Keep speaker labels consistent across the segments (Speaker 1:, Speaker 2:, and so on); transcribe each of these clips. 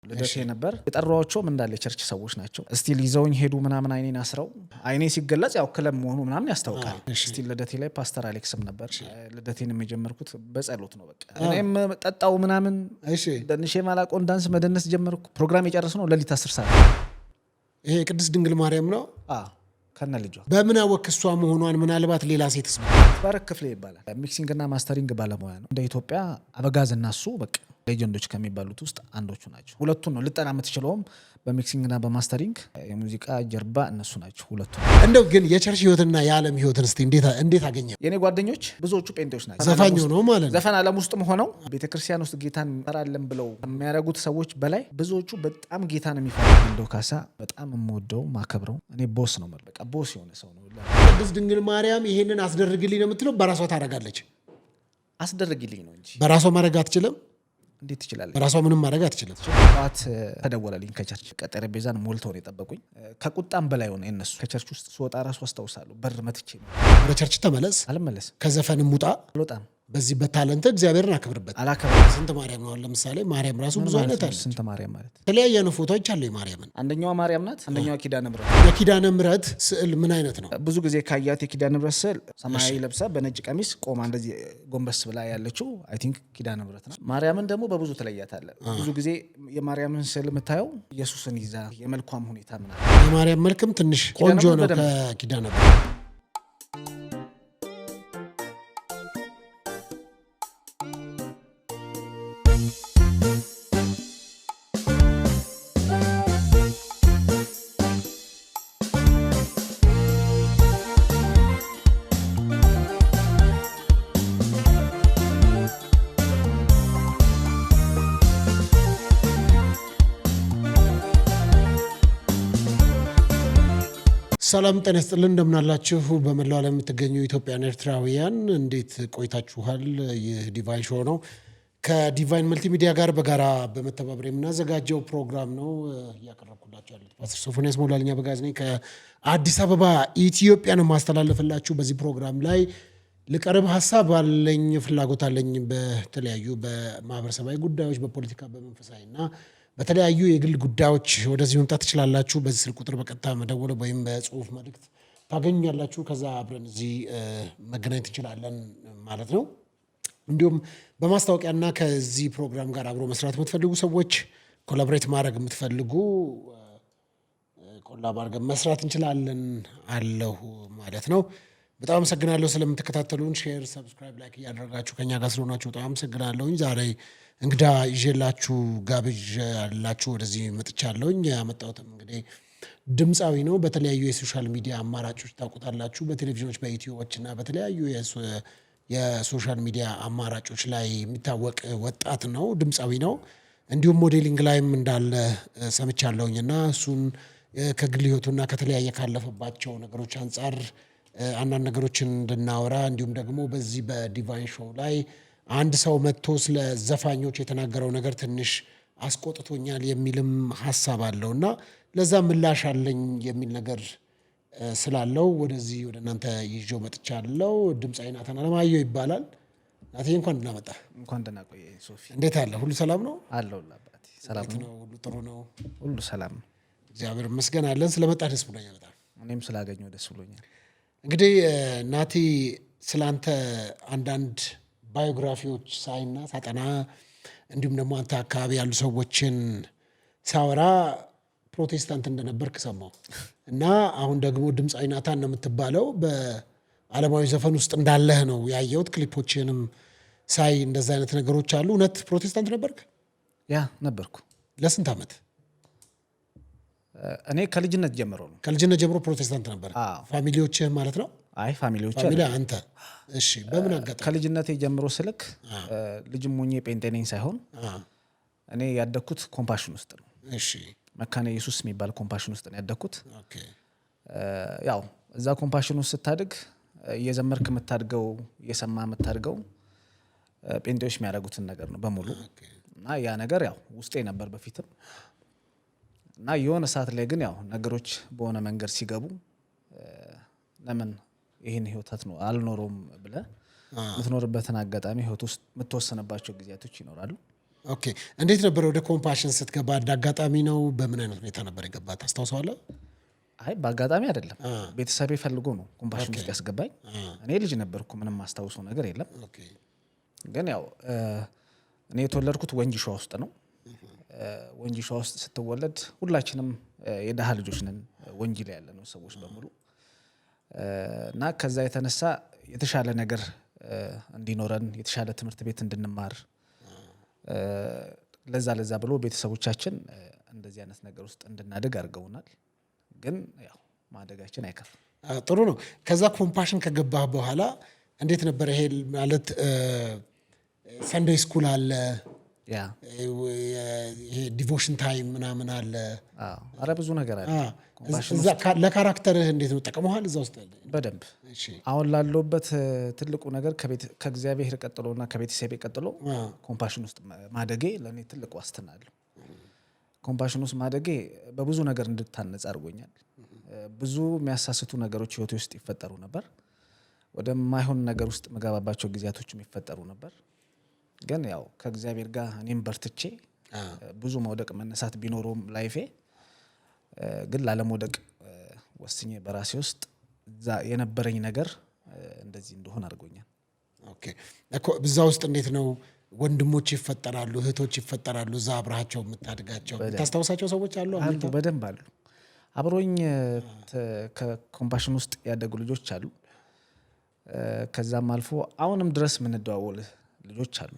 Speaker 1: ልደቴ ነበር የጠራዋቸውም እንዳለ ቸርች ሰዎች ናቸው ስቲል ይዘውኝ ሄዱ ምናምን አይኔን አስረው አይኔ ሲገለጽ ያው ክለም መሆኑ ምናምን ያስታውቃል ስቲል ልደቴ ላይ ፓስተር አሌክስም ነበር ልደቴን የጀመርኩት በጸሎት ነው በቃ እኔም ጠጣው ምናምን ደንሼ ማላቆን ዳንስ መደነስ ጀመርኩ ፕሮግራም የጨረስነው ለሊት 10 ሰዓት
Speaker 2: ይሄ ቅድስት ድንግል ማርያም ነው
Speaker 1: ከነ ልጇ
Speaker 2: በምን አወክሷ መሆኗን ምናልባት ሌላ ሴትስ
Speaker 1: ባረክ ክፍሌ ይባላል ሚክሲንግ እና ማስተሪንግ ባለሙያ ነው እንደ ኢትዮጵያ አበጋዝ እና እሱ በቃ ሌጀንዶች ከሚባሉት ውስጥ አንዶቹ ናቸው ሁለቱን ነው ልጠና የምትችለውም በሚክሲንግ እና በማስተሪንግ የሙዚቃ ጀርባ እነሱ ናቸው ሁለቱ
Speaker 2: እንደው ግን የቸርች ህይወትና የዓለም ህይወትን እስቲ እንዴት አገኘ
Speaker 1: የኔ ጓደኞች ብዙዎቹ ጴንጤዎች ናቸው
Speaker 2: ዘፋኝ ነው ማለት ነው
Speaker 1: ዘፈን ዓለም ውስጥም ሆነው ቤተክርስቲያን ውስጥ ጌታን እንፈራለን ብለው የሚያረጉት ሰዎች በላይ ብዙዎቹ በጣም ጌታን የሚፈሩ እንደው ካሳ በጣም የምወደው ማከብረው እኔ ቦስ ነው ማለት በቃ ቦስ የሆነ ሰው ነው
Speaker 2: ቅድስት ድንግል ማርያም ይሄንን አስደርግልኝ ነው የምትለው በራሷ ታረጋለች
Speaker 1: አስደርግልኝ ነው እንጂ
Speaker 2: በራሷ ማረግ አትችልም
Speaker 1: እንዴት ትችላለህ
Speaker 2: በራሷ ምንም ማድረግ አትችልም
Speaker 1: ጧት ተደወለልኝ ከቸርች ጠረጴዛን ሞልተው ነው የጠበቁኝ ከቁጣም በላይ ሆነ እነሱ ከቸርች ውስጥ ስወጣ ራሱ አስታውሳለሁ በር መትቼ
Speaker 2: ወደ ቸርች ተመለስ
Speaker 1: አልመለስም
Speaker 2: ከዘፈንም ውጣ
Speaker 1: አልወጣም
Speaker 2: በዚህ በታለንተ እግዚአብሔርን አክብርበት
Speaker 1: አላከብርም
Speaker 2: ስንት ማርያም ነው ለምሳሌ ማርያም ራሱ ብዙ አይነት አለ
Speaker 1: ስንት ማርያም ማለት
Speaker 2: የተለያየ ነው ፎቶዎች አሉ የማርያምን
Speaker 1: አንደኛዋ ማርያም ናት አንደኛዋ ኪዳነ ምሕረት
Speaker 2: የኪዳነ ምሕረት ስዕል ምን አይነት ነው
Speaker 1: ብዙ ጊዜ ካያት የኪዳነ ምሕረት ስዕል ሰማያዊ ለብሳ በነጭ ቀሚስ ቆማ እንደዚህ ጎንበስ ብላ ያለችው አይ ቲንክ ኪዳነ ምሕረት ናት ማርያምን ደግሞ በብዙ ትለያታለህ ብዙ ጊዜ የማርያምን ስዕል የምታየው ኢየሱስን ይዛ የመልኳም ሁኔታ ምናምን
Speaker 2: የማርያም መልክም ትንሽ ቆንጆ ነው ከኪዳነ ምሕረት ሰላም ጤና ይስጥልን እንደምናላችሁ በመላው ዓለም የምትገኙ ኢትዮጵያውያን ኤርትራውያን እንዴት ቆይታችኋል ይህ ዲቫይን ሾው ነው ከዲቫይን መልቲሚዲያ ጋር በጋራ በመተባበር የምናዘጋጀው ፕሮግራም ነው ያቀረብኩላችሁ ያሉት ፓስተር ሶፎንያስ ሞላልኛ በጋዝ ነኝ ከአዲስ አበባ ኢትዮጵያ ነው ማስተላለፍላችሁ በዚህ ፕሮግራም ላይ ልቀርብ ሐሳብ አለኝ ፍላጎት አለኝ በተለያዩ በማህበረሰባዊ ጉዳዮች በፖለቲካ በመንፈሳዊና በተለያዩ የግል ጉዳዮች ወደዚህ መምጣት ትችላላችሁ በዚህ ስልክ ቁጥር በቀጥታ መደወል ወይም በጽሁፍ መልእክት ታገኛላችሁ ከዛ አብረን እዚህ መገናኘት እንችላለን ማለት ነው እንዲሁም በማስታወቂያና ከዚህ ፕሮግራም ጋር አብሮ መስራት የምትፈልጉ ሰዎች ኮላቦሬት ማድረግ የምትፈልጉ ኮላቦሬት መስራት እንችላለን አለሁ ማለት ነው በጣም አመሰግናለሁ ስለምትከታተሉን ሼር ሰብስክራይብ ላይክ ያደረጋችሁ ከኛ ጋር ስለሆናችሁ በጣም አመሰግናለሁኝ ዛሬ እንግዳ ይዤላችሁ ጋብዣላችሁ ወደዚህ መጥቻለሁኝ ያመጣሁትም እንግዲህ ድምፃዊ ነው በተለያዩ የሶሻል ሚዲያ አማራጮች ታውቁታላችሁ በቴሌቪዥኖች በዩቲዩቦች እና በተለያዩ የሶሻል ሚዲያ አማራጮች ላይ የሚታወቅ ወጣት ነው ድምፃዊ ነው እንዲሁም ሞዴሊንግ ላይም እንዳለ ሰምቻለሁኝና እሱን ከግል ህይወቱና ከተለያየ ካለፈባቸው ነገሮች አንፃር አንዳንድ ነገሮችን እንድናወራ እንዲሁም ደግሞ በዚህ በዲቫይን ሾው ላይ አንድ ሰው መጥቶ ስለ ዘፋኞች የተናገረው ነገር ትንሽ አስቆጥቶኛል የሚልም ሐሳብ አለውና ለዛ ምላሽ አለኝ የሚል ነገር ስላለው ወደዚህ ወደ እናንተ ይዤው መጥቻለሁ ድምፃዊ ናታን አለማየሁ ይባላል ናቴ እንኳን እንደናመጣ
Speaker 1: እንኳን ደህና ቆየ ሶፊ
Speaker 2: እንዴት አለ ሁሉ ሰላም ነው
Speaker 1: አለሁልህ አባቴ ሰላም ነው
Speaker 2: ሁሉ ጥሩ ነው
Speaker 1: ሁሉ ሰላም
Speaker 2: እግዚአብሔር ይመስገን አለን ስለመጣ ደስ ብሎኛል በጣም
Speaker 1: እኔም ስላገኘሁ ደስ ብሎኛል
Speaker 2: እንግዲህ ናቲ ስላንተ አንዳንድ ባዮግራፊዎች ሳይና ሳጠና እንዲሁም ደግሞ አንተ አካባቢ ያሉ ሰዎችን ሳወራ ፕሮቴስታንት እንደነበርክ ሰማሁ እና አሁን ደግሞ ድምፃዊ ናታን ነው የምትባለው በዓለማዊ ዘፈን ውስጥ እንዳለህ ነው ያየሁት ክሊፖችንም ሳይ እንደዛ አይነት ነገሮች አሉ እውነት ፕሮቴስታንት ነበርክ
Speaker 1: ያ ነበርኩ
Speaker 2: ለስንት ዓመት
Speaker 1: እኔ ከልጅነት ጀምሮ
Speaker 2: ፕሮቴስታንት ነበር ፋሚሊዎችህ ማለት ነው
Speaker 1: አይ ፋሚሊ
Speaker 2: አንተ እሺ በምን አጋጣሚ
Speaker 1: ከልጅነቴ ጀምሮ ስልክ ልጅም ሆኜ ጴንጤ ነኝ ሳይሆን እኔ ያደኩት ኮምፓሽን ውስጥ ነው
Speaker 2: እሺ
Speaker 1: መካነ ኢየሱስ የሚባል ኮምፓሽን ውስጥ ነው ያደኩት
Speaker 2: ኦኬ
Speaker 1: ያው እዛ ኮምፓሽን ውስጥ ስታድግ እየዘመርክ የምታድገው እየሰማ የምታድገው ጴንጤዎች የሚያደርጉትን ነገር ነው በሙሉ እና ያ ነገር ያው ውስጤ ነበር በፊትም እና የሆነ ሰዓት ላይ ግን ያው ነገሮች በሆነ መንገድ ሲገቡ ለምን ይሄን ህይወት ነው አልኖርም ብለ ምትኖርበትን አጋጣሚ ህይወት ውስጥ ምትወሰነባቸው ጊዜያቶች ይኖራሉ
Speaker 2: ኦኬ እንዴት ነበር ወደ ኮምፓሽን ስትገባ? እንዳጋጣሚ ነው? በምን አይነት ሁኔታ ነበር የገባ ታስታውሰዋለህ?
Speaker 1: አይ በአጋጣሚ አይደለም፣ ቤተሰቤ ፈልጎ ነው ኮምፓሽን ውስጥ ያስገባኝ። እኔ ልጅ ነበርኩ፣ ምንም ማስታውሰው ነገር የለም። ግን ያው እኔ የተወለድኩት ወንጂ ሸዋ ውስጥ ነው። ወንጂ ሸዋ ውስጥ ስትወለድ ሁላችንም የደሃ ልጆች ነን፣ ወንጂ ላይ ያለነው ሰዎች በሙሉ እና ከዛ የተነሳ የተሻለ ነገር እንዲኖረን የተሻለ ትምህርት ቤት እንድንማር ለዛ ብሎ ቤተሰቦቻችን እንደዚህ አይነት ነገር ውስጥ እንድናድግ አድርገውናል። ግን ያው ማደጋችን አይከፋም።
Speaker 2: ጥሩ ነው። ከዛ ኮምፓሽን ከገባህ በኋላ እንዴት ነበር? ይሄ ማለት ሰንዴይ ስኩል አለ፣ ይሄ ዲቮሽን ታይም ምናምን አለ።
Speaker 1: አረ ብዙ ነገር አለ።
Speaker 2: ለካራክተርህ እንዴት ነው ጠቅመዋል እዛ ውስጥ?
Speaker 1: በደንብ አሁን ላለሁበት ትልቁ ነገር ከእግዚአብሔር ቀጥሎና ከቤተሰቤ ቀጥሎ ኮምፓሽን ውስጥ ማደጌ ለእኔ ትልቅ ዋስትና አለው። ኮምፓሽን ውስጥ ማደጌ በብዙ ነገር እንድታነጽ አድርጎኛል። ብዙ የሚያሳስቱ ነገሮች ህይወቴ ውስጥ ይፈጠሩ ነበር። ወደማይሆን ነገር ውስጥ መጋባባቸው ጊዜያቶችም ይፈጠሩ ነበር። ግን ያው ከእግዚአብሔር ጋር እኔም በርትቼ ብዙ መውደቅ መነሳት ቢኖረውም ላይፌ ግን ላለመውደቅ ወስኜ በራሴ ውስጥ የነበረኝ ነገር እንደዚህ እንደሆነ አድርጎኛል።
Speaker 2: ኦኬ እኮ እዛ ውስጥ እንዴት ነው ወንድሞች ይፈጠራሉ፣ እህቶች ይፈጠራሉ፣ እዛ አብረሃቸው የምታድጋቸው ታስታውሳቸው ሰዎች አሉ?
Speaker 1: በደንብ አሉ። አብሮኝ ከኮምፓሽን ውስጥ ያደጉ ልጆች አሉ። ከዛም አልፎ አሁንም ድረስ የምንደዋወል ልጆች አሉ።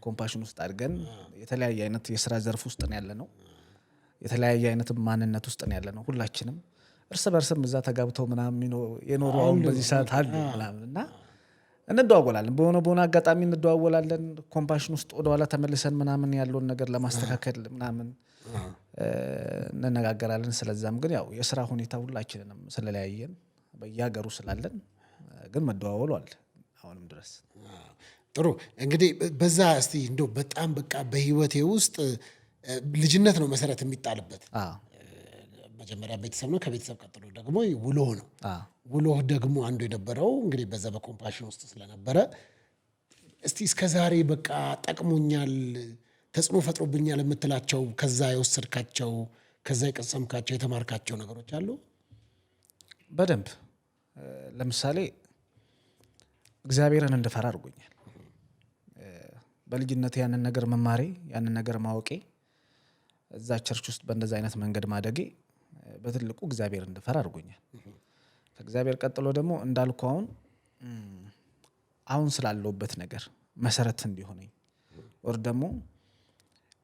Speaker 1: ኮምፓሽን ውስጥ አድገን የተለያየ አይነት የስራ ዘርፍ ውስጥ ነው ያለነው፣ የተለያየ አይነት ማንነት ውስጥ ነው ያለነው። ሁላችንም እርስ በርስም እዛ ተጋብተው ምናምን የኖሩ አሁን በዚህ ሰዓት አሉ ምናምን እና እንደዋወላለን። በሆነ አጋጣሚ እንደዋወላለን። ኮምፓሽን ውስጥ ወደኋላ ተመልሰን ምናምን ያለውን ነገር ለማስተካከል ምናምን እንነጋገራለን። ስለዛም ግን ያው የስራ ሁኔታ ሁላችንንም ስለለያየን በየሀገሩ ስላለን ግን መደዋወሉ አለ አሁንም ድረስ።
Speaker 2: ጥሩ እንግዲህ በዛ እስቲ እንደው በጣም በቃ በህይወቴ ውስጥ ልጅነት ነው መሰረት የሚጣልበት። መጀመሪያ ቤተሰብ ነው፣ ከቤተሰብ ቀጥሎ ደግሞ ውሎ ነው። ውሎ ደግሞ አንዱ የነበረው እንግዲህ በዛ በኮምፓሽን ውስጥ ስለነበረ እስቲ እስከዛሬ በቃ ጠቅሞኛል፣ ተጽዕኖ ፈጥሮብኛል የምትላቸው ከዛ የወሰድካቸው ከዛ የቀሰምካቸው የተማርካቸው ነገሮች አሉ?
Speaker 1: በደንብ ለምሳሌ እግዚአብሔርን እንድፈራ አድርጎኛል። በልጅነት ያንን ነገር መማሬ ያንን ነገር ማወቄ እዛ ቸርች ውስጥ በእንደዛ አይነት መንገድ ማደጌ በትልቁ እግዚአብሔር እንድፈራ አድርጎኛል። ከእግዚአብሔር ቀጥሎ ደግሞ እንዳልኩ አሁን ስላለሁበት ነገር መሰረት እንዲሆነኝ ወር ደግሞ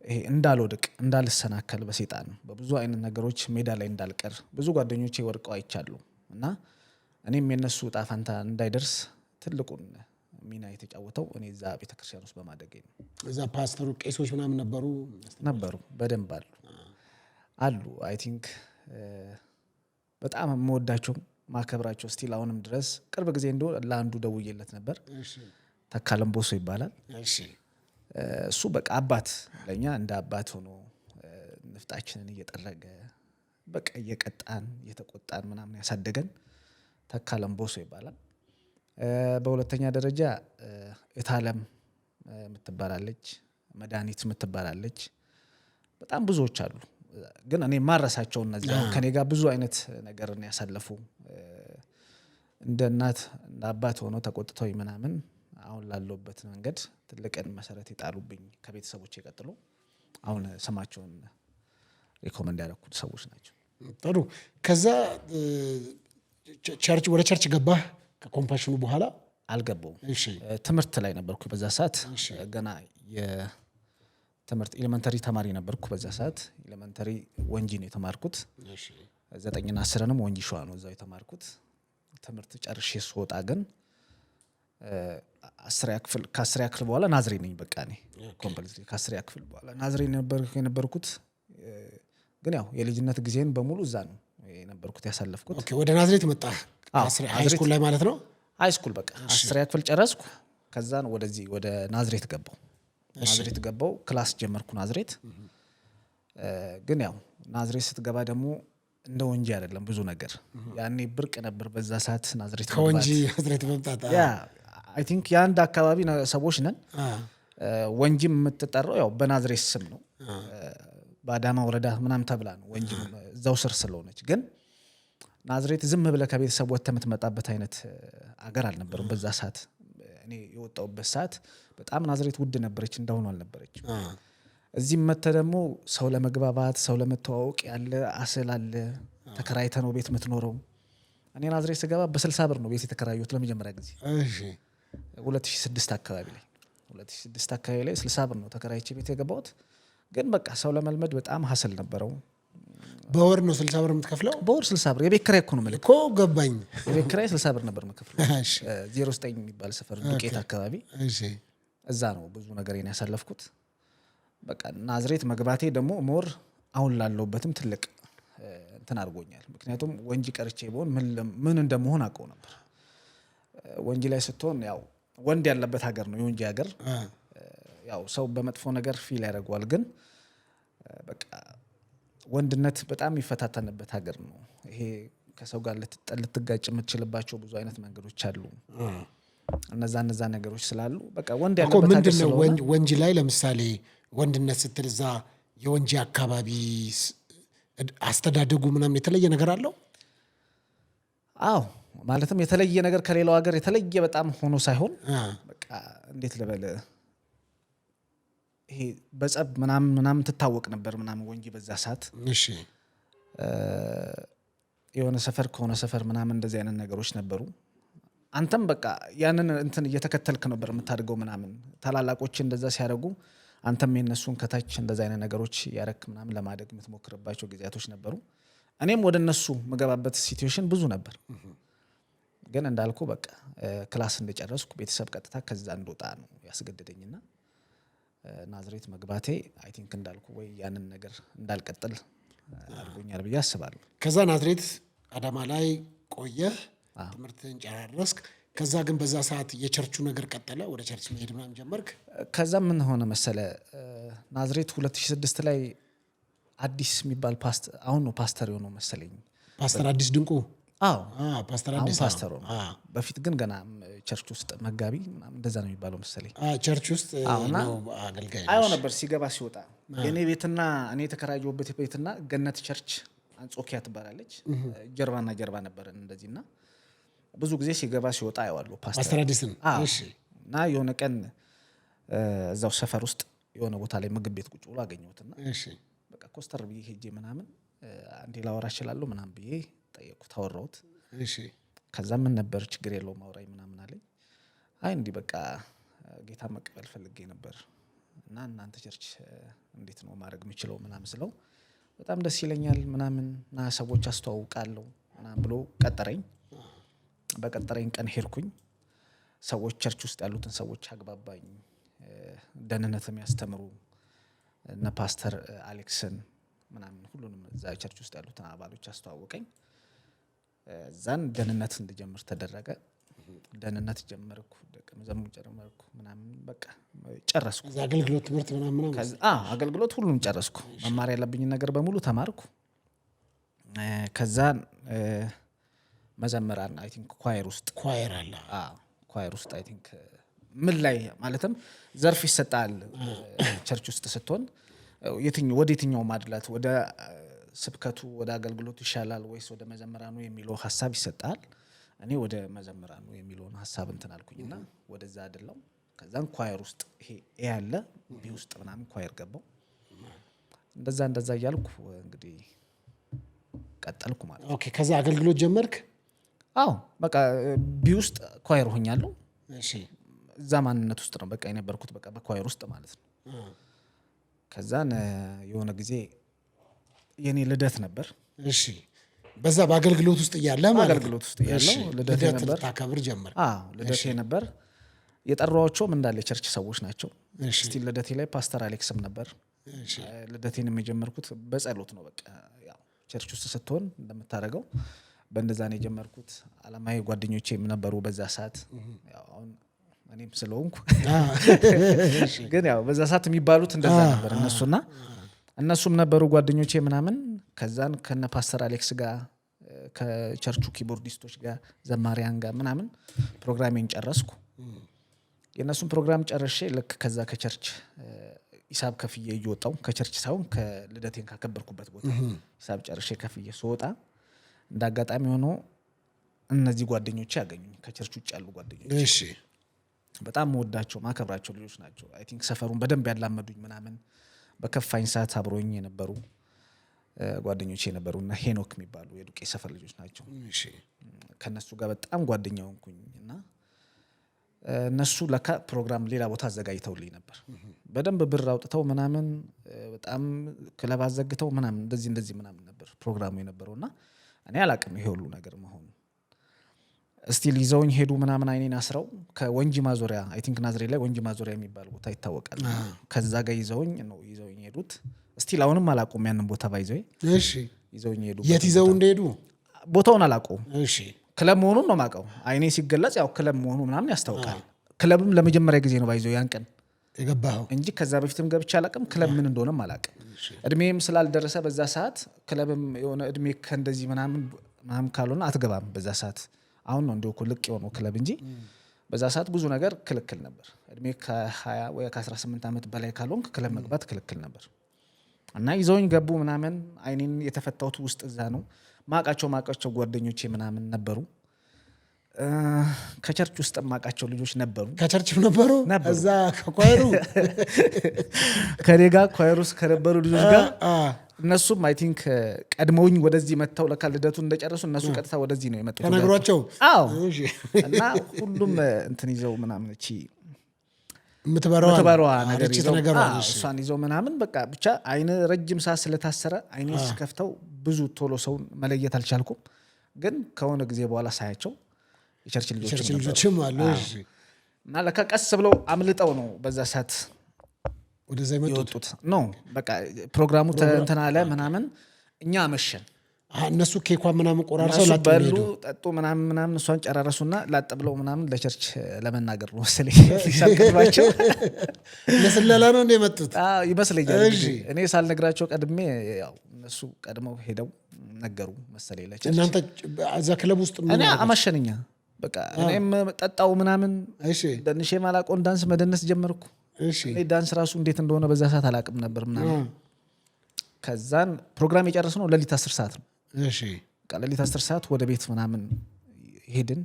Speaker 1: ይሄ እንዳልወድቅ እንዳልሰናከል በሰይጣን በብዙ አይነት ነገሮች ሜዳ ላይ እንዳልቀር ብዙ ጓደኞቼ ወድቀው አይቻሉ እና እኔም የነሱ ዕጣ ፈንታ እንዳይደርስ ትልቁን ሚና የተጫወተው እኔ እዛ ቤተክርስቲያን ውስጥ በማደጌ ነው።
Speaker 2: እዛ ፓስተሩ ቄሶች ምናምን
Speaker 1: ነበሩ በደንብ አሉ። አይ ቲንክ በጣም የምወዳቸው ማከብራቸው ስቲል አሁንም ድረስ ቅርብ ጊዜ እንደው ለአንዱ ደውዬለት ነበር። ተካለምቦሶ ይባላል። እሱ በቃ አባት ለኛ እንደ አባት ሆኖ ንፍጣችንን እየጠረገ በቃ እየቀጣን እየተቆጣን ምናምን ያሳደገን ተካለምቦሶ ይባላል። በሁለተኛ ደረጃ እታለም የምትባላለች፣ መድኃኒት የምትባላለች፣ በጣም ብዙዎች አሉ። ግን እኔ ማረሳቸው እነዚህ ከኔ ጋር ብዙ አይነት ነገርን ያሳለፉ እንደ እናት እንደ አባት ሆኖ ተቆጥተውኝ ምናምን አሁን ላለሁበት መንገድ ትልቅን መሰረት ይጣሉብኝ ከቤተሰቦቼ ቀጥሎ አሁን ስማቸውን ሪኮመንድ ያደረኩት ሰዎች ናቸው።
Speaker 2: ጥሩ። ከዛ ወደ ቸርች ገባህ? ከኮምፓሽኑ በኋላ
Speaker 1: አልገባውም። ትምህርት ላይ ነበርኩ በዛ ሰዓት። ገና የትምህርት ኤሌመንተሪ ተማሪ ነበርኩ በዛ ሰዓት። ኤሌመንተሪ ወንጂ ነው የተማርኩት። 9ና 10ንም ወንጂ ሸዋ ነው እዛው የተማርኩት። ትምህርት ጨርሼ ስወጣ ግን ከ10ኛ ክፍል በኋላ ናዝሬ ነኝ። በቃ እኔ ኮምፕሊትሊ ከ10ኛ ክፍል በኋላ ናዝሬ የነበርኩት። ግን ያው የልጅነት ጊዜን በሙሉ እዛ ነው የነበርኩት ያሳለፍኩት።
Speaker 2: ኦኬ። ወደ ናዝሬት መጣ ሃይስኩል ላይ ማለት ነው?
Speaker 1: ሃይስኩል በቃ 10ኛ ክፍል ጨረስኩ። ከዛ ነው ወደዚህ ወደ ናዝሬት ገባው። ክላስ ጀመርኩ ናዝሬት። ግን ያው ናዝሬት ስትገባ ደግሞ እንደ ወንጂ አይደለም ብዙ ነገር። ያኔ ብርቅ ነበር በዛ ሰዓት ናዝሬት
Speaker 2: ከወንጂ ናዝሬት መምጣት።
Speaker 1: አይ ቲንክ የአንድ አካባቢ ሰዎች ነን። ወንጂም የምትጠራው ያው በናዝሬት ስም ነው። በአዳማ ወረዳ ምናምን ተብላ ነው ወንጂም እዛው ስር ስለሆነች። ግን ናዝሬት ዝም ብለህ ከቤተሰብ ወጥተህ የምትመጣበት አይነት አገር አልነበረም በዛ ሰዓት። እኔ የወጣሁበት ሰዓት በጣም ናዝሬት ውድ ነበረች፣ እንደሆነ አልነበረች። እዚህም መጥተህ ደግሞ ሰው ለመግባባት ሰው ለመተዋወቅ ያለ አስል አለ። ተከራይተህ ነው ቤት የምትኖረው። እኔ ናዝሬት ስገባ በ60 ብር ነው ቤት የተከራየሁት ለመጀመሪያ ጊዜ። 2006 አካባቢ ላይ 60 ብር ነው ተከራይቼ ቤት የገባሁት። ግን በቃ ሰው ለመልመድ በጣም ሀስል ነበረው።
Speaker 2: በወር ነው 60 ብር የምትከፍለው?
Speaker 1: በወር 60 ብር የቤት ኪራይ እኮ ነው ማለት
Speaker 2: እኮ ገባኝ።
Speaker 1: የቤት ኪራይ 60 ብር ነበር የምከፍለው። 09 የሚባል ሰፈር ዱቄት አካባቢ። እዛ ነው ብዙ ነገሬን ያሳለፍኩት። በቃ ናዝሬት መግባቴ ደግሞ ሞር አሁን ላለሁበትም ትልቅ እንትን አድርጎኛል። ምክንያቱም ወንጂ ቀርቼ ብሆን ምን እንደምሆን አውቀው ነበር። ወንጂ ላይ ስትሆን ያው ወንድ ያለበት ሀገር ነው የወንጂ ሀገር። ያው ሰው በመጥፎ ነገር ፊል ያደርገዋል። ግን በቃ ወንድነት በጣም ይፈታተንበት ሀገር ነው። ይሄ ከሰው ጋር ልትጋጭ የምትችልባቸው ብዙ አይነት መንገዶች አሉ። እነዛ ነገሮች ስላሉ በቃ ወንድ ያለበት ሀገር ስለሆነ
Speaker 2: ወንጂ ላይ ለምሳሌ ወንድነት ስትል እዛ የወንጂ አካባቢ አስተዳደጉ ምናምን የተለየ ነገር አለው?
Speaker 1: አዎ ማለትም የተለየ ነገር ከሌላው ሀገር የተለየ በጣም ሆኖ ሳይሆን በቃ እንዴት ልበል፣ ይሄ በጸብ ምናምን ትታወቅ ነበር ምናምን ወንጂ በዛ ሰዓት።
Speaker 2: እሺ
Speaker 1: የሆነ ሰፈር ከሆነ ሰፈር ምናምን እንደዚህ አይነት ነገሮች ነበሩ። አንተም በቃ ያንን እንትን እየተከተልክ ነበር የምታድገው ምናምን። ታላላቆች እንደዛ ሲያደርጉ አንተም የነሱን ከታች እንደዛ አይነት ነገሮች ያረክ ምናምን ለማደግ የምትሞክርባቸው ጊዜያቶች ነበሩ። እኔም ወደ እነሱ መገባበት ሲቹዌሽን ብዙ ነበር። ግን እንዳልኩ በቃ ክላስ እንደጨረስኩ ቤተሰብ ቀጥታ ከዛ እንደወጣ ነው ያስገደደኝና ናዝሬት መግባቴ አይ ቲንክ እንዳልኩ ወይ ያንን ነገር እንዳልቀጥል አድርጎኛል ብዬ አስባለሁ።
Speaker 2: ከዛ ናዝሬት አዳማ ላይ ቆየህ፣ ትምህርትን ጨረስክ። ከዛ ግን በዛ ሰዓት የቸርቹ ነገር ቀጠለ፣ ወደ ቸርች መሄድ ምናምን ጀመርክ?
Speaker 1: ከዛ ምን ሆነ መሰለ፣ ናዝሬት 2006 ላይ አዲስ የሚባል አሁን ነው ፓስተር የሆነው መሰለኝ።
Speaker 2: ፓስተር አዲስ ድንቁ?
Speaker 1: አዎ
Speaker 2: ፓስተር አዲስ
Speaker 1: ፓስተር ነው። በፊት ግን ገና ቸርች ውስጥ መጋቢ እንደዛ ነው የሚባለው መሰለኝ።
Speaker 2: ቸርች ውስጥ ነው አገልጋይ
Speaker 1: አይው ነበር ሲገባ ሲወጣ። የኔ ቤትና እኔ የተከራየሁበት ቤትና ገነት ቸርች አንጾኪያ ትባላለች፣ ጀርባና ጀርባ ነበር እንደዚህና ብዙ ጊዜ ሲገባ ሲወጣ አይዋለሁ
Speaker 2: ፓስተር አዲስን።
Speaker 1: እሺ። እና የሆነ ቀን እዛው ሰፈር ውስጥ የሆነ ቦታ ላይ ምግብ ቤት ቁጭ ብሎ አገኘሁትና
Speaker 2: እሺ
Speaker 1: በቃ ኮስተር ብዬ ሄጄ ምናምን አንዴ ላወራ እችላለሁ ምናምን ብዬ ጠየቅኩት፣ አወራሁት።
Speaker 2: እሺ
Speaker 1: ከዛ ምን ነበር ችግር የለውም አውራኝ ምናምን አለኝ። አይ እንዲህ በቃ ጌታ መቀበል ፈልጌ ነበር እና እናንተ ቸርች እንዴት ነው ማድረግ የምችለው ምናምን ስለው በጣም ደስ ይለኛል ምናምን እና ሰዎች አስተዋውቃለሁ ምናምን ብሎ ቀጠረኝ። በቀጠረኝ ቀን ሄድኩኝ። ሰዎች ቸርች ውስጥ ያሉትን ሰዎች አግባባኝ። ደህንነት የሚያስተምሩ እነ ፓስተር አሌክስን ምናምን ሁሉንም እዛ ቸርች ውስጥ ያሉትን አባሎች አስተዋወቀኝ። እዛን ደህንነት እንድጀምር ተደረገ። ደህንነት ጀመርኩ፣ ደቀ መዝሙር ጀመርኩ ምናምን በቃ ጨረስኩ።
Speaker 2: እዛ አገልግሎት ትምህርት ምናምን
Speaker 1: አገልግሎት ሁሉም ጨረስኩ። መማር ያለብኝ ነገር በሙሉ ተማርኩ። ከዛ መዘምራን አይ ቲንክ ኳየር
Speaker 2: አለ።
Speaker 1: ኳየር ውስጥ አይ ቲንክ ምን ላይ ማለትም ዘርፍ ይሰጣል። ቸርች ውስጥ ስትሆን ወደ የትኛው ማድላት ወደ ስብከቱ ወደ አገልግሎቱ ይሻላል ወይስ ወደ መዘምራኑ የሚለው ሐሳብ ይሰጣል። እኔ ወደ መዘምራኑ የሚለውን ሐሳብ እንትን አልኩኝና ወደዛ አይደለም። ከዛን ኳየር ውስጥ ይሄ ያለ ቢ ውስጥ ምናምን ኳየር ገባው። እንደዛ እያልኩ እንግዲህ ቀጠልኩ ማለት ነው።
Speaker 2: ኦኬ። ከዛ አገልግሎት ጀመርክ?
Speaker 1: አዎ በቃ ቢ ውስጥ ኳየር ሆኛለሁ።
Speaker 2: እሺ።
Speaker 1: እዛ ማንነት ውስጥ ነው በቃ የነበርኩት በቃ በኳየር ውስጥ ማለት ነው። ከዛን የሆነ ጊዜ የኔ ልደት ነበር።
Speaker 2: እሺ። በዛ በአገልግሎት ውስጥ እያለ ማለት
Speaker 1: አገልግሎት ውስጥ እያለሁ ልደቴ ነበር።
Speaker 2: ታከብር ጀመር?
Speaker 1: አዎ ልደቴ ነበር። የጠራኋቸውም እንዳለ ቸርች ሰዎች ናቸው። እስቲ ልደቴ ላይ ፓስተር አሌክስም ነበር። ልደቴንም የጀመርኩት በጸሎት ነው። በቃ ያው ቸርች ውስጥ ስትሆን እንደምታደርገው በእንደዛ ነው የጀመርኩት። አለማዊ ጓደኞቼም ነበሩ በዛ ሰዓት። ያው አሁን እኔም ስለሆንኩ ግን ያው በዛ ሰዓት የሚባሉት እንደዛ ነበር እነሱም ነበሩ ጓደኞቼ ምናምን። ከዛን ከነ ፓስተር አሌክስ ጋር ከቸርቹ ኪቦርዲስቶች ጋር ዘማሪያን ጋር ምናምን ፕሮግራሜን ጨረስኩ። የነሱን ፕሮግራም ጨርሼ ልክ ከዛ ከቸርች ሂሳብ ከፍዬ እየወጣው ከቸርች ሳይሆን ከልደቴን ካከበርኩበት ቦታ ሂሳብ ጨርሼ ከፍዬ ስወጣ እንዳጋጣሚ ሆኖ እነዚህ ጓደኞቼ ያገኙኝ ከቸርች ውጭ ያሉ ጓደኞቼ
Speaker 2: እሺ
Speaker 1: በጣም ወዳቸው ማከብራቸው ልጆች ናቸው አይ ቲንክ ሰፈሩን በደንብ ያላመዱኝ ምናምን በከፋኝ ሰዓት አብሮኝ የነበሩ ጓደኞቼ ነበሩና ሄኖክ የሚባሉ የዱቄ ሰፈር ልጆች ናቸው
Speaker 2: እሺ
Speaker 1: ከነሱ ጋር በጣም ጓደኛው ሆንኩኝና እነሱ ለካ ፕሮግራም ሌላ ቦታ አዘጋጅተውልኝ ነበር በደንብ ብር አውጥተው ምናምን በጣም ክለብ አዘግተው ምናምን እንደዚህ ምናምን ነበር ፕሮግራሙ የነበረውና እኔ አላቅም ይሄ ሁሉ ነገር መሆኑ እስቲል ይዘውኝ ሄዱ ምናምን አይኔን አስረው ከወንጂ ማዞሪያ አይ ቲንክ ናዝሬት ላይ ወንጂ ማዞሪያ የሚባል ቦታ ይታወቃል ከዛ ጋር ይዘውኝ ሄዱት እስቲል አሁንም አላቆም ያንን ቦታ ባይዘው
Speaker 2: እሺ
Speaker 1: ይዘውኝ ሄዱ
Speaker 2: የት ይዘው እንደሄዱ
Speaker 1: ቦታውን አላቆም
Speaker 2: እሺ
Speaker 1: ክለብ መሆኑን ነው ማቀው አይኔ ሲገለጽ ያው ክለብ መሆኑ ምናምን ያስታውቃል ክለብም ለመጀመሪያ ጊዜ ነው ባይዘው ያን ቀን
Speaker 2: የገባው
Speaker 1: እንጂ ከዛ በፊትም ገብቼ አላቅም ክለብ ምን እንደሆነም አላቅም እድሜም ስላልደረሰ በዛ ሰዓት ክለብም የሆነ እድሜ ከእንደዚህ ምናምን ካልሆነ አትገባም በዛ ሰዓት አሁን ነው እንደው ልቅ የሆነው ክለብ እንጂ በዛ ሰዓት ብዙ ነገር ክልክል ነበር እድሜ ከ20 ወይ ከ18 ዓመት በላይ ካልሆንክ ክለብ መግባት ክልክል ነበር እና ይዘውኝ ገቡ ምናምን አይኔን የተፈታሁት ውስጥ እዛ ነው ማቃቸው ጓደኞቼ ምናምን ነበሩ ከቸርች ውስጥ ማቃቸው ልጆች ነበሩ
Speaker 2: ከቸርች ነበሩ እዛ ከኳይሩ
Speaker 1: ከኔጋ ኳይሩስ ከነበሩ ልጆች ጋር እነሱም አይ ቲንክ ቀድመውኝ ወደዚህ መጣው ለካ ልደቱን እንደጨረሱ እነሱ ቀጥታ ወደዚህ ነው የመጡት
Speaker 2: ተነግሯቸው
Speaker 1: አዎ እና ሁሉም እንትን ይዘው ምናምን እቺ
Speaker 2: ምትበራዋ
Speaker 1: ነገር ይዘው እሷን ይዘው ምናምን በቃ ብቻ አይነ ረጅም ሰዓት ስለታሰረ አይኔ ስከፍተው ብዙ ቶሎ ሰው መለየት አልቻልኩም ግን ከሆነ ጊዜ በኋላ ሳያቸው የቸርች
Speaker 2: ልጆችም አሉ እሺ
Speaker 1: እና ለካ ቀስ ብለው አምልጠው ነው በዛ ሰዓት
Speaker 2: ወደዛ
Speaker 1: ይወጡት ነው በቃ ፕሮግራሙ እንትን አለ ምናምን እኛ አመሸን
Speaker 2: እነሱ ኬኳ ምናምን ቆራርሰው
Speaker 1: ላጠበሉ ጠጡ ምናምን እሷን ጨራረሱና ላጠብለው ምናምን ለቸርች ለመናገር ነው መሰለኝ ሲሳቀጥባቸው
Speaker 2: ለስለላ ነው እንደመጡት
Speaker 1: ይመስለኛል እኔ ሳልነግራቸው ቀድሜ ያው እነሱ ቀድመው ሄደው ነገሩ መሰለኝ ለቸርች
Speaker 2: እናንተ እዛ ክለብ ውስጥ
Speaker 1: እኔ አመሸንኛ በቃ እኔም ጠጣው ምናምን
Speaker 2: እሺ
Speaker 1: ደንሼ ማላቆን ዳንስ መደነስ ጀመርኩ እሺ እኔ ዳንስ ራሱ እንዴት እንደሆነ በዛ ሰዓት አላቅም ነበር ምናምን ከዛን ፕሮግራም የጨረስነው ለሊት 10 ሰዓት ነው
Speaker 2: እሺ
Speaker 1: ለሊት 10 ሰዓት ወደ ቤት ምናምን ሄድን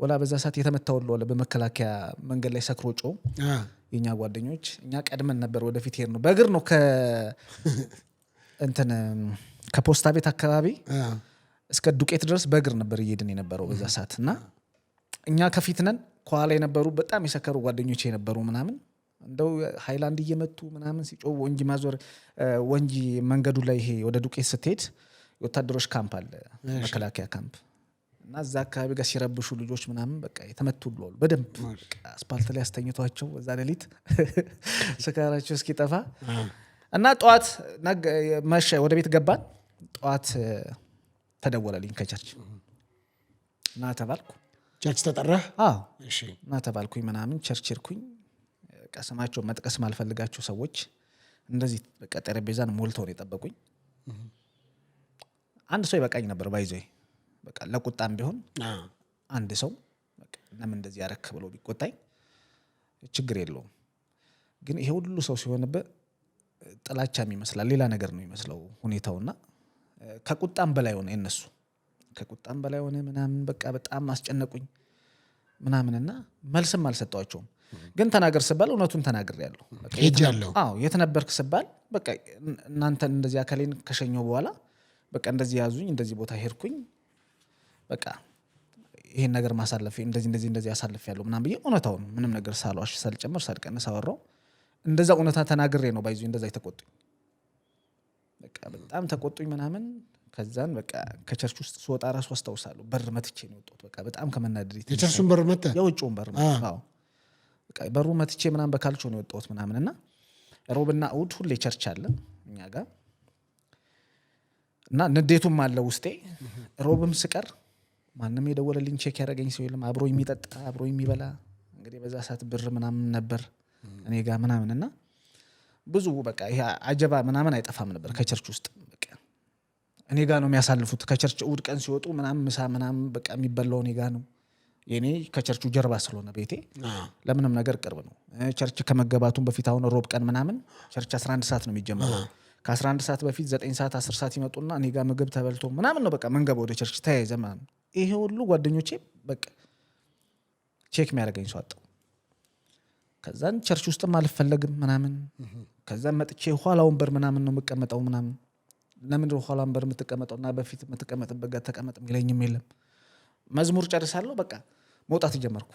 Speaker 1: ወላ በዛ ሰዓት የተመታው ወለ በመከላከያ መንገድ ላይ ሰክሮ ጮ የኛ ጓደኞች እኛ ቀድመን ነበር ወደፊት ሄድ ነው በእግር ነው እንትን ከፖስታ ቤት አካባቢ እስከ ዱቄት ድረስ በእግር ነበር እየሄድን የነበረው በዛ ሰዓት እና እኛ ከፊት ነን ከኋላ የነበሩ በጣም የሰከሩ ጓደኞች የነበሩ ምናምን እንደው ሃይላንድ እየመቱ ምናምን ሲጮው ወንጂ መንገዱ ላይ ይሄ ወደ ዱቄት ስትሄድ ወታደሮች ካምፕ አለ መከላከያ ካምፕ እና እዛ አካባቢ ጋር ሲረብሹ ልጆች ምናምን በቃ የተመቱ ብለዋል በደንብ አስፓልት ላይ አስተኝቷቸው እዛ ሌሊት ስካራቸው እስኪጠፋ እና ጠዋት መሸ ወደ ቤት ገባን ጠዋት ተደወለልኝ ከቸርች እና ተባልኩ
Speaker 2: ቸርች ተጠራ
Speaker 1: እሺ እና ተባልኩኝ ምናምን ቸርች ሄድኩኝ ቀስማቸው መጥቀስ ማልፈልጋቸው ሰዎች እንደዚህ በቃ ጠረጴዛን ሞልተው ነው የጠበቁኝ አንድ ሰው ይበቃኝ ነበር ባይዘይ በቃ ለቁጣም ቢሆን አንድ ሰው በቃ ለምን እንደዚህ ያረክ ብሎ ቢቆጣኝ ችግር የለውም ግን ይሄ ሁሉ ሰው ሲሆንበት ጥላቻም ይመስላል ሌላ ነገር ነው የሚመስለው ሁኔታውና ከቁጣም በላይ ሆነ እነሱ ከቁጣም በላይ ሆነ ምናምን በቃ በጣም አስጨነቁኝ ምናምንና መልስም አልሰጣቸውም ግን ተናገር ስባል እውነቱን ተናግሬያለሁ በቃ
Speaker 2: ሄጃለሁ
Speaker 1: የት ነበርክ ስባል በቃ እናንተ እንደዚህ አከሌን ከሸኘው በኋላ በቃ እንደዚህ ያዙኝ እንደዚህ ቦታ ሄድኩኝ በቃ ይሄን ነገር ማሳለፍ እንደዚህ አሳልፌያለሁ ምናምን ብዬ እውነታውን ምንም ነገር ሳልዋሽ ሳልጨምር ሳልቀንስ አወራው እንደዛ እውነታ ተናግሬ ነው ባይዙ እንደዛ ተቆጡኝ በቃ በጣም ተቆጡኝ ምናምን ከዛን በቃ ከቸርች ውስጥ ስወጣ ራሱ አስታውሳለሁ በር መትቼ ነው የወጣሁት በቃ በጣም ከመናደድ
Speaker 2: የቸርቹን በር መተ
Speaker 1: የውጭውን በር አዎ በቃ በሩ መትቼ ምናምን በካልቾ ነው የወጣሁት ምናምንና ሮብና እሑድ ሁሌ ቸርች አለ እኛ ጋር እና ንዴቱም አለ ውስጤ ሮብም ስቀር ማንም የደወለልኝ ቼክ ያደረገኝ ሰው የለም አብሮ የሚጠጣ አብሮ የሚበላ እንግዲህ በዛ ሰዓት ብር ምናምን ነበር እኔ ጋር ምናምንና ብዙ በቃ ይሄ አጀባ ምናምን አይጠፋም ነበር ከቸርች ውስጥ በቃ እኔ ጋር ነው የሚያሳልፉት ከቸርች እሑድ ቀን ሲወጡ ምናምን ምሳ ምናምን በቃ የሚበላው እኔ ጋር ነው የኔ ከቸርቹ ጀርባ ስለሆነ ቤቴ ለምንም ነገር ቅርብ ነው። ቸርች ከመገባቱም በፊት አሁን ሮብ ቀን ምናምን ቸርች 11 ሰዓት ነው የሚጀምረው። ከ11 ሰዓት በፊት 9 ሰዓት 10 ሰዓት ይመጡና እኔ ጋር ምግብ ተበልቶ ምናምን ነው በቃ መንገባ ወደ ቸርች ተያይዘ ምናምን። ይሄ ሁሉ ጓደኞቼ በቃ ቼክ የሚያደርገኝ ሰው አጣሁ። ከዛን ቸርች ውስጥም አልፈለግም ምናምን። ከዛን መጥቼ ኋላ ወንበር ምናምን ነው የምቀመጠው ምናምን። ለምን ኋላ ወንበር የምትቀመጠውና በፊት የምትቀመጥበት ጋር ተቀመጥ የሚለኝም የለም። መዝሙር ጨርሳለሁ በቃ መውጣት ጀመርኩ።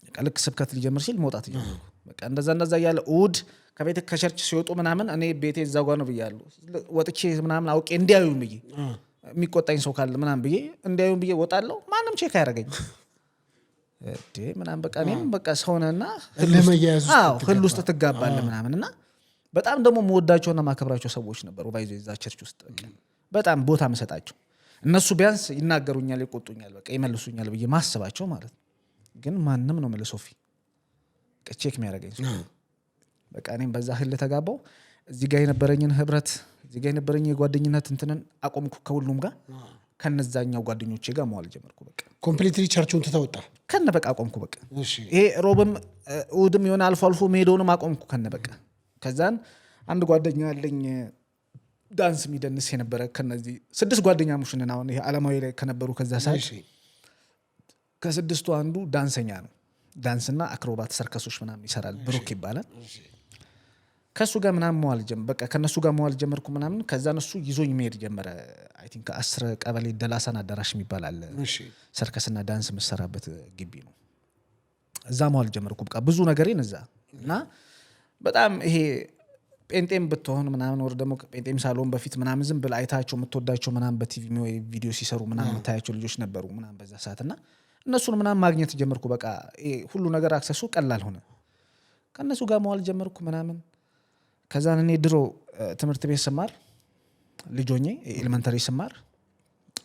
Speaker 1: በቃ ልክ ስብከት ሊጀምር ሲል መውጣት ጀመርኩ። በቃ እንደዛ እያለ እሑድ ከቤት ከቸርች ሲወጡ ምናምን እኔ ቤቴ እዛው ጋር ነው ብያለሁ። ወጥቼ ምናምን አውቄ እንዲያዩኝ ብዬ የሚቆጣኝ ሰው ካለ ምናምን ብዬ እንዲያዩኝ ብዬ ወጣለሁ። ማንም ቼክ አያደርገኝ ምናምን በቃ እኔም በቃ ሰውነና ህል ውስጥ ትጋባለህ ምናምን። እና በጣም ደግሞ መወዳቸውና ማከብራቸው ሰዎች ነበሩ ባይዞ የዛ ቸርች ውስጥ በጣም ቦታ መሰጣቸው። እነሱ ቢያንስ ይናገሩኛል፣ ይቆጡኛል፣ በቃ ይመልሱኛል ብዬ ማስባቸው ማለት ነው። ግን ማንም ነው መልሶ ቼክ የሚያደርገኝ ሰው በቃ እኔም በዛ ህል ተጋባው። እዚህ ጋር የነበረኝን ህብረት እዚህ ጋር የነበረኝ የጓደኝነት እንትንን አቆምኩ ከሁሉም ጋር። ከነዛኛው ጓደኞቼ ጋር መዋል ጀመርኩ። በቃ
Speaker 2: ኮምፕሊትሊ ቸርቹን ተተወጣ
Speaker 1: ከነ በቃ አቆምኩ። በቃ ይሄ ሮብም እሑድም የሆነ አልፎ አልፎ ሜዶንም አቆምኩ ከነ በቃ። ከዛን አንድ ጓደኛ አለኝ ዳንስ የሚደንስ የነበረ ከነዚህ 6 ጓደኛሞች ነን። አሁን ይሄ ዓለማዊ ላይ ከነበሩ ከዛ ሰዓት ከ6ቱ አንዱ ዳንሰኛ ነው። ዳንስና አክሮባት ሰርከሶች ምናምን ይሰራል። ብሩክ ይባላል። ከሱ ጋር ምናምን መዋል በቃ ከነሱ ጋር መዋል ጀመርኩ ምናምን። ከዛ እሱ ይዞኝ መሄድ ጀመረ። አይ ቲንክ 10 ቀበሌ ደላሳን አዳራሽ የሚባል አለ። ሰርከስና ዳንስ የምሰራበት ግቢ ነው። እዛ መዋል ጀመርኩ በቃ ብዙ ነገሬን እዛ። እና በጣም ይሄ ጴንጤም ብትሆን ምናምን ወር ደግሞ ጴንጤም ሳልሆን በፊት ምናምን ዝም ብለህ አይታቸው የምትወዳቸው ምናምን በቲቪ ቪዲዮ ሲሰሩ ምናምን የምታያቸው ልጆች ነበሩ ምናምን በዛ ሰዓት። እና እነሱን ምናምን ማግኘት ጀመርኩ። በቃ ሁሉ ነገር አክሰሱ ቀላል ሆነ። ከእነሱ ጋር መዋል ጀመርኩ ምናምን። ከዛን እኔ ድሮ ትምህርት ቤት ስማር ልጆኜ ኤሌመንተሪ ስማር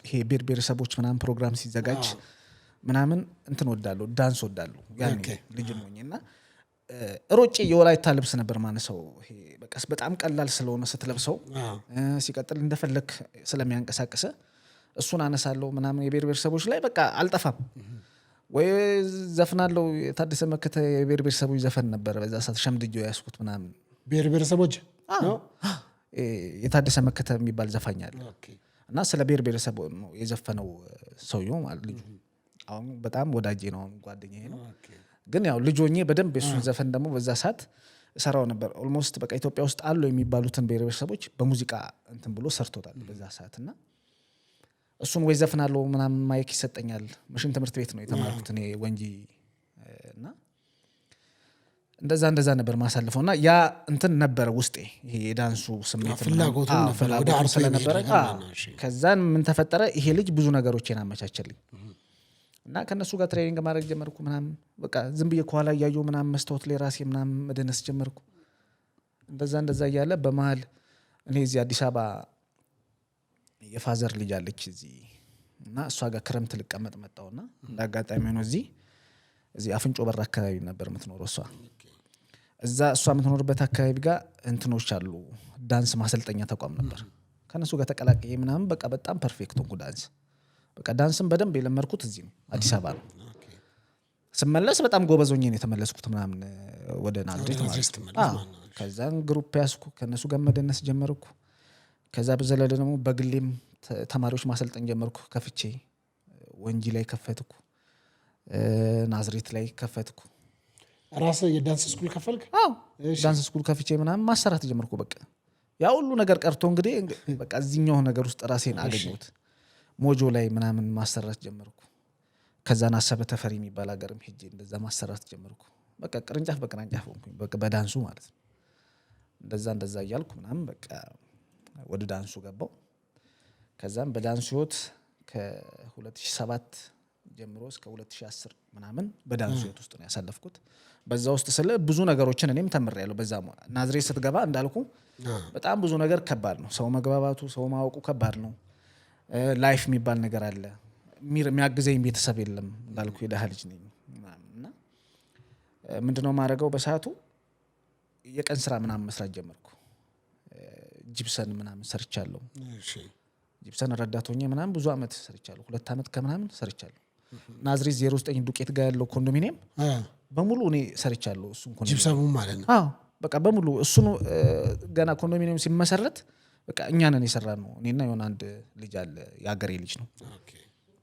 Speaker 1: ይሄ ብሔር ብሔረሰቦች ምናምን ፕሮግራም ሲዘጋጅ ምናምን እንትን ወዳለሁ፣ ዳንስ ወዳለሁ ያኔ ልጅ ነኝና ሮጬ የወላይታ ልብስ ነበር ማነሰው። ይሄ በቃ በጣም ቀላል ስለሆነ ስትለብሰው ሲቀጥል እንደፈለክ ስለሚያንቀሳቅስ እሱን አነሳለሁ ምናምን። የብሔር ብሔረሰቦች ላይ በቃ አልጠፋም ወይ ዘፍናለሁ። የታደሰ መከተ የብሔር ብሔረሰቦች ዘፈን ነበር በዛ ሰዓት ሸምድጆ ያስኩት ምናምን።
Speaker 2: ብሔር ብሔረሰቦች
Speaker 1: የታደሰ መከተ የሚባል ዘፋኝ አለ እና ስለ ብሔር ብሔረሰብ ነው የዘፈነው ሰውየው ማለት ልጁ። አሁን በጣም ወዳጄ ነው፣ ጓደኛዬ ነው። ግን ያው ልጆኜ በደንብ የሱን ዘፈን ደግሞ በዛ ሰዓት ሰራው ነበር። ኦልሞስት በቃ ኢትዮጵያ ውስጥ አሉ የሚባሉትን ብሔር ብሔረሰቦች በሙዚቃ እንትን ብሎ ሰርቶታል በዛ ሰዓት። እና እሱን ወይ ዘፍናለሁ ምናምን ማይክ ይሰጠኛል። ምሽን ትምህርት ቤት ነው የተማርኩት እኔ ወንጂ። እና እንደዛ ነበር ማሳልፈው። እና ያ እንትን ነበረ ውስጤ ይሄ የዳንሱ ስሜት ፍላጎቱ ስለነበረ። ከዛን ምን ተፈጠረ? ይሄ ልጅ ብዙ ነገሮችን አመቻቸልኝ እና ከነሱ ጋር ትሬኒንግ ማድረግ ጀመርኩ ምናምን። በቃ ዝም ብዬ ከኋላ እያየሁ ምናምን መስታወት ላይ ራሴ ምናምን መደነስ ጀመርኩ። እንደዛ እያለ በመሀል እኔ እዚህ አዲስ አበባ የፋዘር ልጅ አለች እዚህ እና እሷ ጋር ክረምት ልቀመጥ መጣሁና እንዳጋጣሚ ነው እዚህ አፍንጮ በር አካባቢ ነበር የምትኖረው እሷ። እዛ እሷ የምትኖርበት አካባቢ ጋር እንትኖች አሉ፣ ዳንስ ማሰልጠኛ ተቋም ነበር። ከነሱ ጋር ተቀላቅዬ ምናምን በቃ በጣም ፐርፌክት ሆንኩ ዳንስ። በቃ ዳንስን በደንብ የለመድኩት እዚህ ነው አዲስ አበባ ነው። ስመለስ በጣም ጎበዝ ሆኜ ነው የተመለስኩት ምናምን ወደ ናዝሬት ማለት ነው። ከዛን ግሩፕ ያስኩ ከነሱ ጋር መደነስ ጀመርኩ። ከዛ በዘለለ ደግሞ በግሌም ተማሪዎች ማሰልጠን ጀመርኩ። ከፍቼ ወንጂ ላይ ከፈትኩ፣ ናዝሬት ላይ ከፈትኩ።
Speaker 2: ራስህ የዳንስ ስኩል ከፈልክ?
Speaker 1: አዎ ዳንስ ስኩል ከፍቼ ምናምን ማሰራት ጀመርኩ። በቃ ያ ሁሉ ነገር ቀርቶ እንግዲህ በቃ እዚህኛው ነገር ውስጥ ራሴን አገኘሁት። ሞጆ ላይ ምናምን ማሰራት ጀመርኩ። ከዛን አሰበ ተፈሪ የሚባል ሀገርም ሄጄ እንደዛ ማሰራት ጀመርኩ። በቃ ቅርንጫፍ በቅርንጫፍ ሆንኩኝ በቃ በዳንሱ ማለት ነው። እንደዛ እያልኩ ምናምን በቃ ወደ ዳንሱ ገባው። ከዛም በዳንሱ ህይወት ከ2007 ጀምሮ እስከ 2010 ምናምን በዳንሱ ህይወት ውስጥ ነው ያሳለፍኩት። በዛ ውስጥ ስለ ብዙ ነገሮችን እኔም ተምሬያለሁ። በዛ ናዝሬት ስትገባ እንዳልኩ በጣም ብዙ ነገር ከባድ ነው። ሰው መግባባቱ፣ ሰው ማወቁ ከባድ ነው። ላይፍ የሚባል ነገር አለ። የሚያግዘኝ ቤተሰብ የለም እንዳልኩ የደሃ ልጅ ነኝ እና ምንድነው ማድረገው በሰዓቱ የቀን ስራ ምናምን መስራት ጀመርኩ። ጂፕሰን ምናምን ሰርቻለሁ። ጂፕሰን ረዳት ሆኜ ምናምን ብዙ አመት ሰርቻለሁ። 2 አመት ከምናምን ሰርቻለሁ። ናዝሬት 09 ዱቄት ጋር ያለው ኮንዶሚኒየም በሙሉ እኔ ሰርቻለሁ። እሱን ኮንዶሚኒየም
Speaker 2: ጂፕሰሙ ማለት ነው።
Speaker 1: አዎ በቃ በሙሉ እሱን ገና ኮንዶሚኒየም ሲመሰረት በቃ እኛ ነን የሰራነው። እኔና የሆነ አንድ ልጅ አለ የአገሬ ልጅ ነው።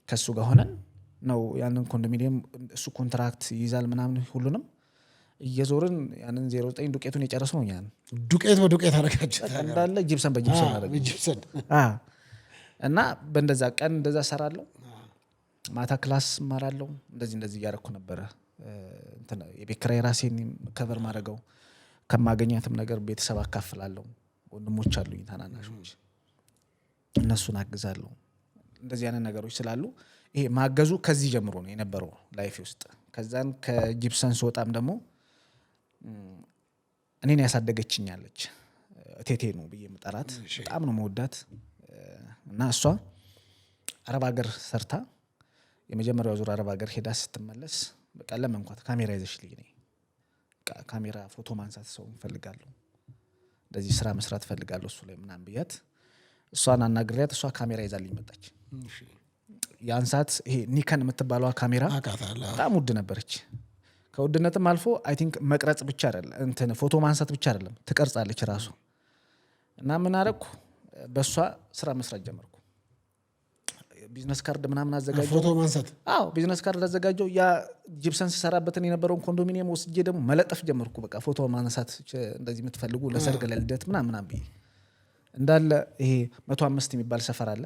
Speaker 1: ከሱ ጋር ሆነን ነው ያንን ኮንዶሚኒየም እሱ ኮንትራክት ይይዛል ምናምን ሁሉንም እየዞርን ያንን 09 ዱቄቱን የጨረስነው እኛ ነን።
Speaker 2: ዱቄት በዱቄት አደረጋችሁ
Speaker 1: እንዳለ ጂፕሰን በጂፕሰን አደረግን እና በእንደዛ ቀን እንደዛ ሰራለሁ። ማታ ክላስ እማራለሁ። እንደዚህ እያደረኩ ነበረ። እንትን የቤት ኪራይ ራሴን ከቨር ማድረገው ከማገኛትም ነገር ቤተሰብ አካፍላለሁ። ወንድሞች አሉኝ ታናናሾች፣ እነሱን አግዛለሁ። እንደዚህ አይነት ነገሮች ስላሉ ይሄ ማገዙ ከዚህ ጀምሮ ነው የነበረው ላይፍ ውስጥ። ከዛን ከጂፕሰን ስወጣም ደግሞ እኔን ያሳደገችኛለች እቴቴ ነው ብዬ የምጠራት በጣም ነው መወዳት እና እሷ አረብ ሀገር ሰርታ የመጀመሪያው ዙር አረብ ሀገር ሄዳ ስትመለስ በቃ ለመንኳት ካሜራ ይዘሽልኝ ነኝ፣ ካሜራ ፎቶ ማንሳት ሰው ፈልጋለሁ፣ እንደዚህ ስራ መስራት ፈልጋለሁ እሱ ላይ ምናምን ብያት እሷን አናግሪያት እሷ ካሜራ ይዛልኝ መጣች። ያን ሰዓት ይሄ ኒከን የምትባለው ካሜራ በጣም ውድ ነበረች። ከውድነትም አልፎ አይ ቲንክ መቅረጽ ብቻ አይደለም እንትን ፎቶ ማንሳት ብቻ አይደለም ትቀርጻለች ራሱ። እና ምን አደረኩ በሷ ስራ መስራት ጀመርኩ። ቢዝነስ ካርድ ምናምን አዘጋጀው።
Speaker 2: ፎቶ ማንሳት
Speaker 1: አዎ ቢዝነስ ካርድ አዘጋጀው። ያ ጂፕሰን ሲሰራበትን የነበረውን ኮንዶሚኒየም ወስጄ ደግሞ መለጠፍ ጀመርኩ። በቃ ፎቶ ማንሳት እንደዚህ የምትፈልጉ ለሰርግ ለልደት ምናምን ብዬ እንዳለ ይሄ 105 የሚባል ሰፈር አለ፣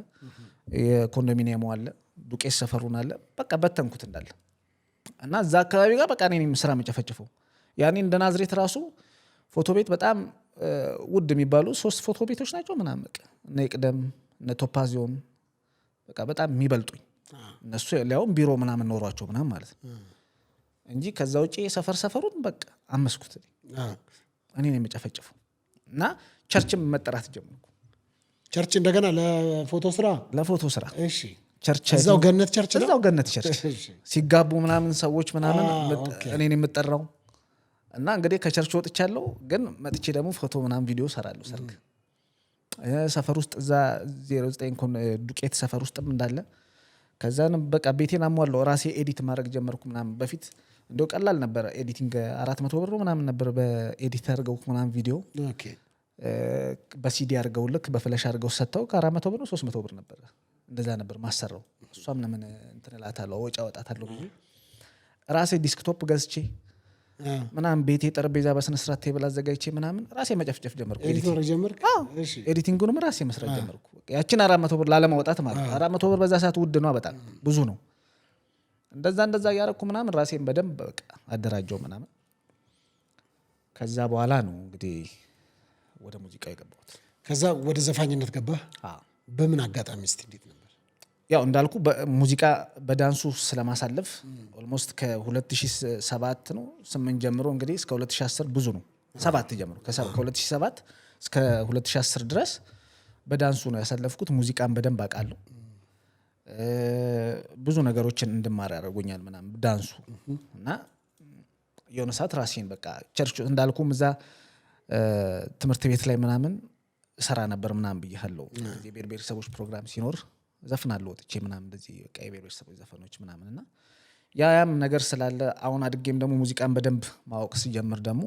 Speaker 1: የኮንዶሚኒየሙ አለ፣ ዱቄት ሰፈሩን አለ፣ በቃ በተንኩት እንዳለ እና እዛ አካባቢ ጋር በቃ እኔ ስራ መጨፈጭፈው። ያኔ እንደ ናዝሬት ራሱ ፎቶ ቤት በጣም ውድ የሚባሉ 3 ፎቶ ቤቶች ናቸው ምናምን በቃ እነ ይቅደም እነ ቶፓዚዮን በቃ በጣም የሚበልጡኝ እነሱ ሊያውም ቢሮ ምናምን ኖሯቸው ምናምን ማለት ነው እንጂ ከዛ ውጪ ሰፈሩን በቃ አመስኩት እኔ ነኝ የምጨፈጭፈው። እና ቸርችም መጠራት ጀመርኩ።
Speaker 2: ቸርች እንደገና ለፎቶ ስራ
Speaker 1: እሺ ቸርች
Speaker 2: እዛው ገነት ቸርች ነው።
Speaker 1: እዛው ገነት ቸርች ሲጋቡ ምናምን ሰዎች ምናምን እኔ ነኝ የምጠራው። እና እንግዲህ ከቸርች ወጥቻለሁ፣ ግን መጥቼ ደግሞ ፎቶ ምናምን ቪዲዮ ሰራለሁ ሰርግ ሰፈር ውስጥ እዛ 09 ዱቄት ሰፈር ውስጥም እንዳለ። ከዛን በቃ ቤቴን አሟለው ራሴ ኤዲት ማድረግ ጀመርኩ ምናምን። በፊት እንደው ቀላል ነበር ኤዲቲንግ 400 ብር ምናምን ነበር በኤዲት አድርገው ምናምን ቪዲዮ በሲዲ አድርገው ልክ በፍላሽ አድርገው ሰጥተው ከ400 ብር 300 ብር ነበር እንደዛ ነበር ማሰራው። እሷም ለምን እንትን እላታለሁ ወጪ አወጣታለሁ ብዬ ራሴ ዲስክቶፕ ገዝቼ ምናምን ቤቴ ጠረጴዛ በስነ ስርዓት ቴብል አዘጋጅቼ ምናምን ራሴ መጨፍጨፍ ጀመርኩ። ኤዲቲንጉንም ራሴ መስራት ጀመርኩ። ያችን 400 ብር ላለማውጣት ማለት 400 ብር በዛ ሰዓት ውድ ነው፣ በጣም ብዙ ነው። እንደዛ ያረኩ ምናምን ራሴን በደንብ በቃ አደራጀው ምናምን። ከዛ በኋላ ነው እንግዲህ ወደ ሙዚቃ የገባሁት። ከዛ
Speaker 2: ወደ ዘፋኝነት ገባህ? በምን አጋጣሚ እስቲ እንዴት ነበር?
Speaker 1: ያው እንዳልኩ ሙዚቃ በዳንሱ ስለማሳለፍ ኦልሞስት ከ2007 ነው 8 ጀምሮ እንግዲህ እስከ 2010 ብዙ ነው 7 ጀምሮ ከ2007 እስከ 2010 ድረስ በዳንሱ ነው ያሳለፍኩት። ሙዚቃን በደንብ አውቃለሁ። ብዙ ነገሮችን እንድማር ያደርጉኛል ምናምን ዳንሱ እና የሆነ ሰዓት ራሴን በቃ ቸርች እንዳልኩም እዛ ትምህርት ቤት ላይ ምናምን ሰራ ነበር ምናምን ብያለሁ። የብሔር ብሔረሰቦች ፕሮግራም ሲኖር ዘፍናለሁ ወጥቼ ምናምን እንደዚህ በቃ የብሔር ብሔረሰቦች ዘፈኖች ምናምን እና ያም ነገር ስላለ አሁን አድጌም ደግሞ ሙዚቃን በደንብ ማወቅ ሲጀምር ደግሞ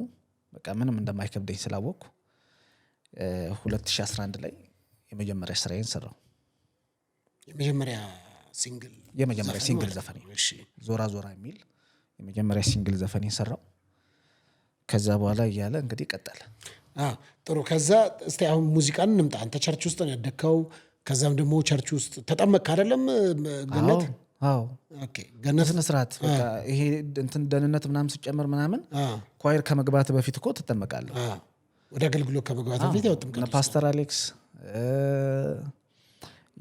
Speaker 1: በቃ ምንም እንደማይከብደኝ ስላወቅኩ 2011 ላይ የመጀመሪያ ስራዬን ሰራው።
Speaker 2: የመጀመሪያ
Speaker 1: ሲንግል ዘፈኔ ዞራ ዞራ የሚል የመጀመሪያ ሲንግል ዘፈኔን ሰራው። ከዛ በኋላ እያለ እንግዲህ ቀጠለ።
Speaker 2: ጥሩ። ከዛ እስቲ አሁን ሙዚቃን እንምጣ። አንተ ቸርች ውስጥ ነው ያደግከው። ከዛም ደግሞ ቸርች ውስጥ ተጠመቅክ አይደለም? ገነት
Speaker 1: ገነት ስነስርዓት በቃ ይሄ እንትን ደህንነት ምናምን ሲጨመር ምናምን ኳየር ከመግባት በፊት እኮ ትጠመቃለህ።
Speaker 2: ወደ አገልግሎት ከመግባት በፊት ያው ጥምቀት።
Speaker 1: ፓስተር አሌክስ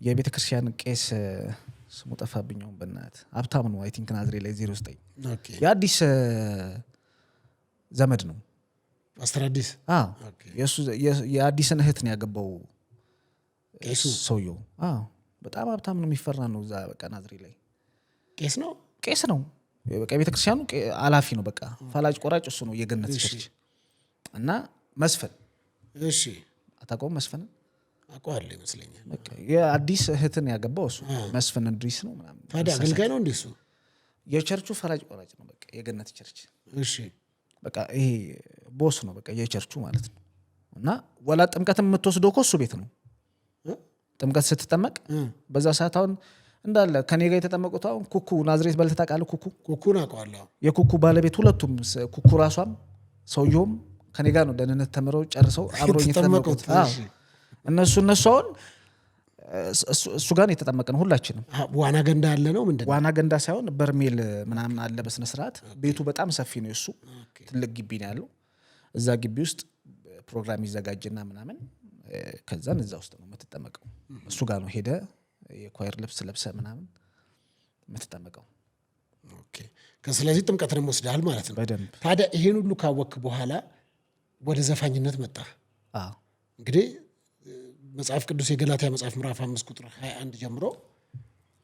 Speaker 1: የቤተ ክርስቲያን ቄስ ስሙ ጠፋብኝ አሁን በእናትህ ሀብታም ነው። አይ ቲንክ ናዝሬት ላይ 09 የአዲስ ዘመድ ነው
Speaker 2: ፓስተር አዲስ።
Speaker 1: የአዲስን እህት ነው ያገባው ሰውየው። በጣም ሀብታም ነው፣ የሚፈራ ነው። እዛ በቃ ናዝሬት ላይ ቄስ ነው። በቃ ቤተክርስቲያኑ ኃላፊ ነው። በቃ ፈላጭ ቆራጭ እሱ ነው። የገነት ቸርች እና መስፈን አታውቀውም? መስፈንን
Speaker 2: አውቀዋለሁ ይመስለኛል።
Speaker 1: የአዲስ እህትን ያገባው እሱ መስፈን እንድሪስ ነው ምናምን።
Speaker 2: ታዲያ አገልጋይ ነው እንዴ እሱ?
Speaker 1: የቸርቹ ፈላጭ ቆራጭ ነው በቃ የገነት ቸርች
Speaker 2: እሺ
Speaker 1: በቃ ይሄ ቦስ ነው በቃ የቸርቹ ማለት ነው እና ወላ ጥምቀት የምትወስደው እኮ እሱ ቤት ነው ጥምቀት ስትጠመቅ በዛ ሰዓት አሁን እንዳለ ከኔ ጋር የተጠመቁት አሁን ኩኩ ናዝሬት በልተህ ታውቃለህ
Speaker 2: ኩኩን አውቀዋለሁ
Speaker 1: የኩኩ ባለቤት ሁለቱም ኩኩ ራሷም ሰውየውም ከኔ ጋር ነው ደህንነት ተምረው ጨርሰው አብሮኝ የተጠመቁት እነሱ አሁን እሱ ጋር የተጠመቀን ሁላችንም
Speaker 2: ዋና ገንዳ አለ ነው ምንድነው
Speaker 1: ዋና ገንዳ ሳይሆን በርሜል ምናምን አለ በስነ ስርዓት ቤቱ በጣም ሰፊ ነው እሱ ትልቅ ግቢ ነው ያለው እዛ ግቢ ውስጥ ፕሮግራም ይዘጋጅና ምናምን ከዛን እዛ ውስጥ ነው የምትጠመቀው እሱ ጋር ነው ሄደ የኳየር ልብስ ለብሰ ምናምን የምትጠመቀው
Speaker 2: ኦኬ ስለዚህ ጥምቀትን ወስደሃል ማለት ነው
Speaker 1: በደንብ
Speaker 2: ታዲያ ይሄን ሁሉ ካወክ በኋላ ወደ ዘፋኝነት መጣ
Speaker 1: አዎ
Speaker 2: እንግዲህ መጽሐፍ ቅዱስ የገላትያ መጽሐፍ ምዕራፍ 5 ቁጥር 21 ጀምሮ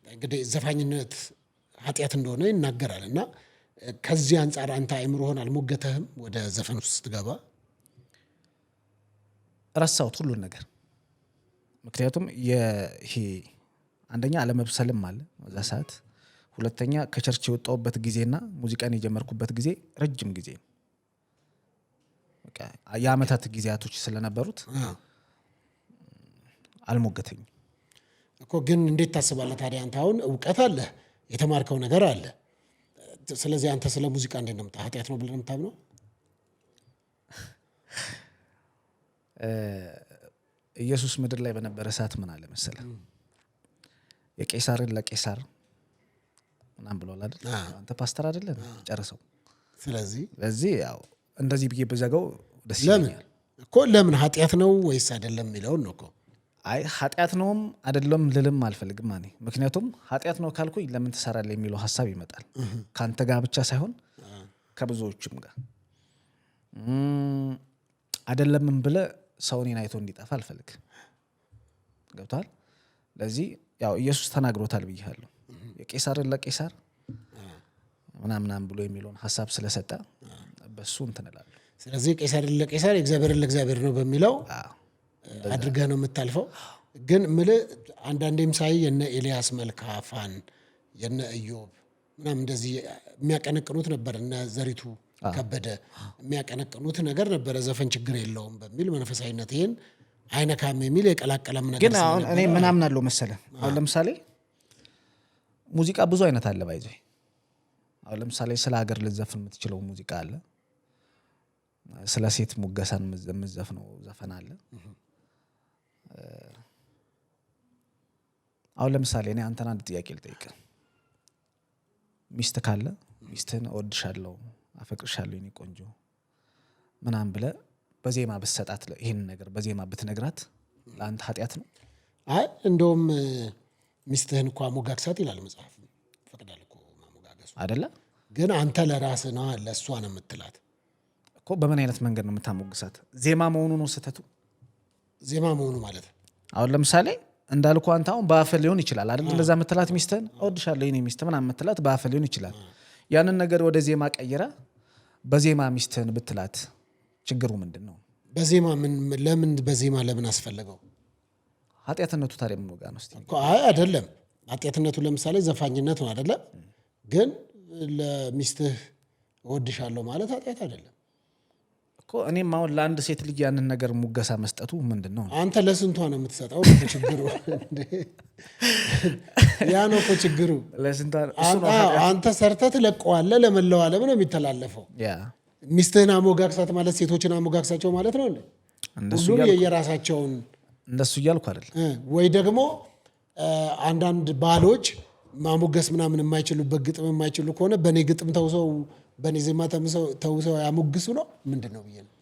Speaker 2: እንግዲህ ዘፋኝነት ኃጢአት እንደሆነ ይናገራልና ከዚህ አንፃር አንተ አይምሮህን አልሞገተህም ወደ ዘፈን ውስጥ ስትገባ
Speaker 1: ረሳሁት ሁሉን ነገር ምክንያቱም ይሄ አንደኛ አለመብሰልም አለ በዛ ሰዓት ሁለተኛ ከቸርች የወጣሁበት ጊዜና ሙዚቃን የጀመርኩበት ጊዜ ረጅም ጊዜ በቃ የዓመታት ጊዜያቶች ስለነበሩት አልሞገተኝም
Speaker 2: እኮ ግን እንዴት ታስባለህ ታዲያ አንተ አሁን እውቀት አለ የተማርከው ነገር አለ ስለዚህ አንተ ስለ ሙዚቃ እንዴት ነው ኃጢአት ነው ብለህ የምታምነው
Speaker 1: ኢየሱስ ምድር ላይ በነበረ ሰዓት ምን አለ መሰለህ የቄሳርን ለቄሳር ምናምን ብሏል አይደል አንተ ፓስተር አይደለም ጨርሰው ስለዚህ ያው እንደዚህ ብዬ በዘጋው ደስ ይለኛል
Speaker 2: እኮ ለምን ኃጢአት ነው ወይስ አይደለም የሚለው ነው እኮ
Speaker 1: አይ ኃጢአት ነውም አይደለም ልልም አልፈልግም ማኔ ምክንያቱም ኃጢአት ነው ካልኩኝ ለምን ትሰራለህ የሚለው ሐሳብ ይመጣል ካንተ ጋር ብቻ ሳይሆን ከብዙዎችም ጋር አይደለምም ብለ ሰውኔን አይቶ እንዲጠፋ አልፈልግ ገብቷል ለዚህ ያው ኢየሱስ ተናግሮታል ብያለሁ የቄሳርን ለቄሳር ምናምን ብሎ የሚለውን ሐሳብ ስለሰጠ በሱ እንትንላለሁ
Speaker 2: ስለዚህ ቄሳርን ለቄሳር እግዚአብሔርን ለእግዚአብሔር ነው በሚለው አድርገህ ነው የምታልፈው ግን አንዳንዴም ሳይ የነ ኤልያስ መልካ ፋን የነ ኢዮብ ምናምን እንደዚህ የሚያቀነቅኑት ነበር እነ ዘሪቱ ከበደ የሚያቀነቅኑት ነገር ነበር ዘፈን ችግር የለውም በሚል መንፈሳዊነት ይሄን አይነካም የሚል የቀላቀለም ነገር
Speaker 1: ግን አሁን እኔ ምናምን አለው መሰለ አሁን ለምሳሌ ሙዚቃ ብዙ አይነት አለ ባይዘ አሁን ለምሳሌ ስለ ሀገር ልዘፍን የምትችለው ሙዚቃ አለ ስለ ሴት ሙገሳን የምትዘፍነው ዘፈን አለ አሁን ለምሳሌ እኔ አንተን አንድ ጥያቄ ልጠይቅ ሚስት ካለ ሚስትህን እወድሻለሁ አፈቅርሻለሁ የኔ ቆንጆ ምናምን ብለ በዜማ በሰጣት ይሄን ነገር በዜማ ብትነግራት ለአንተ ኃጢአት ነው
Speaker 2: አይ እንደውም ሚስትህን እንኳን ሞጋግሳት ይላል መጽሐፍ ፈቅዳል እኮ ማሞጋገሱ
Speaker 1: አይደለ
Speaker 2: ግን አንተ ለራስህ ነው ለሷ ነው የምትላት
Speaker 1: እኮ በምን አይነት መንገድ ነው የምታሞግሳት ዜማ መሆኑ ነው ስተቱ
Speaker 2: ዜማ መሆኑ ማለት
Speaker 1: አሁን ለምሳሌ እንዳልኩ አንተ አሁን በአፈ ሊሆን ይችላል አይደል እንደዛ የምትላት ሚስትህን እወድሻለሁ የኔ ሚስት ምናምን የምትላት በአፈ ሊሆን ይችላል ያንን ነገር ወደ ዜማ ቀይራ በዜማ ሚስትህን ብትላት ችግሩ ምንድነው
Speaker 2: በዜማ ለምን በዜማ ለምን አስፈልገው
Speaker 1: ኃጢአትነቱ ታዲያ ምን ወጋ ነው እስቲ
Speaker 2: እኮ አይ አይደለም ኃጢአትነቱ ለምሳሌ ዘፋኝነት ነው አይደለ ግን ለሚስትህ እወድሻለሁ ማለት ኃጢአት አይደለም
Speaker 1: እኮ እኔም አሁን ለአንድ ሴት ልጅ ያንን ነገር ሙገሳ መስጠቱ ምንድነው
Speaker 2: አንተ ለስንቷ ነው የምትሰጠው ችግሩ ያ ነው እኮ ችግሩ
Speaker 1: ለስንቷ
Speaker 2: አንተ ሰርተህ ትለቀዋለህ ለመላው ዓለም ነው የሚተላለፈው
Speaker 1: ያ
Speaker 2: ሚስትህን አሞጋግሳት ማለት ሴቶችን አሞጋግሳቸው ማለት ነው እንዴ ሁሉም የየራሳቸውን
Speaker 1: እንደሱ እያልኩ አይደል
Speaker 2: ወይ ደግሞ አንዳንድ ባሎች ማሞገስ ምናምን የማይችሉበት ግጥም የማይችሉ ከሆነ በኔ ግጥም ተውሰው በኔ ዜማ ተውሰው ያሞግሱ ነው ምንድነው ብዬ ነው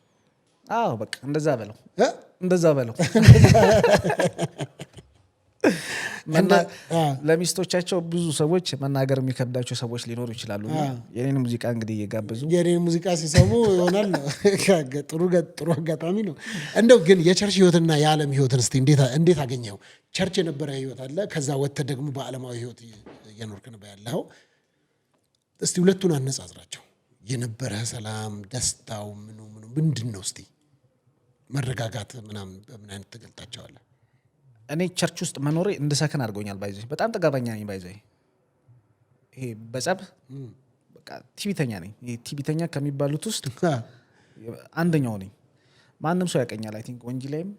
Speaker 1: አዎ በቃ እንደዛ በለው ለሚስቶቻቸው ብዙ ሰዎች መናገር የሚከብዳቸው ሰዎች ሊኖሩ ይችላሉ የኔን ሙዚቃ እንግዲህ እየጋበዙ
Speaker 2: የኔን ሙዚቃ ሲሰሙ ይሆናል ጥሩ አጋጣሚ ነው እንደው ግን የቸርች ህይወትና የዓለም ህይወትን እስቲ እንዴት አገኘው ቸርች የነበረ ህይወት አለ ከዛ ወጥተህ ደግሞ በዓለማዊ ህይወት እየኖርክ ነው ያለው እስቲ ሁለቱን አነጻጽራቸው የነበረ ሰላም ደስታው ምንድነው እስቲ መረጋጋት ምናምን በምን አይነት ተገልጣቸዋለህ
Speaker 1: እኔ ቸርች ውስጥ መኖሬ እንድሰከን አድርጎኛል ባይዘይ በጣም ተጋባኛ ነኝ ባይዘይ ይሄ በጸብ በቃ ቲቪተኛ ነኝ። ይሄ ቲቪተኛ ከሚባሉት ውስጥ አንደኛው ነኝ። ማንም ሰው ያቀኛል። አይ ቲንክ ወንጂ ላይም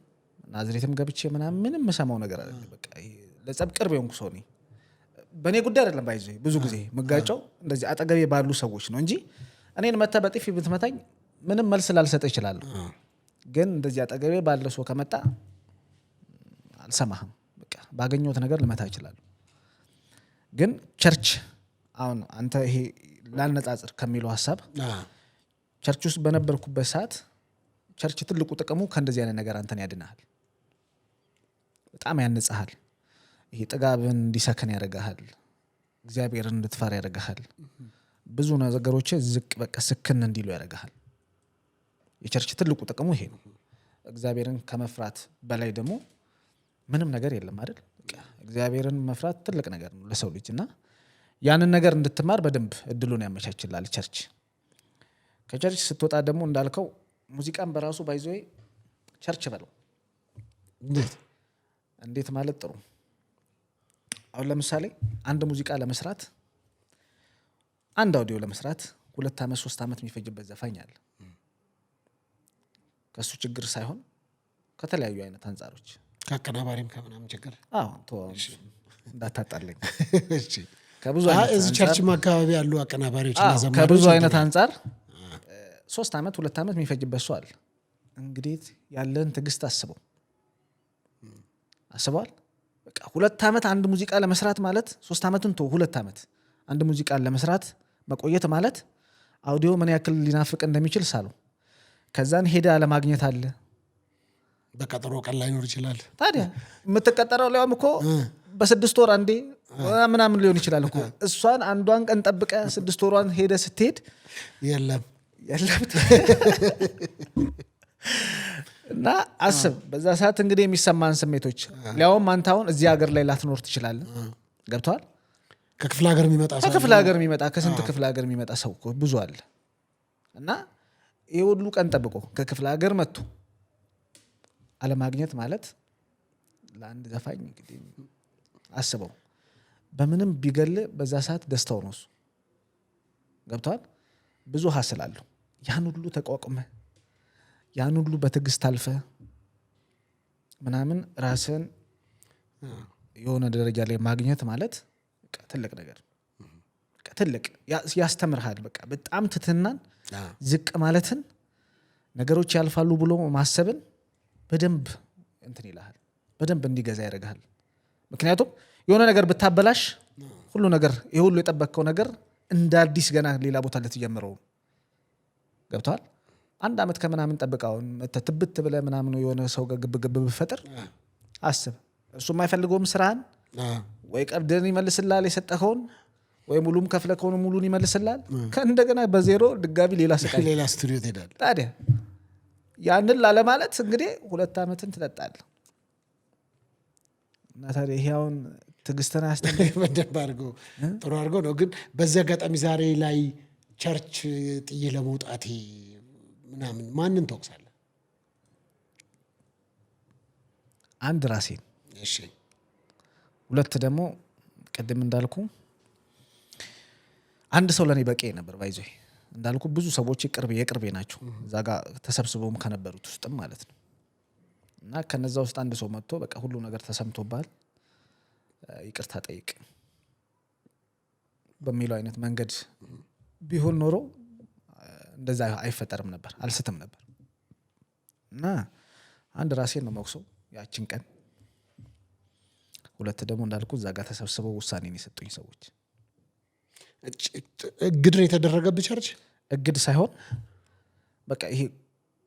Speaker 1: ናዝሬትም ገብቼ ምንም መሰማው ነገር አይደለም። በቃ ለጸብ ቅርብ የሆንኩ ሰው ነኝ። በእኔ ጉዳይ አይደለም ባይዘ ብዙ ጊዜ መጋጫው እንደዚህ አጠገቤ ባሉ ሰዎች ነው እንጂ እኔን መታ በጥፊ ብትመታኝ ምንም መልስ ላልሰጥ እችላለሁ። ግን እንደዚህ አጠገቤ ባለ ሰው ከመጣ አልሰማህም። በቃ ባገኘሁት ነገር ልመታ እችላለሁ። ግን ቸርች አሁን አንተ ይሄ ላነጻጽር ከሚለው ሐሳብ ቸርች ውስጥ በነበርኩበት ሰዓት ቸርች ትልቁ ጥቅሙ ከእንደዚህ አይነት ነገር አንተን ያድናል። በጣም ያንጽሃል። ይሄ ጥጋብን እንዲሰክን ያደርግሃል። እግዚአብሔርን እንድትፈራ ያደርግሃል። ብዙ ነገሮች ዝቅ በቃ ስክን እንዲሉ ያደርግሃል። የቸርች ትልቁ ጥቅሙ ይሄ ነው። እግዚአብሔርን ከመፍራት በላይ ደግሞ ምንም ነገር የለም አይደል? እግዚአብሔርን መፍራት ትልቅ ነገር ነው ለሰው ልጅ እና ያንን ነገር እንድትማር በደንብ እድሉን ያመቻችላል ቸርች። ከቸርች ስትወጣ ደግሞ እንዳልከው ሙዚቃን በራሱ ባይዞ ቸርች በለው። እንዴት ማለት ጥሩ። አሁን ለምሳሌ አንድ ሙዚቃ ለመስራት አንድ አውዲዮ ለመስራት 2 ዓመት 3 ዓመት የሚፈጅበት ዘፋኝ አለ። ከሱ ችግር ሳይሆን ከተለያዩ አይነት አንጻሮች
Speaker 2: ከአቀናባሪም ከምናምን ችግር
Speaker 1: እንዳታጣለኝ
Speaker 2: ከብዙ አይነት ቸርችም አካባቢ ያሉ አቀናባሪዎች እና ዘማሪዎች
Speaker 1: ከብዙ አይነት አንጻር 3 ዓመት 2 ዓመት የሚፈጅበት ሰው አለ። እንግዲህ ያለን ትዕግስት አስበዋል። በቃ 2 ዓመት አንድ ሙዚቃ ለመስራት ማለት 3 ዓመትን 2 ዓመት አንድ ሙዚቃ ለመስራት መቆየት ማለት አውዲዮ ምን ያክል ሊናፍቅ እንደሚችል ሳሉ ከዛን ሄደ አለማግኘት አለ።
Speaker 2: በቀጠሮ ቀን ላይኖር ይችላል።
Speaker 1: ታዲያ የምትቀጠረው ሊያውም እኮ በ6 ወር አንዴ ምናምን ሊሆን ይችላል እኮ። እሷን አንዷን ቀን ጠብቀ 6 ወሯን ሄደ ስትሄድ
Speaker 2: የለም
Speaker 1: እና አስብ በዛ ሰዓት እንግዲህ የሚሰማን ስሜቶች ሊያውም አንተ አሁን እዚህ ሀገር ላይ ላትኖር ትችላለህ። ገብቶሃል?
Speaker 2: ከክፍለ ሀገር
Speaker 1: የሚመጣ ከስንት ክፍለ ሀገር የሚመጣ ሰው እኮ ብዙ አለ እና ይሄ ሁሉ ቀን ጠብቆ ከክፍለ ሀገር መጥቶ አለማግኘት ማለት ለአንድ ዘፋኝ እንግዲህ አስበው በምንም ቢገል በዛ ሰዓት ደስታው ነው እሱ። ገብቶሃል? ብዙ ሀስል አለው። ያን ሁሉ ተቋቁመ ያን ሁሉ በትዕግስት አልፈ ምናምን ራስን የሆነ ደረጃ ላይ ማግኘት ማለት ትልቅ ነገር ትልቅ ያስተምርሃል። በቃ በጣም ትትናን ዝቅ ማለትን ነገሮች ያልፋሉ ብሎ ማሰብን በደንብ እንትን ይልሃል። በደንብ እንዲገዛ ያደርግሃል። ምክንያቱም የሆነ ነገር ብታበላሽ ሁሉ ነገር የሁሉ የጠበቅከው ነገር እንደ አዲስ ገና ሌላ ቦታ ልትጀምረው ገብቷል። 1 ዓመት ከምናምን ጠብቃውን ትብት ብለህ ምናምን የሆነ ሰው ግብ ብፈጥር አስብ። እሱ የማይፈልገውም ስራህን ወይ ቀብድን ይመልስላል የሰጠኸውን ወይ ሙሉም ከፍለ ከሆነ ሙሉን ይመልስላል። ከእንደገና በዜሮ ድጋሚ ሌላ ስቃይ
Speaker 2: ሌላ ስቱዲዮ ትሄዳለህ።
Speaker 1: ታዲያ ያንን ላለማለት እንግዲህ 2 ዓመትን ትጠጣለህ እና ታዲያ ይሄ አሁን ትዕግስትን አያስተምርም?
Speaker 2: በደንብ አድርገው ጥሩ አድርገው ነው። ግን በዚህ አጋጣሚ ዛሬ ላይ ቸርች ጥዬ ለመውጣቴ ምናምን ማንን ትወቅሳለህ?
Speaker 1: አንድ ራሴን፣
Speaker 2: እሺ
Speaker 1: 2 ደግሞ ቅድም እንዳልኩ አንድ ሰው ለኔ በቂ ነበር። ባይዞ እንዳልኩ ብዙ ሰዎች የቅርቤ ናቸው እዛ ጋር ተሰብስበውም ከነበሩት ውስጥም ማለት ነው። እና ከነዛ ውስጥ አንድ ሰው መጥቶ በቃ ሁሉ ነገር ተሰምቶባል ይቅርታ ጠይቅ በሚለው አይነት መንገድ ቢሆን ኖሮ እንደዛ አይፈጠርም ነበር፣ አልስትም ነበር። እና አንድ ራሴን ነው መውቅሰው ያችን ቀን። 2 ደግሞ እንዳልኩ እዛ ጋር ተሰብስበው ውሳኔን የሰጡኝ ሰዎች።
Speaker 2: እግድ ነው የተደረገብህ ቸርች?
Speaker 1: እግድ ሳይሆን በቃ ይሄ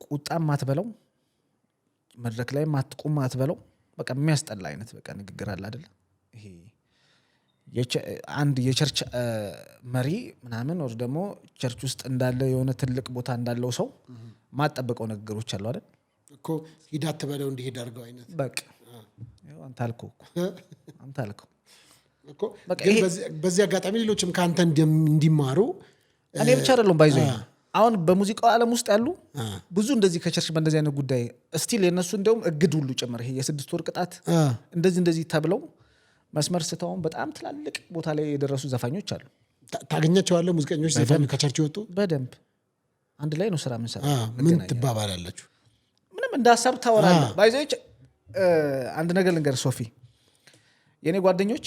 Speaker 1: ቁጣም አትበለው መድረክ ላይ ማትቁም አትበለው በቃ የሚያስጠላ አይነት በቃ ንግግር አለ አይደል? ይሄ አንድ የቸርች መሪ ምናምን ወር ደግሞ ቸርች ውስጥ እንዳለ የሆነ ትልቅ ቦታ እንዳለው ሰው ማጠበቀው ንግግሮች አሉ አይደል?
Speaker 2: እኮ ሂድ አትበለው እንዲሄድ አድርገው አይነት
Speaker 1: በቃ አንተ አልከው
Speaker 2: እኮ። በዚህ አጋጣሚ ሌሎችም ከአንተ እንዲማሩ
Speaker 1: እኔ ብቻ አይደለም ባይዞ አሁን በሙዚቃው ዓለም ውስጥ ያሉ ብዙ እንደዚህ ከቸርች በእንደዚህ አይነት ጉዳይ እስቲል የነሱ እንደውም እግድ ሁሉ ጭምር ይሄ የ6 ወር ቅጣት እንደዚህ ተብለው መስመር ስተውን በጣም ትላልቅ ቦታ ላይ የደረሱ ዘፋኞች አሉ።
Speaker 2: ታገኛቸዋለህ? ሙዚቀኞች ዘፋኝ ከቸርች ይወጡ
Speaker 1: በደንብ አንድ ላይ ነው ስራ የምንሰራ።
Speaker 2: ምን ትባባላላችሁ?
Speaker 1: ምንም እንደ ሀሳብ ታወራለህ። ባይዘች አንድ ነገር ልንገር ሶፊ፣ የኔ ጓደኞች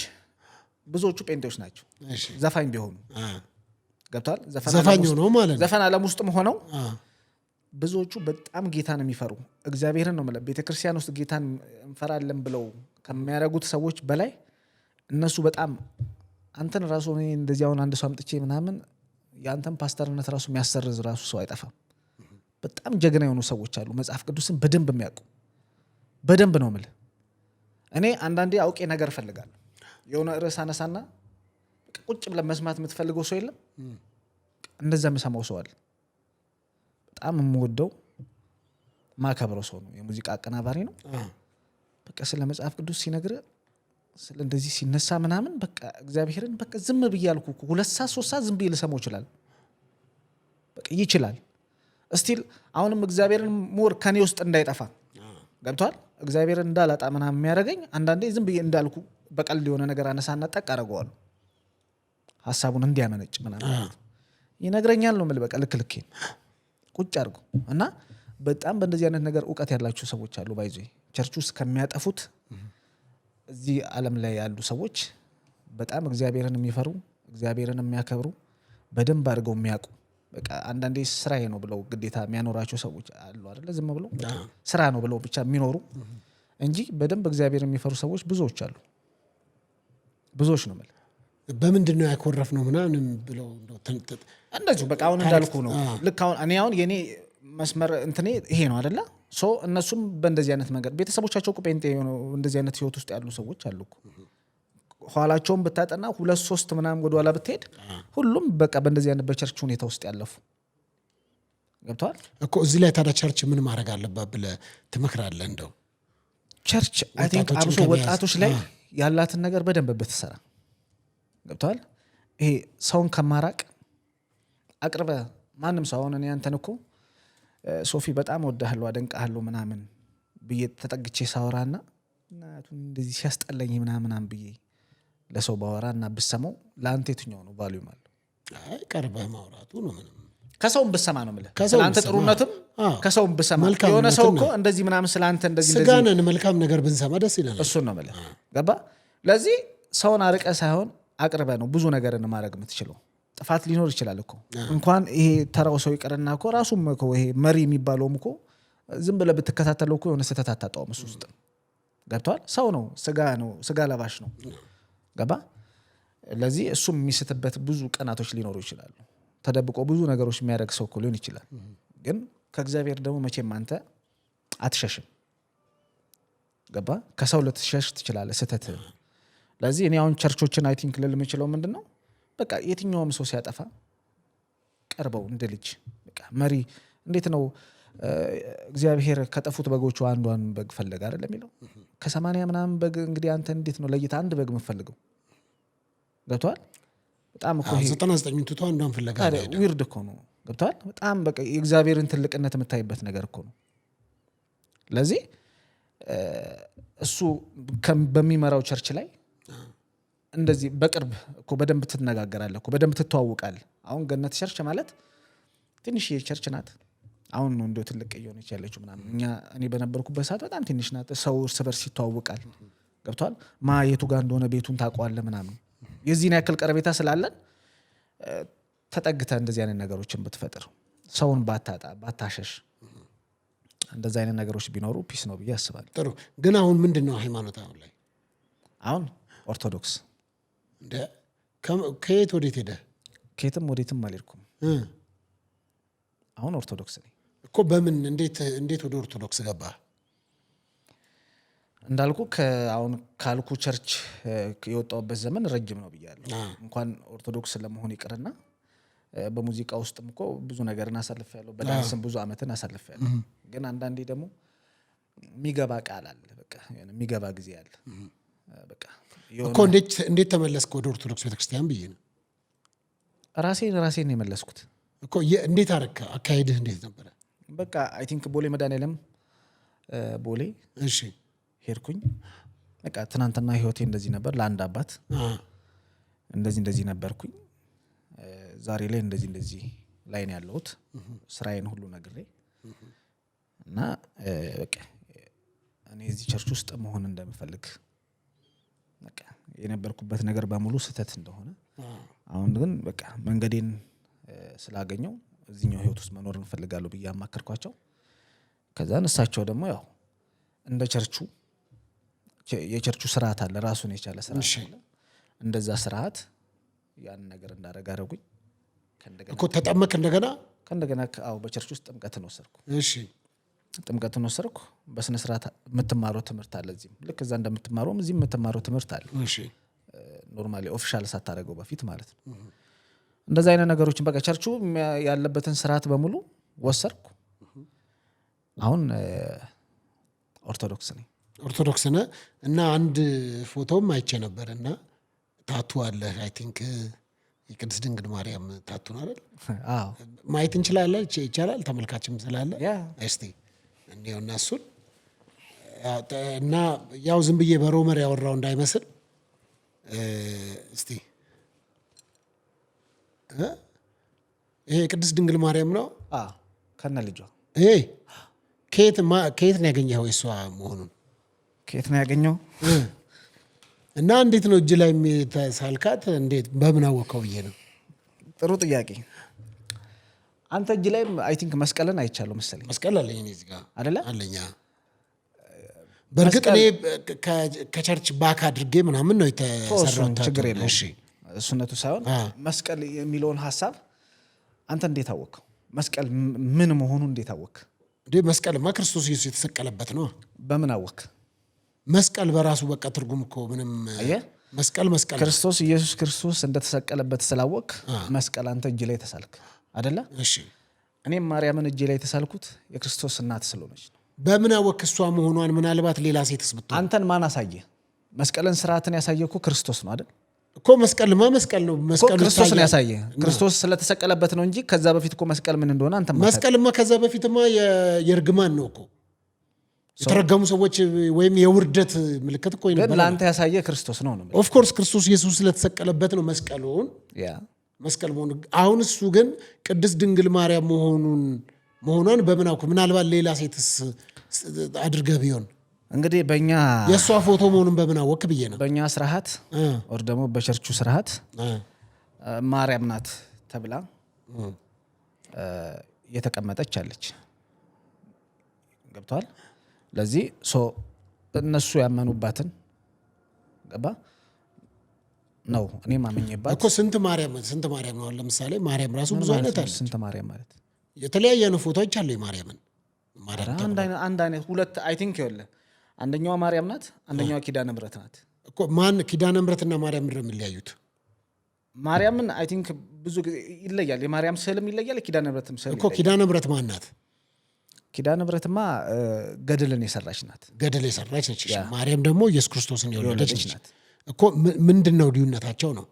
Speaker 1: ብዙዎቹ ጴንጤዎች ናቸው። ዘፋኝ ቢሆኑ ገብቷል።
Speaker 2: ዘፋኝ ሆነው ማለት ነው
Speaker 1: ዘፈን ዓለም ውስጥም ሆነው ብዙዎቹ በጣም ጌታን የሚፈሩ እግዚአብሔርን ነው ማለት ቤተክርስቲያን ውስጥ ጌታን እንፈራለን ብለው ከሚያደርጉት ሰዎች በላይ እነሱ በጣም አንተን ራሱ እንደዚህ አሁን አንድ ሰው አምጥቼ ምናምን ያንተን ፓስተርነት ራሱ የሚያሰርዝ ራሱ ሰው አይጠፋም። በጣም ጀግና የሆኑ ሰዎች አሉ፣ መጽሐፍ ቅዱስን በደንብ የሚያውቁ። በደንብ ነው የምልህ። እኔ አንዳንዴ አውቄ ነገር እፈልጋለሁ። የሆነ ርዕስ አነሳና ቁጭ ብለህ መስማት የምትፈልገው ሰው የለም። እንደዛ የምሰማው ሰው አለ። በጣም የምወደው ማከብረው ሰው ነው። የሙዚቃ አቀናባሪ ነው። በቃ ስለ መጽሐፍ ቅዱስ ሲነግርህ ስለ እንደዚህ ሲነሳ ምናምን በቃ እግዚአብሔርን በቃ ዝም ብዬ አልኩ እኮ 2 ሰዓት 3 ሰዓት ዝም ብዬ ልሰማው ይችላል። በቃ ይችላል እስቲል አሁንም እግዚአብሔርን ሞር ከኔ ውስጥ እንዳይጠፋ ገብቷል። እግዚአብሔርን እንዳላጣ ምናምን የሚያደርገኝ አንዳንዴ ዝም ብዬ እንዳልኩ በቀልድ የሆነ ነገር አነሳና ጠቅ አደርገዋለሁ ሀሳቡን እንዲያመነጭ ምናምን ይነግረኛል ነው የምልህ። በቃ ልክ ቁጭ አድርጎ እና በጣም በእንደዚህ አይነት ነገር እውቀት ያላችሁ ሰዎች አሉ። ባይዞ ቸርች ውስጥ ከሚያጠፉት እዚህ ዓለም ላይ ያሉ ሰዎች በጣም እግዚአብሔርን የሚፈሩ እግዚአብሔርን የሚያከብሩ በደንብ አድርገው የሚያውቁ በቃ አንዳንዴ ስራዬ ነው ብለው ግዴታ የሚያኖራቸው ሰዎች አሉ አይደለ? ዝም ብለው ስራ ነው ብለው ብቻ የሚኖሩ እንጂ በደንብ እግዚአብሔር የሚፈሩ ሰዎች ብዙዎች አሉ። ብዙዎች ነው ማለት
Speaker 2: በምንድነው ያኮረፍ ነው ምናምን ብለው
Speaker 1: እንደዚሁ በቃ አሁን እንዳልኩ ነው። ልክ አሁን የኔ መስመር እንትኔ ይሄ ነው አይደለ? ሶ እነሱም በእንደዚህ አይነት መንገድ ቤተሰቦቻቸው እኮ ጴንጤ እንደዚህ አይነት ህይወት ውስጥ ያሉ ሰዎች አሉ እኮ። ኋላቸውን ብታጠና 2-3 ምናምን ወደ ኋላ ብትሄድ ሁሉም በቃ በእንደዚህ አይነት በቸርች ሁኔታ ውስጥ ያለፉ ገብቷል እኮ።
Speaker 2: እዚህ ላይ ታዲያ ቸርች ምን ማድረግ አለባት ብለህ ትመክራለህ? እንደው
Speaker 1: ቸርች አይ ቲንክ አብሶ ወጣቶች ላይ ያላትን ነገር በደንብ ብትሰራ ገብቷል። ይሄ ሰውን ከማራቅ አቅርበ ማንም ሰው አሁን እኔ አንተን እኮ ሶፊ በጣም ወዳለሁ አደንቃለሁ ምናምን ብዬ ተጠግቼ ሳወራና እናቱን እንደዚህ ሲያስጠለኝ ምናምን ብዬ ለሰው ባወራና ብሰማው ለአንተ የትኛው ነው ቫልዩ ማለት?
Speaker 2: አይ ቀርበህ ማውራቱ ነው። ምንም
Speaker 1: ከሰውም ብሰማ ነው ማለት ስለአንተ ጥሩነትም ከሰውም ብሰማ የሆነ ሰው እኮ እንደዚህ ምናምን ስለአንተ እንደዚህ
Speaker 2: ስጋነን መልካም ነገር ብንሰማ ደስ ይላል።
Speaker 1: እሱን ነው ማለት ገባ። ለዚህ ሰውን አርቀ ሳይሆን አቅርበ ነው ብዙ ነገርን ማድረግ የምትችለው። ጥፋት ሊኖር ይችላል እኮ እንኳን ይሄ ተራው ሰው ይቀርና እኮ ራሱም እኮ ይሄ መሪ የሚባለውም እኮ ዝም ብለህ ብትከታተለው እኮ የሆነ ስህተት አታጣውም እሱ ውስጥ ገብቷል። ሰው ነው፣ ስጋ ለባሽ ነው ገባ። ለዚህ እሱም የሚስትበት ብዙ ቀናቶች ሊኖሩ ይችላሉ። ተደብቆ ብዙ ነገሮች የሚያደርግ ሰው እኮ ሊሆን ይችላል። ግን ከእግዚአብሔር ደግሞ መቼም አንተ አትሸሽም ገባ። ከሰው ልትሸሽ ትችላለህ ስህተት። ለዚህ እኔ አሁን ቸርቾችን አይ ቲንክ ልል የምችለው ምንድን ነው በቃ የትኛውም ሰው ሲያጠፋ ቀርበው እንደ ልጅ በቃ መሪ እንዴት ነው እግዚአብሔር ከጠፉት በጎቹ አንዷን በግ ፈለገ አይደል የሚለው። ከ80 ምናምን በግ እንግዲህ አንተ እንዴት ነው ለይታ አንድ በግ የምትፈልገው? ገብቷል። በጣም እኮ
Speaker 2: 99 ትቶ አንዷን ፈለገ አይደል?
Speaker 1: ዊርድ እኮ ነው ገብቷል። በጣም በቃ የእግዚአብሔርን ትልቅነት የምታይበት ነገር እኮ ነው። ለዚህ እሱ በሚመራው ቸርች ላይ እንደዚህ በቅርብ እኮ በደንብ ትነጋገራለህ እኮ በደንብ ትተዋወቃለህ። አሁን ገነት ቸርች ማለት ትንሽ የቸርች ናት። አሁን ነው እንደው ትልቅ እየሆነች ያለችው ምናምን። እኔ በነበርኩበት ሰዓት በጣም ትንሽ ናት። ሰው እርስ በርስ ይተዋወቃል ገብቷል። የቱ ጋር እንደሆነ ቤቱን ታውቀዋለህ ምናምን። የዚህን ያክል ቀረቤታ ስላለን ተጠግተህ እንደዚህ አይነት ነገሮችን ብትፈጥር ሰውን ባታጣ ባታሸሽ እንደዚህ አይነት ነገሮች ቢኖሩ ፒስ ነው ብዬ አስባለሁ።
Speaker 2: ጥሩ። ግን አሁን ምንድነው ሃይማኖት አሁን ላይ?
Speaker 1: አሁን ኦርቶዶክስ
Speaker 2: ከየት ወዴት ሄደ?
Speaker 1: ከየትም ወዴትም አልሄድኩም። አሁን ኦርቶዶክስ ነኝ
Speaker 2: እኮ። በምን እንዴት ወደ ኦርቶዶክስ ገባ?
Speaker 1: እንዳልኩ አሁን ካልኩ ቸርች የወጣሁበት ዘመን ረጅም ነው ብያለሁ። እንኳን ኦርቶዶክስ ለመሆን ይቅርና በሙዚቃ ውስጥም እኮ ብዙ ነገርን አሳልፌያለሁ። በዳንስም ብዙ ዓመትን አሳልፌያለሁ። ግን አንዳንዴ ደግሞ የሚገባ ቃል አለ፣ በቃ የሚገባ ጊዜ አለ። በቃ
Speaker 2: እኮ እንዴት ተመለስክ ወደ ኦርቶዶክስ ቤተክርስቲያን ብዬ ነው።
Speaker 1: ራሴን የመለስኩት
Speaker 2: እኮ። እንዴት አደረክ? አካሄድህ እንዴት ነበረ?
Speaker 1: በቃ አይ ቲንክ ቦሌ መድኃኒዓለም ቦሌ
Speaker 2: እሺ ሄድኩኝ።
Speaker 1: በቃ ትናንትና ህይወቴ እንደዚህ ነበር ለአንድ አባት እንደዚህ ነበርኩኝ ዛሬ ላይ እንደዚህ ላይ ነው ያለሁት ስራዬን ሁሉ ነግሬ እና በቃ እኔ እዚህ ቸርች ውስጥ መሆን እንደምፈልግ በቃ የነበርኩበት ነገር በሙሉ ስህተት እንደሆነ አሁን ግን በቃ መንገዴን ስላገኘው እዚህኛው ህይወት ውስጥ መኖር እንፈልጋለሁ ብዬ አማከርኳቸው ከዛ እሳቸው ደግሞ ያው እንደ ቸርቹ የቸርቹ ስርዓት አለ ራሱን የቻለ ስርዓት አለ እንደዛ ስርዓት ያን ነገር እንዳደረግ አረጉኝ
Speaker 2: እኮ ተጠመቅ
Speaker 1: እንደገና አው በቸርች ውስጥ ጥምቀትን ወሰድኩ እሺ ጥምቀትን ወሰድኩ በስነ ስርዓት የምትማረው ትምህርት አለ እዚህ ልክ እዛ እንደምትማረው እዚህ የምትማረው ትምህርት አለ እሺ ኖርማሊ ኦፊሻል ሳታረገው በፊት ማለት ነው እንደዛ አይነት ነገሮችን በቃ ቸርቹ ያለበትን ስርዓት በሙሉ ወሰድኩ አሁን
Speaker 2: ኦርቶዶክስ ነህ እና አንድ ፎቶም አይቼ ነበርና ታቱ አለ አይ ቲንክ የቅድስት ድንግል ማርያም ታቱ ነው አይደል
Speaker 1: አዎ
Speaker 2: ማየት እንችላለን ይቻላል ተመልካችም ስላለ እስቲ እንደውና እሱን እና ያው ዝም ብዬ በሮመር ያወራው እንዳይመስል እስቲ ይሄ ቅድስት ድንግል ማርያም ነው
Speaker 1: ከነ ልጇ
Speaker 2: ከየት ነው ያገኘው እሷ መሆኑን
Speaker 1: ከየት ነው ያገኘው
Speaker 2: እና እንዴት ነው እጅ ላይ ተሳልካት እንዴት በምን አወቀው ብዬ ነው
Speaker 1: ጥሩ ጥያቄ አንተ እጅ ላይ አይ ቲንክ መስቀልን አይቻለሁ መሰለኝ
Speaker 2: መስቀል አለኝ እዚህ ጋር
Speaker 1: አይደለ
Speaker 2: አለኛ በርግጥ እኔ ከቸርች ባክ አድርጌ ምናምን ነው የተሰራው
Speaker 1: ችግር የለውም እሺ እሱነቱ ሳይሆን መስቀል የሚለውን ሐሳብ አንተ እንዴት አወቀው መስቀል ምን መሆኑ እንዴት አወቅ
Speaker 2: መስቀልማ ክርስቶስ ኢየሱስ የተሰቀለበት ነው
Speaker 1: በምን አወቅ
Speaker 2: መስቀል በራሱ በቃ ትርጉም እኮ ምንም መስቀል
Speaker 1: ክርስቶስ ኢየሱስ ክርስቶስ እንደተሰቀለበት ስላወቅ መስቀል አንተ እጅ ላይ ተሳልክ አይደለ
Speaker 2: እሺ
Speaker 1: እኔም ማርያምን እጅ ላይ ተሳልኩት የክርስቶስ እናት ስለሆነች ነው
Speaker 2: በምን አወቅ እሷ መሆኗን ምናልባት ሌላ ሴት ተስብቶ
Speaker 1: አንተን ማን አሳየ መስቀልን ስርዓትን ያሳየኩ ክርስቶስ ነው አይደል
Speaker 2: እኮ መስቀል ነው
Speaker 1: ክርስቶስን ያሳየ ክርስቶስ ስለተሰቀለበት ነው እንጂ ከዛ በፊት እኮ መስቀል ምን እንደሆነ አንተ
Speaker 2: መስቀልማ ከዛ በፊትማ የርግማን ነው እኮ የተረገሙ ሰዎች ወይም የውርደት ምልክት እኮ
Speaker 1: ይነበላል ግን ላንተ ያሳየ ክርስቶስ ነው
Speaker 2: ኦፍ ኮርስ ክርስቶስ ኢየሱስ ስለተሰቀለበት ነው መስቀል መሆኑ አሁን እሱ ግን ቅድስት ድንግል ማርያም መሆኗን በምን አውቀው ምናልባት ሌላ ሴትስ አድርገህ ቢሆን
Speaker 1: እንግዲህ በእኛ
Speaker 2: የእሷ ፎቶ መሆኑን በምን አወቅ ብዬ ነው
Speaker 1: በእኛ ስርዓት ወር ደግሞ በቸርቹ ስርዓት ማርያም ናት ተብላ የተቀመጠች አለች ገብቷል ለዚህ እነሱ ያመኑባትን ገባ ነው እኔ ማመኘባት
Speaker 2: እኮ ስንት ማርያም ነው ለምሳሌ ማርያም ራሱ ብዙ አይነት አለ
Speaker 1: ስንት ማርያም ማለት
Speaker 2: የተለያየ ነው ፎቶዎች አሉ የማርያምን
Speaker 1: አንድ አይነት ሁለት አይ ቲንክ ይወለ አንደኛዋ ማርያም ናት አንደኛዋ ኪዳነ ምሕረት ናት
Speaker 2: እኮ ማን ኪዳነ ምሕረትና ማርያም ምንድነው የሚለያዩት
Speaker 1: ማርያምን አይ ቲንክ ብዙ ጊዜ ይለያል የማርያም ስዕልም ይለያል ኪዳነ ምሕረትም ስዕል
Speaker 2: እኮ ኪዳነ ምሕረት ማን ናት
Speaker 1: ኪዳነ ምሕረትማ ገድልን የሰራች ናት
Speaker 2: ገድል የሰራች ነች ማርያም ደግሞ ኢየሱስ ክርስቶስን የወለደች ናት እኮ ምንድነው ልዩነታቸው ነው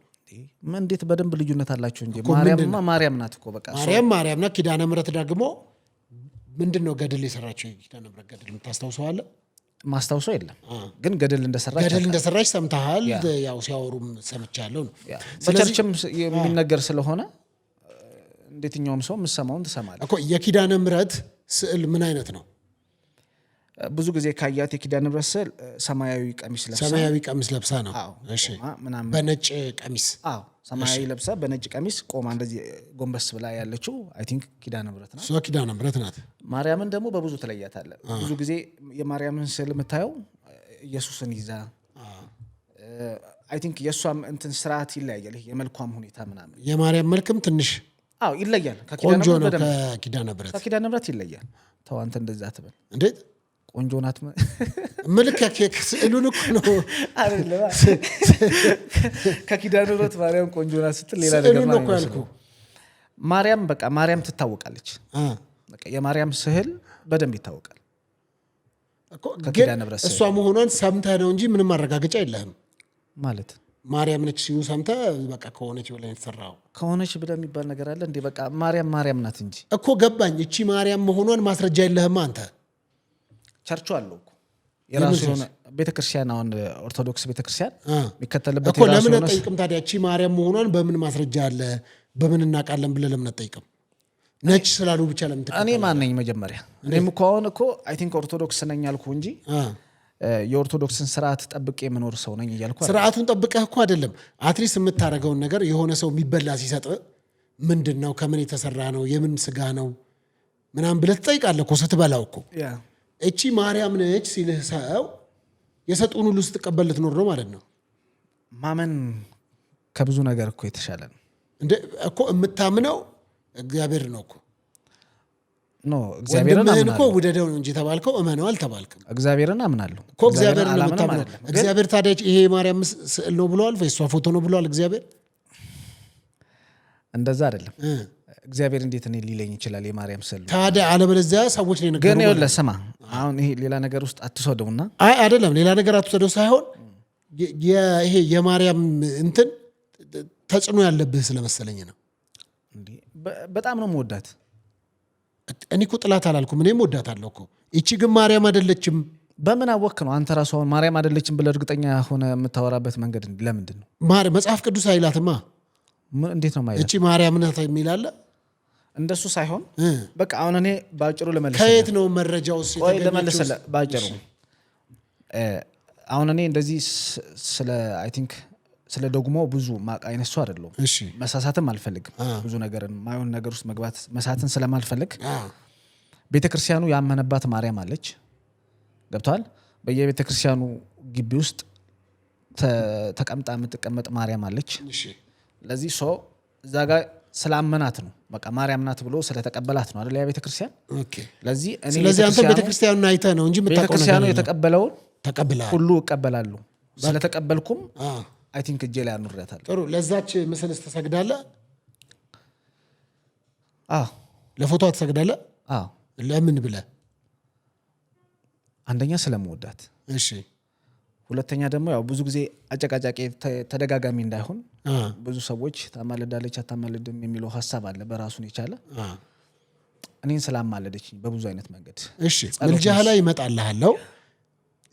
Speaker 1: እንዴት በደንብ ልዩነት አላቸው እንጂ ማርያምማ ማርያም ናት እኮ በቃ
Speaker 2: ማርያም ናት ኪዳነ ምሕረት ደግሞ ምንድነው ገድል የሰራችው ኪዳነ ምሕረት ገድል የምታስታውሰው አለ
Speaker 1: ማስታውሰው የለም ግን ገድል እንደሰራች
Speaker 2: ሰምተሃል ያው ሲያወሩም ሰምቻለሁ ነው
Speaker 1: በቸርችም የሚነገር ስለሆነ እንዴትኛውም ሰው መስማውን ተሰማለ
Speaker 2: እኮ የኪዳነ ምሕረት ስዕል ምን አይነት ነው
Speaker 1: ብዙ ጊዜ ካያት የኪዳነ ምሕረት ስዕል ሰማያዊ ቀሚስ ለብሳ
Speaker 2: ነው እሺ በነጭ ቀሚስ
Speaker 1: ሰማያዊ ለብሳ በነጭ ቀሚስ ቆማ እንደዚህ ጎንበስ ብላ ያለችው አይ ቲንክ ኪዳነ ምሕረት ናት ማርያምን ደግሞ በብዙ ተለያታለ ብዙ ጊዜ የማርያምን ስዕል የምታየው ኢየሱስን ይዛ አይ ቲንክ የሷም እንትን ስርዓት ይለያያል የመልኳም ሁኔታ ምናምን
Speaker 2: የማርያም መልክም ትንሽ
Speaker 1: ይለያል
Speaker 2: ከኪዳነ
Speaker 1: ምሕረት ይለያል ተው አንተ እንደዛ አትበል
Speaker 2: እንዴት
Speaker 1: ቆንጆ ናት
Speaker 2: መልክ ስዕሉን እኮ ነው
Speaker 1: አይደለም ከኪዳነ ምሕረት ማርያም ቆንጆ ናት ስትል ሌላ ነገር ነው ያልኩ ማርያም ትታወቃለች በቃ የማርያም ስዕል በደንብ ይታወቃል
Speaker 2: ከኪዳነ ምሕረት እሷ መሆኗን ሰምተህ ነው እንጂ ምንም ማረጋገጫ የለህም
Speaker 1: ማለት
Speaker 2: ማርያም ነች ሲዩ ሰምተህ በቃ ከሆነች ብለህ የተሰራው
Speaker 1: ከሆነች ብለህ የሚባል ነገር አለ እንዴ በቃ ማርያም ናት እንጂ
Speaker 2: እኮ ገባኝ እቺ ማርያም መሆኗን ማስረጃ የለህም አንተ
Speaker 1: ቸርቹ አለው የራሱ የሆነ ቤተክርስቲያን አሁን ኦርቶዶክስ ቤተክርስቲያን የሚከተልበት
Speaker 2: እኮ ለምን አትጠይቅም ታዲያ? እቺ ማርያም መሆኗን በምን ማስረጃ አለ? በምን እናውቃለን ብለህ ለምን አትጠይቅም? ነጭ ስላሉ ብቻ ለምን ትከተላለህ?
Speaker 1: እኔ ማን ነኝ መጀመሪያ? እኔም እኮ አሁን እኮ አይ ቲንክ ኦርቶዶክስ ነኝ አልኩ እንጂ የኦርቶዶክስን ስርዓት ጠብቄ የምኖር ሰው ነኝ እያልኩ
Speaker 2: ስርዓቱን ጠብቀህ እኮ አይደለም። አትሊስት የምታደርገውን ነገር የሆነ ሰው የሚበላ ሲሰጥ ምንድን ነው ከምን የተሰራ ነው የምን ስጋ ነው ምናምን ብለህ ትጠይቃለህ እኮ ስትበላው እኮ። እቺ ማርያም ነች ሲልህ ሰው የሰጡን ሁሉ ስትቀበል ልትኖር ነው ማለት ነው።
Speaker 1: ማመን ከብዙ ነገር እኮ የተሻለ ነው
Speaker 2: እኮ። የምታምነው እግዚአብሔር ነው እኮ።
Speaker 1: እግዚአብሔርን
Speaker 2: እኮ ውደደው ነው እንጂ ተባልከው እመነው አልተባልክም።
Speaker 1: እግዚአብሔርን አምናለሁ
Speaker 2: እኮ። እግዚአብሔርን ነው የምታምነው። እግዚአብሔር ታዲያ ይሄ የማርያም ስዕል ነው ብለዋል ወይ እሷ ፎቶ ነው ብለዋል እግዚአብሔር?
Speaker 1: እንደዛ አይደለም። እግዚአብሔር እንዴት እኔ ሊለኝ ይችላል የማርያም ስዕል
Speaker 2: ታዲያ? አለበለዚያ ሰዎች ላይ ነገር
Speaker 1: ግን ይኸውልህ ስማ፣ አሁን ይሄ ሌላ ነገር ውስጥ አትወስደውና
Speaker 2: አይደለም ሌላ ነገር አትወስደው ሳይሆን ይሄ የማርያም እንትን ተጽዕኖ ያለብህ ስለመሰለኝ ነው።
Speaker 1: በጣም ነው የምወዳት።
Speaker 2: እኔ እኮ ጥላት አላልኩም፣ እኔም ወዳታለሁ እኮ። ይቺ ግን ማርያም አይደለችም።
Speaker 1: በምን አወክ ነው አንተ ራሱ? አሁን ማርያም አይደለችም ብለህ እርግጠኛ ሆነ የምታወራበት መንገድ ለምንድን ነው?
Speaker 2: መጽሐፍ ቅዱስ አይላትማ።
Speaker 1: እንዴት ነው ማለት?
Speaker 2: እቺ ማርያም ናት የሚል አለ?
Speaker 1: እንደሱ ሳይሆን በቃ አሁን እኔ ባጭሩ ልመልስ።
Speaker 2: ከየት ነው መረጃው?
Speaker 1: ወይ ልመልስ ባጭሩ። አሁን እኔ እንደዚህ ስለ አይ ቲንክ ስለ ደግሞ ብዙ ማቅ አይነሱ አይደለም። መሳሳትም አልፈልግም። ብዙ ነገርን ማይሆን ነገር ውስጥ መግባት መሳትን ስለማልፈልግ ቤተክርስቲያኑ ያመነባት ማርያም አለች። ገብቷል? በየቤተክርስቲያኑ ግቢ ውስጥ ተቀምጣ የምትቀመጥ ማርያም አለች። ለዚህ ሰው እዛ ጋር ስላመናት ነው በቃ ማርያም ናት ብሎ ስለተቀበላት ነው አይደል? ያ ቤተክርስቲያን።
Speaker 2: ስለዚህ አንተ ቤተክርስቲያኑን አይተህ ነው እንጂ የምታውቀው ነገር
Speaker 1: ቤተክርስቲያኑ የተቀበለውን
Speaker 2: ተቀብለሃል
Speaker 1: ሁሉ እቀበላለሁ። ስለተቀበልኩም አይ ቲንክ እጄ ላይ አኑሬያታለሁ።
Speaker 2: ጥሩ። ለዛች ምስልስ ትሰግዳለህ? ለፎቶ ትሰግዳለህ? ለምን ብለህ?
Speaker 1: አንደኛ ስለምወዳት፣
Speaker 2: እሺ።
Speaker 1: ሁለተኛ ደግሞ ያው ብዙ ጊዜ አጨቃጫቂ ተደጋጋሚ እንዳይሆን ብዙ ሰዎች ታማልዳለች አታማልድም የሚለው ሀሳብ አለ በራሱን የቻለ። እኔን ስላማለደች በብዙ አይነት መንገድ
Speaker 2: እሺ፣ ምልጃህ ላይ ይመጣልሃለሁ።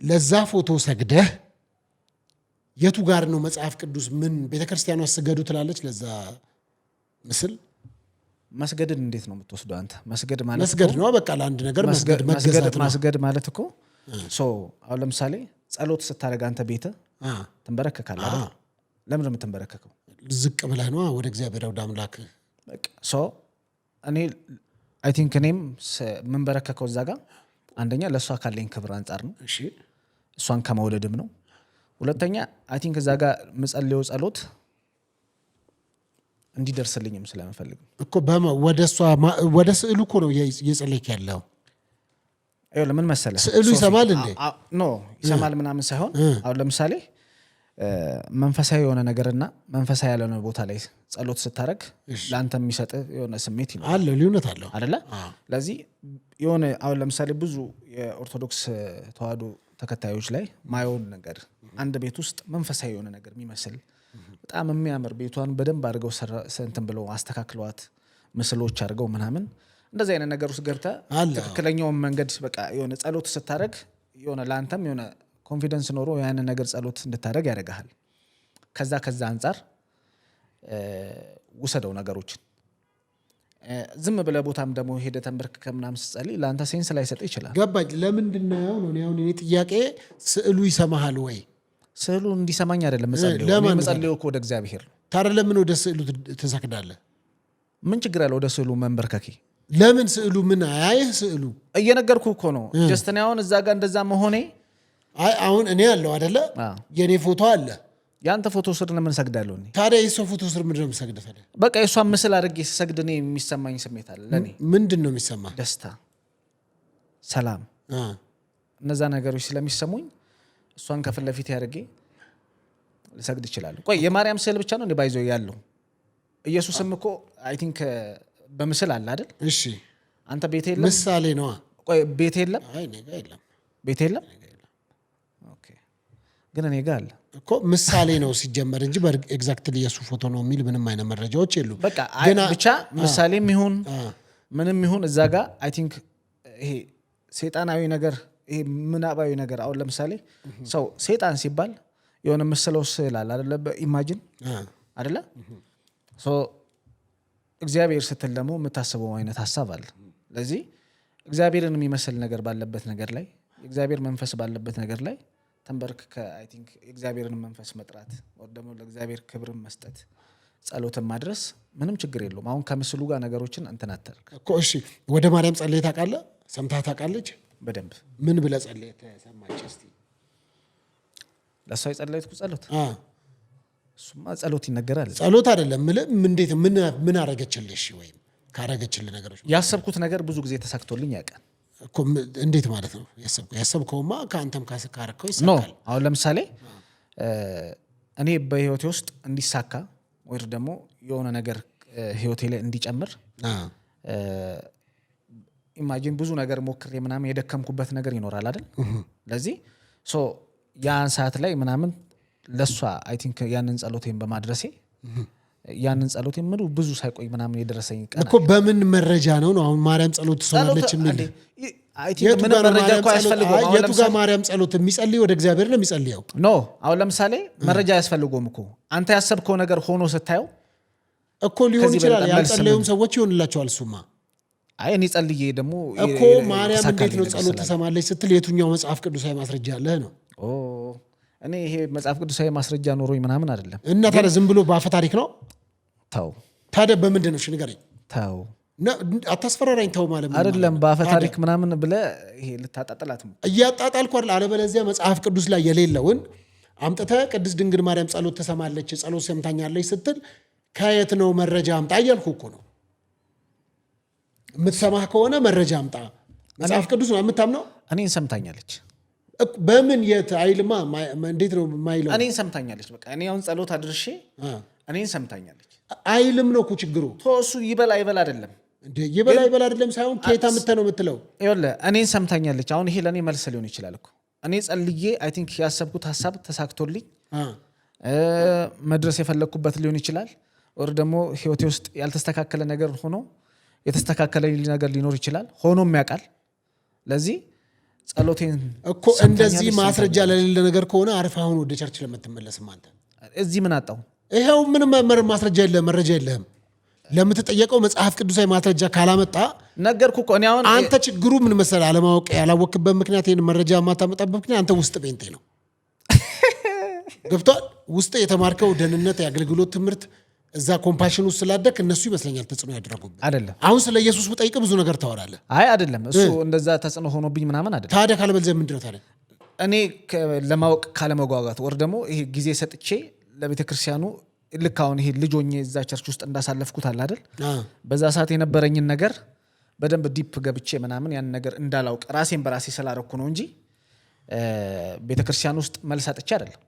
Speaker 2: ለዛ ፎቶ ሰግደህ የቱ ጋር ነው መጽሐፍ ቅዱስ ምን ቤተክርስቲያኗ ስገዱ ትላለች? ለዛ ምስል
Speaker 1: መስገድን እንዴት ነው የምትወስደው አንተ? መስገድ
Speaker 2: ነው በቃ ለአንድ ነገር
Speaker 1: መስገድ ማለት እኮ አሁን ለምሳሌ ጸሎት ስታደርግ አንተ ቤተ ትንበረከካለህ አይደል? ለምን ነው የምትንበረከከው?
Speaker 2: ዝቅ ብለህ ነው ወደ እግዚአብሔር ወደ አምላክ።
Speaker 1: በቃ እኔ አይ ቲንክ እኔም የምንበረከከው እዛ ጋር አንደኛ ለእሷ ካለኝ ክብር አንጻር ነው።
Speaker 2: እሺ፣
Speaker 1: እሷን ከመውደድም ነው። ሁለተኛ አይ ቲንክ እዛ ጋር ምጸልየው ጸሎት እንዲደርስልኝም ስለምፈልግ
Speaker 2: እኮ ወደ ስዕሉ እኮ ነው እየጸለይክ ያለው።
Speaker 1: ለምን መሰለህ?
Speaker 2: ስዕሉ ይሰማል እንዴ?
Speaker 1: ይሰማል ምናምን ሳይሆን አሁን ለምሳሌ መንፈሳዊ የሆነ ነገርና መንፈሳዊ ያልሆነ ቦታ ላይ ጸሎት ስታደርግ ለአንተ የሚሰጥ የሆነ ስሜት ይኖራል
Speaker 2: አለ፣ ልዩነት አለው
Speaker 1: አይደለ? ለዚህ የሆነ አሁን ለምሳሌ ብዙ የኦርቶዶክስ ተዋህዶ ተከታዮች ላይ ማየውን ነገር አንድ ቤት ውስጥ መንፈሳዊ የሆነ ነገር የሚመስል በጣም የሚያምር ቤቷን በደንብ አድርገው እንትን ብለው አስተካክለዋት ምስሎች አድርገው ምናምን እንደዚህ አይነት ነገር ውስጥ ገብተህ ትክክለኛውን መንገድ በቃ የሆነ ጸሎት ስታደርግ የሆነ ለአንተም የሆነ ኮንፊደንስ ኖሮ ያንን ነገር ጸሎት እንድታደርግ ያደርግሃል። ከዛ አንጻር ውሰደው ነገሮችን። ዝም ብለህ ቦታም ደግሞ ሄደህ ተንበርክከህ ምናምን ስትጸልይ ለአንተ ሴንስ ላይሰጥ ይችላል።
Speaker 2: ገባኝ። ለምንድን ነው አሁን እኔ ጥያቄ ስዕሉ ይሰማሃል ወይ?
Speaker 1: ስዕሉ እንዲሰማኝ አይደለም መጸለየው እኮ ወደ እግዚአብሔር ነው።
Speaker 2: ታዲያ ለምን ወደ ስዕሉ ትሰግዳለህ?
Speaker 1: ምን ችግር አለ ወደ ስዕሉ መንበርከኬ?
Speaker 2: ለምን ስዕሉ ምን አያይህ? ስዕሉ
Speaker 1: እየነገርኩ እኮ ነው። ጀስት እኔ አሁን እዛ ጋር እንደዛ መሆኔ
Speaker 2: አሁን እኔ ያለው አይደለ? የኔ ፎቶ አለ።
Speaker 1: ያንተ ፎቶ ስር ለምን ሰግዳለሁ እኔ?
Speaker 2: ታዲያ የሷ ፎቶ ስር ምንድን ነው የምሰግደው ታዲያ?
Speaker 1: በቃ የሷን ምስል አድርጌ ስሰግድ እኔ የሚሰማኝ ስሜት አለ። ለኔ
Speaker 2: ምንድን ነው የሚሰማ?
Speaker 1: ደስታ፣ ሰላም፣ እነዛ ነገሮች ስለሚሰሙኝ እሷን ከፊት ለፊት ያደርጌ ልሰግድ እችላለሁ። ቆይ የማርያም ስዕል ብቻ ነው እንደ ባይዘው ያለው? ኢየሱስም እኮ አይ ቲንክ በምስል አለ አይደል?
Speaker 2: እሺ፣
Speaker 1: አንተ ቤት የለም?
Speaker 2: ምሳሌ ነው።
Speaker 1: ቆይ ቤት የለም?
Speaker 2: አይ እኔ ጋር የለም።
Speaker 1: ቤት የለም? ኦኬ። ግን እኔ ጋር አለ
Speaker 2: እኮ። ምሳሌ ነው ሲጀመር እንጂ ኤግዛክትሊ የሱ ፎቶ ነው የሚል ምንም አይነት መረጃዎች የሉም።
Speaker 1: በቃ ብቻ ምሳሌም ይሁን ምንም ይሁን እዛ ጋር አይ ቲንክ ይሄ ሰይጣናዊ ነገር ይሄ ምናባዊ ነገር አሁን ለምሳሌ ሰው ሰይጣን ሲባል የሆነ ምስለው ስዕል አለ አይደለ? ኢማጂን አይደለ? እግዚአብሔር ስትል ደግሞ የምታስበው አይነት ሀሳብ አለ። ስለዚህ እግዚአብሔርን የሚመስል ነገር ባለበት ነገር ላይ የእግዚአብሔር መንፈስ ባለበት ነገር ላይ ተንበርክከ አይ ቲንክ የእግዚአብሔርን መንፈስ መጥራት ወይ ደግሞ ለእግዚአብሔር ክብርን መስጠት ጸሎትን ማድረስ ምንም ችግር የለውም። አሁን ከምስሉ ጋር ነገሮችን እንትን አታርግ
Speaker 2: እኮ። እሺ ወደ ማርያም ጸልየህ ታውቃለህ? ሰምተህ ታውቃለች?
Speaker 1: በደንብ
Speaker 2: ምን ብለህ ጸልየህ ተሰማች? እስቲ
Speaker 1: ለእሷ የጸለይኩት ጸሎት እሱማ ጸሎት ይነገራል።
Speaker 2: ጸሎት አይደለም ምልህ እንዴት ምን አረገችልሽ ወይም ካረገችልህ ነገሮች?
Speaker 1: ያሰብኩት ነገር ብዙ ጊዜ ተሳክቶልኝ ያውቃል
Speaker 2: እኮ። እንዴት ማለት ነው ያሰብከውማ? ከአንተም ካረከው ይሳካል።
Speaker 1: አሁን ለምሳሌ እኔ በህይወቴ ውስጥ እንዲሳካ ወይ ደግሞ የሆነ ነገር ህይወቴ ላይ እንዲጨምር ኢማጂን ብዙ ነገር ሞክሬ ምናምን የደከምኩበት ነገር ይኖራል አይደል? ለዚህ ያን ሰዓት ላይ ምናምን ለሷ አይ ቲንክ ያንን ጸሎቴን በማድረሴ ያንን ጸሎቴን ምኑ ብዙ ሳይቆይ ምናምን የደረሰኝ ቀን
Speaker 2: እኮ። በምን መረጃ ነው አሁን ማርያም ጸሎት ትሰማለች የሚል? የቱ ጋር ማርያም ጸሎት የሚጸልይ ወደ እግዚአብሔር ነው የሚጸልየው?
Speaker 1: ኖ አሁን ለምሳሌ መረጃ አያስፈልገውም እኮ አንተ ያሰብከው ነገር ሆኖ ስታየው
Speaker 2: እኮ ሊሆን ይችላል። ያልጸለዩም ሰዎች ይሆንላቸዋል። እሱማ
Speaker 1: አይ እኔ ጸልዬ ደግሞ
Speaker 2: እኮ ማርያም እንዴት ነው ጸሎት ትሰማለች ስትል የቱኛው መጽሐፍ ቅዱሳዊ ማስረጃ አለህ ነው?
Speaker 1: እኔ ይሄ መጽሐፍ ቅዱሳዊ ማስረጃ ኖሮኝ ምናምን አይደለም።
Speaker 2: እና ታዲያ ዝም ብሎ በአፈ ታሪክ ነው?
Speaker 1: ተው
Speaker 2: ታዲያ በምንድን ነው? እሺ ንገረኝ።
Speaker 1: ተው
Speaker 2: አታስፈራራኝ። ተው ማለት
Speaker 1: አይደለም በአፈ ታሪክ ምናምን ብለህ ይሄ ልታጣጥላት ነው።
Speaker 2: እያጣጣልኩ አይደል? አለበለዚያ መጽሐፍ ቅዱስ ላይ የሌለውን አምጥተህ ቅድስት ድንግል ማርያም ጸሎት ትሰማለች፣ ጸሎት ሰምታኛለች ስትል ከየት ነው መረጃ አምጣ እያልኩ እኮ ነው። የምትሰማህ ከሆነ መረጃ አምጣ። መጽሐፍ ቅዱስ ነው የምታምነው?
Speaker 1: እኔን ሰምታኛለች።
Speaker 2: በምን የት አይልማ። እንዴት ነው የማይለው?
Speaker 1: እኔን ሰምታኛለች። በቃ እኔ አሁን ጸሎት አድርሼ እኔን ሰምታኛለች
Speaker 2: አይልም ነው እኮ ችግሩ።
Speaker 1: እሱ ይበላ ይበላ አይደለም
Speaker 2: እንዴ? ይበላ ይበላ አይደለም ሳይሆን ከየት አምጥተህ ነው የምትለው?
Speaker 1: ይኸውልህ እኔን ሰምታኛለች። አሁን ይሄ ለእኔ መልስ ሊሆን ይችላል እኮ። እኔ ጸልዬ አይ ቲንክ ያሰብኩት ሀሳብ ተሳክቶልኝ መድረስ የፈለግኩበት ሊሆን ይችላል። ወር ደግሞ ህይወቴ ውስጥ ያልተስተካከለ ነገር ሆኖ የተስተካከለ ነገር ሊኖር ይችላል። ሆኖም ያውቃል። ለዚህ ጸሎቴን
Speaker 2: እኮ እንደዚህ ማስረጃ ለሌለ ነገር ከሆነ አርፈህ አሁን ወደ ቸርች ለምትመለስም አንተ
Speaker 1: እዚህ ምን አጣው?
Speaker 2: ይሄው ምንም ማስረጃ የለህም፣ መረጃ የለህም። ለምትጠየቀው መጽሐፍ ቅዱሳዊ ማስረጃ ካላመጣ
Speaker 1: ነገርኩ እኮ። እኔ አሁን
Speaker 2: አንተ ችግሩ ምን መሰለህ? አለማወቅ ያላወቅበት ምክንያት ይሄን መረጃ የማታመጣበት ምክንያት አንተ ውስጥ ጴንጤ ነው። ገብቶሃል? ውስጥ የተማርከው ደህንነት፣ የአገልግሎት ትምህርት እዛ ኮምፓሽን ውስጥ ስላደክ እነሱ ይመስለኛል ተጽዕኖ ያደረጉብህ።
Speaker 1: አይደለም
Speaker 2: አሁን ስለ ኢየሱስ ብጠይቅ ብዙ ነገር ታወራለህ።
Speaker 1: አይ አይደለም እሱ እንደዛ ተጽዕኖ ሆኖብኝ ምናምን አይደለም።
Speaker 2: ታዲያ ካለበለዚያ ምንድን ነው ታዲያ?
Speaker 1: እኔ ለማወቅ ካለመጓጓት ወር ደግሞ ይሄ ጊዜ ሰጥቼ ለቤተክርስቲያኑ ልክ አሁን ይሄ ልጅ ሆኜ እዛ ቸርች ውስጥ እንዳሳለፍኩት አለ አይደል? በዛ ሰዓት የነበረኝን ነገር በደንብ ዲፕ ገብቼ ምናምን ያን ነገር እንዳላውቅ ራሴን በራሴ ስላረኩ ነው እንጂ ቤተክርስቲያን ውስጥ መልስ አጥቼ አይደለም።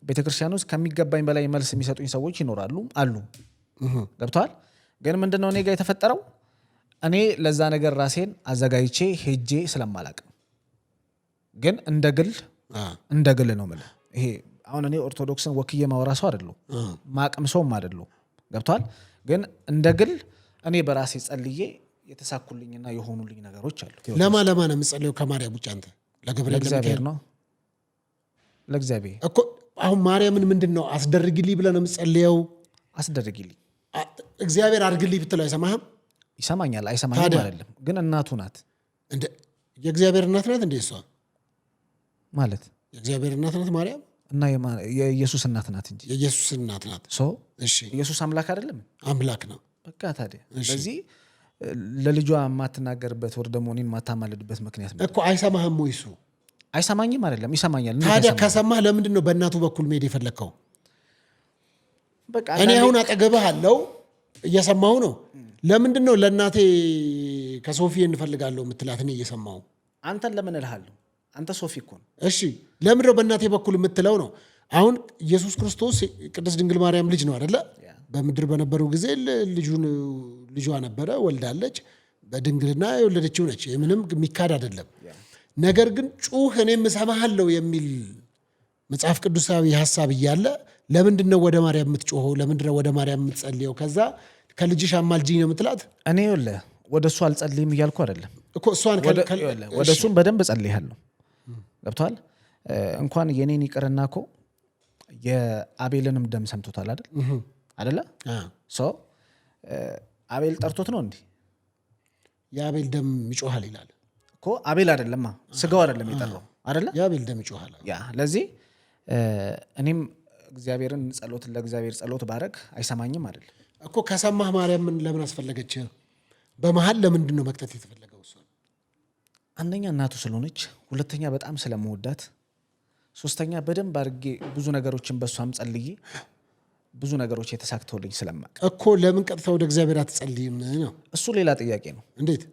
Speaker 1: ቤተክርስቲያን ውስጥ ከሚገባኝ በላይ መልስ የሚሰጡኝ ሰዎች ይኖራሉ አሉ። ገብተዋል። ግን ምንድነው እኔ ጋር የተፈጠረው? እኔ ለዛ ነገር ራሴን አዘጋጅቼ ሄጄ ስለማላቅ ግን እንደ ግል ነው የምልህ። ይሄ አሁን እኔ ኦርቶዶክስን ወክዬ ማወራ ሰው አይደለሁ፣ ማቅም ሰውም አይደለሁ። ገብተዋል። ግን እንደ ግል እኔ በራሴ ጸልዬ የተሳኩልኝና የሆኑልኝ ነገሮች አሉ።
Speaker 2: ለማ ነው የምጸልየው? ከማርያም ውጭ አንተ ለገብርኤል
Speaker 1: ለእግዚአብሔር ነው ለእግዚአብሔር
Speaker 2: እኮ። አሁን ማርያምን ምንድን ነው አስደርግልኝ ብለህ ነው የምጸልየው?
Speaker 1: አስደርግልኝ
Speaker 2: እግዚአብሔር አድርግልኝ ብትለው አይሰማህም?
Speaker 1: ይሰማኛል። አይሰማኝም አይደለም፣ ግን እናቱ ናት።
Speaker 2: የእግዚአብሔር እናት ናት እንዴ? እሷ
Speaker 1: ማለት
Speaker 2: የእግዚአብሔር እናት ናት ማርያም
Speaker 1: እና የኢየሱስ እናት ናት እንጂ
Speaker 2: የኢየሱስ እናት ናት።
Speaker 1: እሺ ኢየሱስ አምላክ አይደለም?
Speaker 2: አምላክ ነው።
Speaker 1: በቃ ታዲያ ስለዚህ ለልጇ የማትናገርበት ወር ደግሞ እኔን የማታማልድበት ምክንያት ነው
Speaker 2: እኮ። አይሰማህም ወይ? እሱ
Speaker 1: አይሰማኝም አይደለም፣ ይሰማኛል።
Speaker 2: ታዲያ ከሰማህ ለምንድን ነው በእናቱ በኩል መሄድ የፈለግከው? እኔ አሁን አጠገብህ አለው እየሰማሁ ነው። ለምንድን ነው ለእናቴ ከሶፊ እንፈልጋለሁ የምትላት? እኔ እየሰማሁ
Speaker 1: አንተን ለምን እልሃለሁ? አንተ ሶፊ እኮ ነው።
Speaker 2: እሺ ለምንድን ነው በእናቴ በኩል የምትለው ነው? አሁን ኢየሱስ ክርስቶስ ቅድስት ድንግል ማርያም ልጅ ነው አይደለ? በምድር በነበረው ጊዜ ልጇ ነበረ፣ ወልዳለች። በድንግልና የወለደችው ነች። ምንም የሚካድ አይደለም። ነገር ግን ጩህ እኔም እሰማሃለሁ የሚል መጽሐፍ ቅዱሳዊ ሀሳብ እያለ ለምንድን ነው ወደ ማርያም የምትጮኸው? ለምንድን ነው ወደ ማርያም የምትጸልየው? ከዛ ከልጅሽ አማልጅኝ ነው የምትላት?
Speaker 1: እኔ ወደ እሱ አልጸልይም እያልኩ አይደለም
Speaker 2: እኮ እሷን
Speaker 1: ወደ እሱም በደንብ ጸልያለሁ። ገብቶሃል? እንኳን የኔን ይቅርና እኮ የአቤልንም ደም ሰምቶታል አይደለ? አቤል ጠርቶት ነው እንዴ?
Speaker 2: የአቤል ደም ይጮሃል ይላል
Speaker 1: እኮ። አቤል አይደለማ ስጋው አይደለም የጠራው አይደለ?
Speaker 2: የአቤል ደም ይጮሃል።
Speaker 1: ለዚህ እኔም እግዚአብሔርን ለእግዚአብሔር ጸሎት ባረግ አይሰማኝም አይደል
Speaker 2: እኮ። ከሰማህ ማርያምን ለምን አስፈለገች? በመሀል ለምንድን ነው መክተት የተፈለገው? እሷ
Speaker 1: አንደኛ እናቱ ስለሆነች፣ ሁለተኛ በጣም ስለመወዳት፣ ሶስተኛ በደንብ አድርጌ ብዙ ነገሮችን በእሷም ጸልዬ ብዙ ነገሮች የተሳክተውልኝ ስለማቅ
Speaker 2: እኮ። ለምን ቀጥታ ወደ እግዚአብሔር አትጸልይም ነው?
Speaker 1: እሱ ሌላ ጥያቄ ነው።
Speaker 2: እንዴት?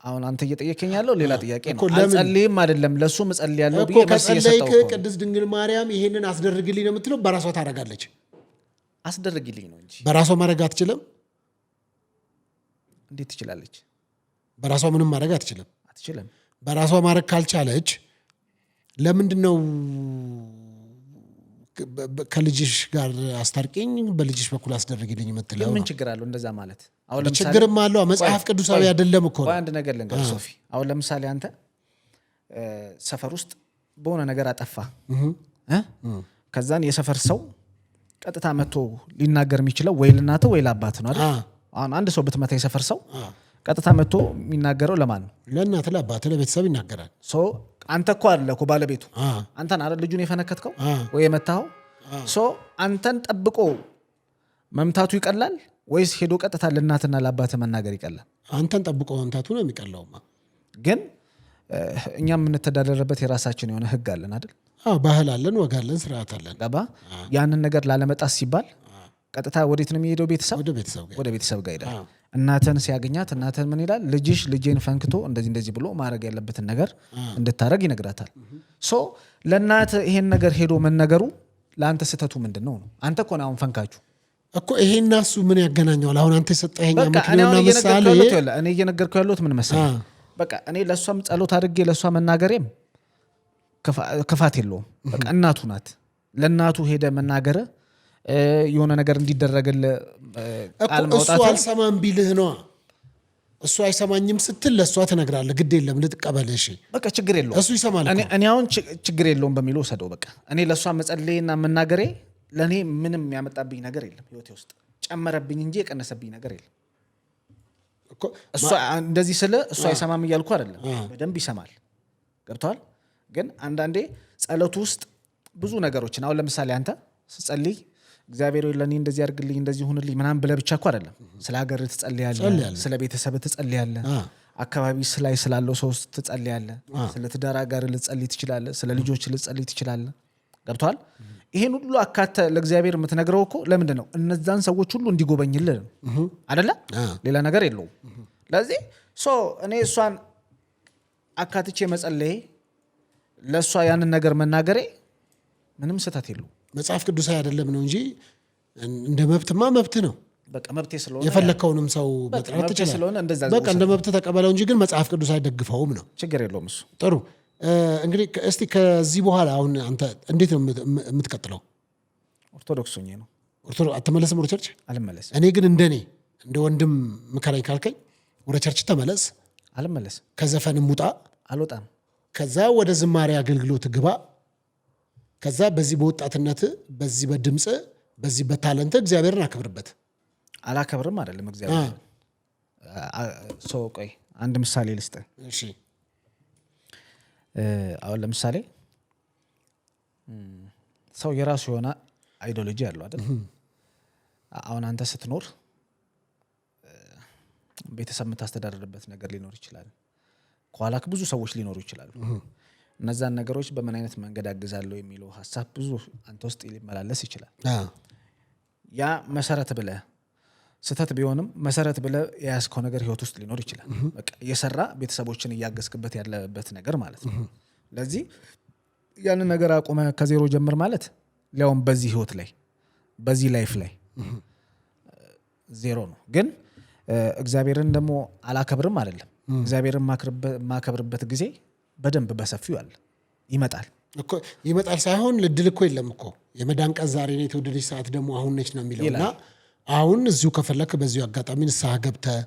Speaker 1: አሁን አንተ እየጠየቀኝ ያለው ሌላ ጥያቄ ነው። አልጸልይም አይደለም ለሱ እጸልያለሁ ብዬ መልስ
Speaker 2: እየሰጠው እኮ። ቅድስት ድንግል ማርያም ይሄንን አስደርግልኝ ነው የምትለው? በራሷ ታደርጋለች።
Speaker 1: አስደርግልኝ ነው እንጂ
Speaker 2: በራሷ ማድረግ አትችልም።
Speaker 1: እንዴት ትችላለች?
Speaker 2: በራሷ ምንም ማድረግ አትችልም። በራሷ ማድረግ ካልቻለች ለምንድን ነው ከልጅሽ ጋር አስታርቂኝ በልጅሽ በኩል አስደርግልኝ የምትለው?
Speaker 1: ምን ችግር አለው እንደዛ ማለት?
Speaker 2: ችግርም አለው። መጽሐፍ ቅዱሳዊ አይደለም እኮ።
Speaker 1: አንድ ነገር ልንገርህ ሶፊ፣ አሁን ለምሳሌ አንተ ሰፈር ውስጥ በሆነ ነገር አጠፋ፣ ከዛን የሰፈር ሰው ቀጥታ መጥቶ ሊናገር የሚችለው ወይ ለእናትህ ወይ ለአባትህ ነው አይደል? አሁን አንድ ሰው ብትመታ የሰፈር ሰው ቀጥታ መጥቶ የሚናገረው ለማን ነው?
Speaker 2: ለእናትህ፣ ለአባትህ፣ ለቤተሰብ ይናገራል።
Speaker 1: አንተ እኮ አለ እኮ ባለቤቱ አንተን አይደል ልጁን የፈነከትከው ወይ የመታኸው? አንተን ጠብቆ መምታቱ ይቀላል ወይስ ሄዶ ቀጥታ ለእናትና ለአባትህ መናገር ይቀላል?
Speaker 2: አንተን ጠብቆ መምታቱ ነው የሚቀላው።
Speaker 1: ግን እኛ የምንተዳደርበት የራሳችን የሆነ ህግ አለን አይደል?
Speaker 2: ባህል አለን፣ ወግ አለን፣ ስርዓት አለን።
Speaker 1: ገባ? ያንን ነገር ላለመጣስ ሲባል ቀጥታ ወዴት ነው የሚሄደው? ወደ ቤተሰብ ጋር ሄዳል። እናትን ሲያገኛት እናትን ምን ይላል? ልጄን ፈንክቶ እንደዚህ ብሎ ማድረግ ያለበትን ነገር እንድታረግ ይነግራታል። ለእናት ይሄን ነገር ሄዶ መነገሩ ለአንተ ስህተቱ ምንድን ነው? አንተ እኮ ነው አሁን ፈንካችሁ
Speaker 2: እኮ። ይሄና እሱ ምን ያገናኘዋል? አሁን አንተ የሰጠኸኝ ምክንያትና ምሳሌ
Speaker 1: እኔ እየነገርኩህ ያለሁት ምን መሰለህ? በቃ እኔ ለእሷም ጸሎት አድርጌ ለእሷ መናገሬም ክፋት የለውም። በቃ እናቱ ናት። ለእናቱ ሄደ መናገር የሆነ ነገር እንዲደረግልህ ቃል ማውጣት።
Speaker 2: እሱ አልሰማም ቢልህ ነዋ። እሱ አይሰማኝም ስትል ለእሷ ትነግራለህ። ግድ የለም ልትቀበልህ። እሺ በቃ
Speaker 1: ችግር የለውም።
Speaker 2: እሱ ይሰማል።
Speaker 1: እኔ አሁን ችግር የለውም በሚለው ወሰደው። በቃ እኔ ለእሷ መጸለይና መናገሬ ለእኔ ምንም ያመጣብኝ ነገር የለም። ህይወቴ ውስጥ ጨመረብኝ እንጂ የቀነሰብኝ ነገር የለም። እንደዚህ ስለ እሱ አይሰማም እያልኩ አይደለም። በደንብ ይሰማል። ገብተዋል። ግን አንዳንዴ ጸሎቱ ውስጥ ብዙ ነገሮችን አሁን ለምሳሌ አንተ ስትጸልይ እግዚአብሔር ለእኔ እንደዚህ ያድርግልኝ እንደዚህ ሁንልኝ ምናምን ብለህ ብቻ እኮ አይደለም። ስለ ሀገር ትጸልያለህ፣ ስለ ቤተሰብ ትጸልያለህ፣ አካባቢ ላይ ስላለው ሰው ትጸልያለህ፣ ስለ ትዳር ጋር ልትጸልይ ትችላለህ፣ ስለ ልጆች ልትጸልይ ትችላለህ። ገብተዋል። ይሄን ሁሉ አካተህ ለእግዚአብሔር የምትነግረው እኮ ለምንድን ነው? እነዛን ሰዎች ሁሉ እንዲጎበኝልህ አይደለ? ሌላ ነገር የለውም። ለዚህ እኔ እሷን አካትቼ መጸለዬ ለእሷ ያንን ነገር መናገሬ ምንም ስህተት የለውም።
Speaker 2: መጽሐፍ ቅዱሳዊ አይደለም ነው እንጂ እንደ መብትማ መብት ነው።
Speaker 1: በቃ መብቴ ስለሆነ
Speaker 2: የፈለከውንም ሰው መጥራት ትችላለህ። በቃ እንደ መብት ተቀበለው እንጂ ግን መጽሐፍ ቅዱስ አይደግፈውም ነው።
Speaker 1: ችግር የለውም እሱ።
Speaker 2: ጥሩ። እንግዲህ እስቲ ከዚህ በኋላ አሁን አንተ እንዴት ነው የምትቀጥለው?
Speaker 1: ኦርቶዶክስ ሆኜ ነው።
Speaker 2: አትመለስም ወደ ቸርች?
Speaker 1: አልመለስም።
Speaker 2: እኔ ግን እንደ ወንድም ምከረኝ ካልከኝ ወደ ቸርች ተመለስ።
Speaker 1: አልመለስም።
Speaker 2: ከዘፈንም ውጣ።
Speaker 1: አልወጣም።
Speaker 2: ከዛ ወደ ዝማሬ አገልግሎት ግባ። ከዛ በዚህ በወጣትነት በዚህ በድምፅ በዚህ በታለንት እግዚአብሔርን አክብርበት።
Speaker 1: አላከብርም አይደለም እግዚአብሔር። ቆይ አንድ ምሳሌ ልስጥ።
Speaker 2: እሺ
Speaker 1: አሁን ለምሳሌ ሰው የራሱ የሆነ አይዲዮሎጂ አለው አይደል? አሁን አንተ ስትኖር ቤተሰብ የምታስተዳድርበት ነገር ሊኖር ይችላል። ከኋላክ ብዙ ሰዎች ሊኖሩ ይችላሉ። እነዛን ነገሮች በምን አይነት መንገድ አግዛለሁ የሚለው ሀሳብ ብዙ አንተ ውስጥ ሊመላለስ ይችላል። ያ መሰረት ብለህ ስህተት ቢሆንም መሰረት ብለህ የያዝከው ነገር ህይወት ውስጥ ሊኖር ይችላል። በቃ እየሰራ ቤተሰቦችን እያገዝክበት ያለበት ነገር ማለት ነው። ለዚህ ያንን ነገር አቁመ ከዜሮ ጀምር ማለት ሊያውም በዚህ ህይወት ላይ በዚህ ላይፍ ላይ ዜሮ ነው። ግን እግዚአብሔርን ደግሞ አላከብርም አይደለም። እግዚአብሔርን ማከብርበት ጊዜ በደንብ በሰፊው አለ። ይመጣል
Speaker 2: ሳይሆን ልድል እኮ የለም እኮ የመዳን ቀን ዛሬ ነው፣ የተወደደች ሰዓት ደግሞ አሁን ነች ነው የሚለውና አሁን እዚሁ ከፈለክ በዚሁ አጋጣሚ ንስሐ ገብተህ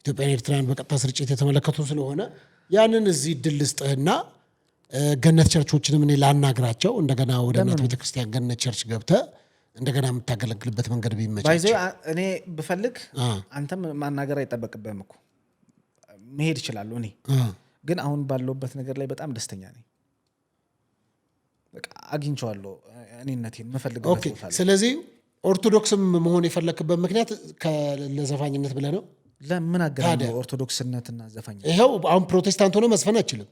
Speaker 2: ኢትዮጵያን ኤርትራን በቀጥታ ስርጭት የተመለከቱ ስለሆነ ያንን እዚህ ድል ስጥህና ገነት ቸርቾችንም እኔ ላናግራቸው እንደገና ወደ እናት ቤተክርስቲያን ገነት ቸርች ገብተህ እንደገና የምታገለግልበት መንገድ ቢመቻች
Speaker 1: ባይዘው እኔ ብፈልግ አንተም ማናገር አይጠበቅብህም እኮ መሄድ ይችላል እኔ ግን አሁን ባለውበት ነገር ላይ በጣም ደስተኛ ነኝ በቃ አግኝቻለሁ እኔነቴን መፈልግበት ቦታ
Speaker 2: ስለዚህ ኦርቶዶክስም መሆን የፈለክበት ምክንያት ለዘፋኝነት ብለህ ነው
Speaker 1: ለምን አገናኘው ኦርቶዶክስነትና ዘፋኝ
Speaker 2: ይሄው አሁን ፕሮቴስታንት ሆነ መስፈን አይችልም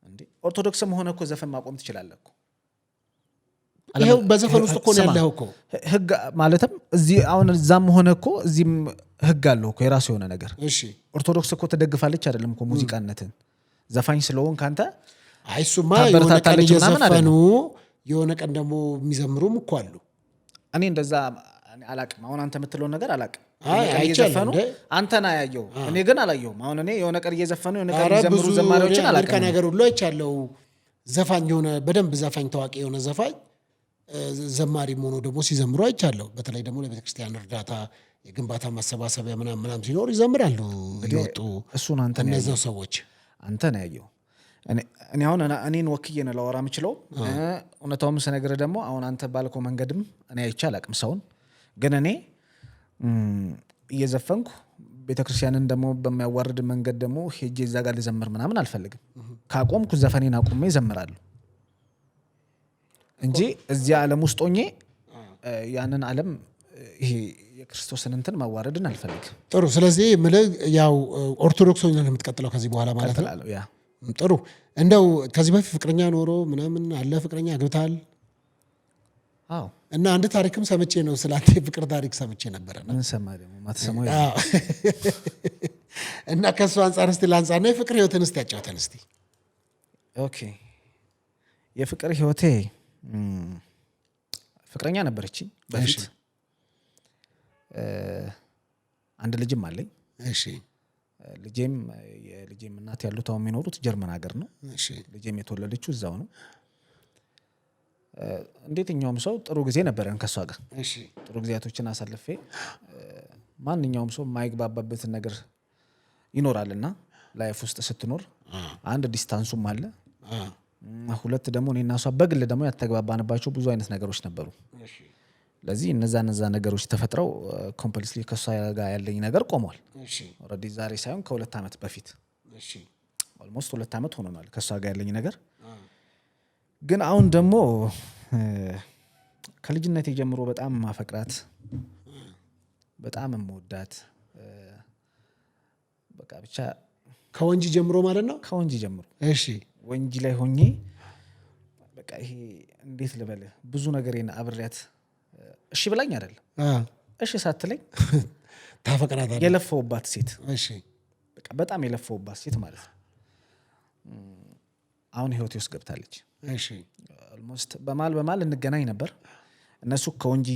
Speaker 1: እንዴ ኦርቶዶክስም ሆነ እኮ ዘፈን ማቆም ትችላለህ እኮ
Speaker 2: ይሄው በዘፈን ውስጥ እኮ ነው ያለው እኮ
Speaker 1: ህግ ማለትም እዚህ አሁን እዛም ሆነ እኮ እዚህም ህግ አለው እኮ የራሱ የሆነ ነገር
Speaker 2: እሺ
Speaker 1: ኦርቶዶክስ እኮ ተደግፋለች አይደለም እኮ ሙዚቃነትን ዘፋኝ ስለሆንክ አንተ
Speaker 2: አይሱማ የሆነ ቀን እየዘፈኑ የሆነ ቀን ደግሞ የሚዘምሩም እኮ አሉ
Speaker 1: እኔ እንደዛ አላቅም አሁን አንተ የምትለው ነገር አላቅም እየዘፈኑ አንተና ያየው እኔ ግን አላየውም አሁን እኔ የሆነ ቀን እየዘፈኑ የሆነ ቀን የሚዘምሩ ዘማሪዎችን አላቅም
Speaker 2: አሜሪካ ነገር ሁሉ አይቻለው ዘፋኝ የሆነ በደንብ ዘፋኝ ታዋቂ የሆነ ዘፋኝ ዘማሪ ሆኖ ደግሞ ሲዘምሩ አይቻለው በተለይ ደግሞ ለቤተክርስቲያን እርዳታ የግንባታ ማሰባሰቢያ ምናምን ሲኖር ይዘምራሉ ይወጡ
Speaker 1: እሱን አንተ
Speaker 2: እነዛው ሰዎች
Speaker 1: አንተ ነው ያየው እኔ አሁን እኔን ወክዬ ነው ላወራ የምችለው እውነታውም ስነግር ደግሞ አሁን አንተ ባልከው መንገድም እኔ አይቼ አላቅም ሰውን ግን እኔ እየዘፈንኩ ቤተክርስቲያንን ደግሞ በሚያዋርድ መንገድ ደግሞ ሄጄ እዛ ጋር ልዘምር ምናምን አልፈልግም ካቆምኩ ዘፈኔን አቁሜ እዘምራለሁ እንጂ እዚያ ዓለም ውስጥ ሆኜ ያንን ዓለም ይሄ የክርስቶስን እንትን ማዋረድን አልፈልግም
Speaker 2: ጥሩ ስለዚህ ያው ኦርቶዶክስ ሆኜ ነው የምትቀጥለው ከዚህ በኋላ ማለት ነው
Speaker 1: ያ
Speaker 2: ጥሩ እንደው ከዚህ በፊት ፍቅረኛ ኖሮ ምናምን አለ ፍቅረኛ አግብታል
Speaker 1: አዎ
Speaker 2: እና አንድ ታሪክም ሰምቼ ነው ስላንተ ፍቅር ታሪክ ሰምቼ ነበርና
Speaker 1: ምን ሰማ ደግሞ ማተሰማው
Speaker 2: እና ከሱ አንፃር እስቲ ላንጻና የፍቅር ህይወትን እስቲ ያጫውተን እስቲ
Speaker 1: ኦኬ የፍቅር ህይወቴ ፍቅረኛ ነበረችኝ በፊት አንድ ልጅም አለኝ እሺ ልጄም እናት ያሉት አሁን የሚኖሩት ጀርመን ሀገር ነው እሺ ልጄም የተወለደችው እዛው ነው እንዴትኛውም ሰው ጥሩ ጊዜ ነበረን ከሷ ጋር እሺ ጥሩ ጊዜያቶችን አሳልፌ ማንኛውም ሰው ማይግባባበትን ነገር ይኖራልና ላይፍ ውስጥ ስትኖር አንድ ዲስታንሱም አለ ሁለት ደግሞ እኔና እሷ በግል ደግሞ ያተግባባንባቸው ብዙ አይነት ነገሮች ነበሩ እሺ ለዚህ እነዛ ነገሮች ተፈጥረው ኮምፕሊትሊ ከሷ ጋር ያለኝ ነገር ቆሟል እሺ ኦሬዲ ዛሬ ሳይሆን ከሁለት አመት በፊት እሺ ኦልሞስት 2 አመት ሆኖናል ከሷ ጋር ያለኝ ነገር ግን አሁን ደግሞ ከልጅነቴ ጀምሮ በጣም ማፈቅራት በጣም የምወዳት በቃ ብቻ
Speaker 2: ከወንጂ ጀምሮ ማለት ነው
Speaker 1: ከወንጂ ጀምሮ
Speaker 2: እሺ
Speaker 1: ወንጂ ላይ ሆኜ በቃ ይሄ እንዴት ልበል ብዙ ነገሬን አብሬያት እሺ ብላኝ አይደለም እሺ ሳትለኝ
Speaker 2: ታፈቅራታለህ
Speaker 1: የለፈውባት ሴት
Speaker 2: እሺ
Speaker 1: በቃ በጣም የለፈውባት ሴት ማለት ነው አሁን ህይወቴ ውስጥ ገብታለች
Speaker 2: እሺ
Speaker 1: ኦልሞስት በማል እንገናኝ ነበር እነሱ ከወንጂ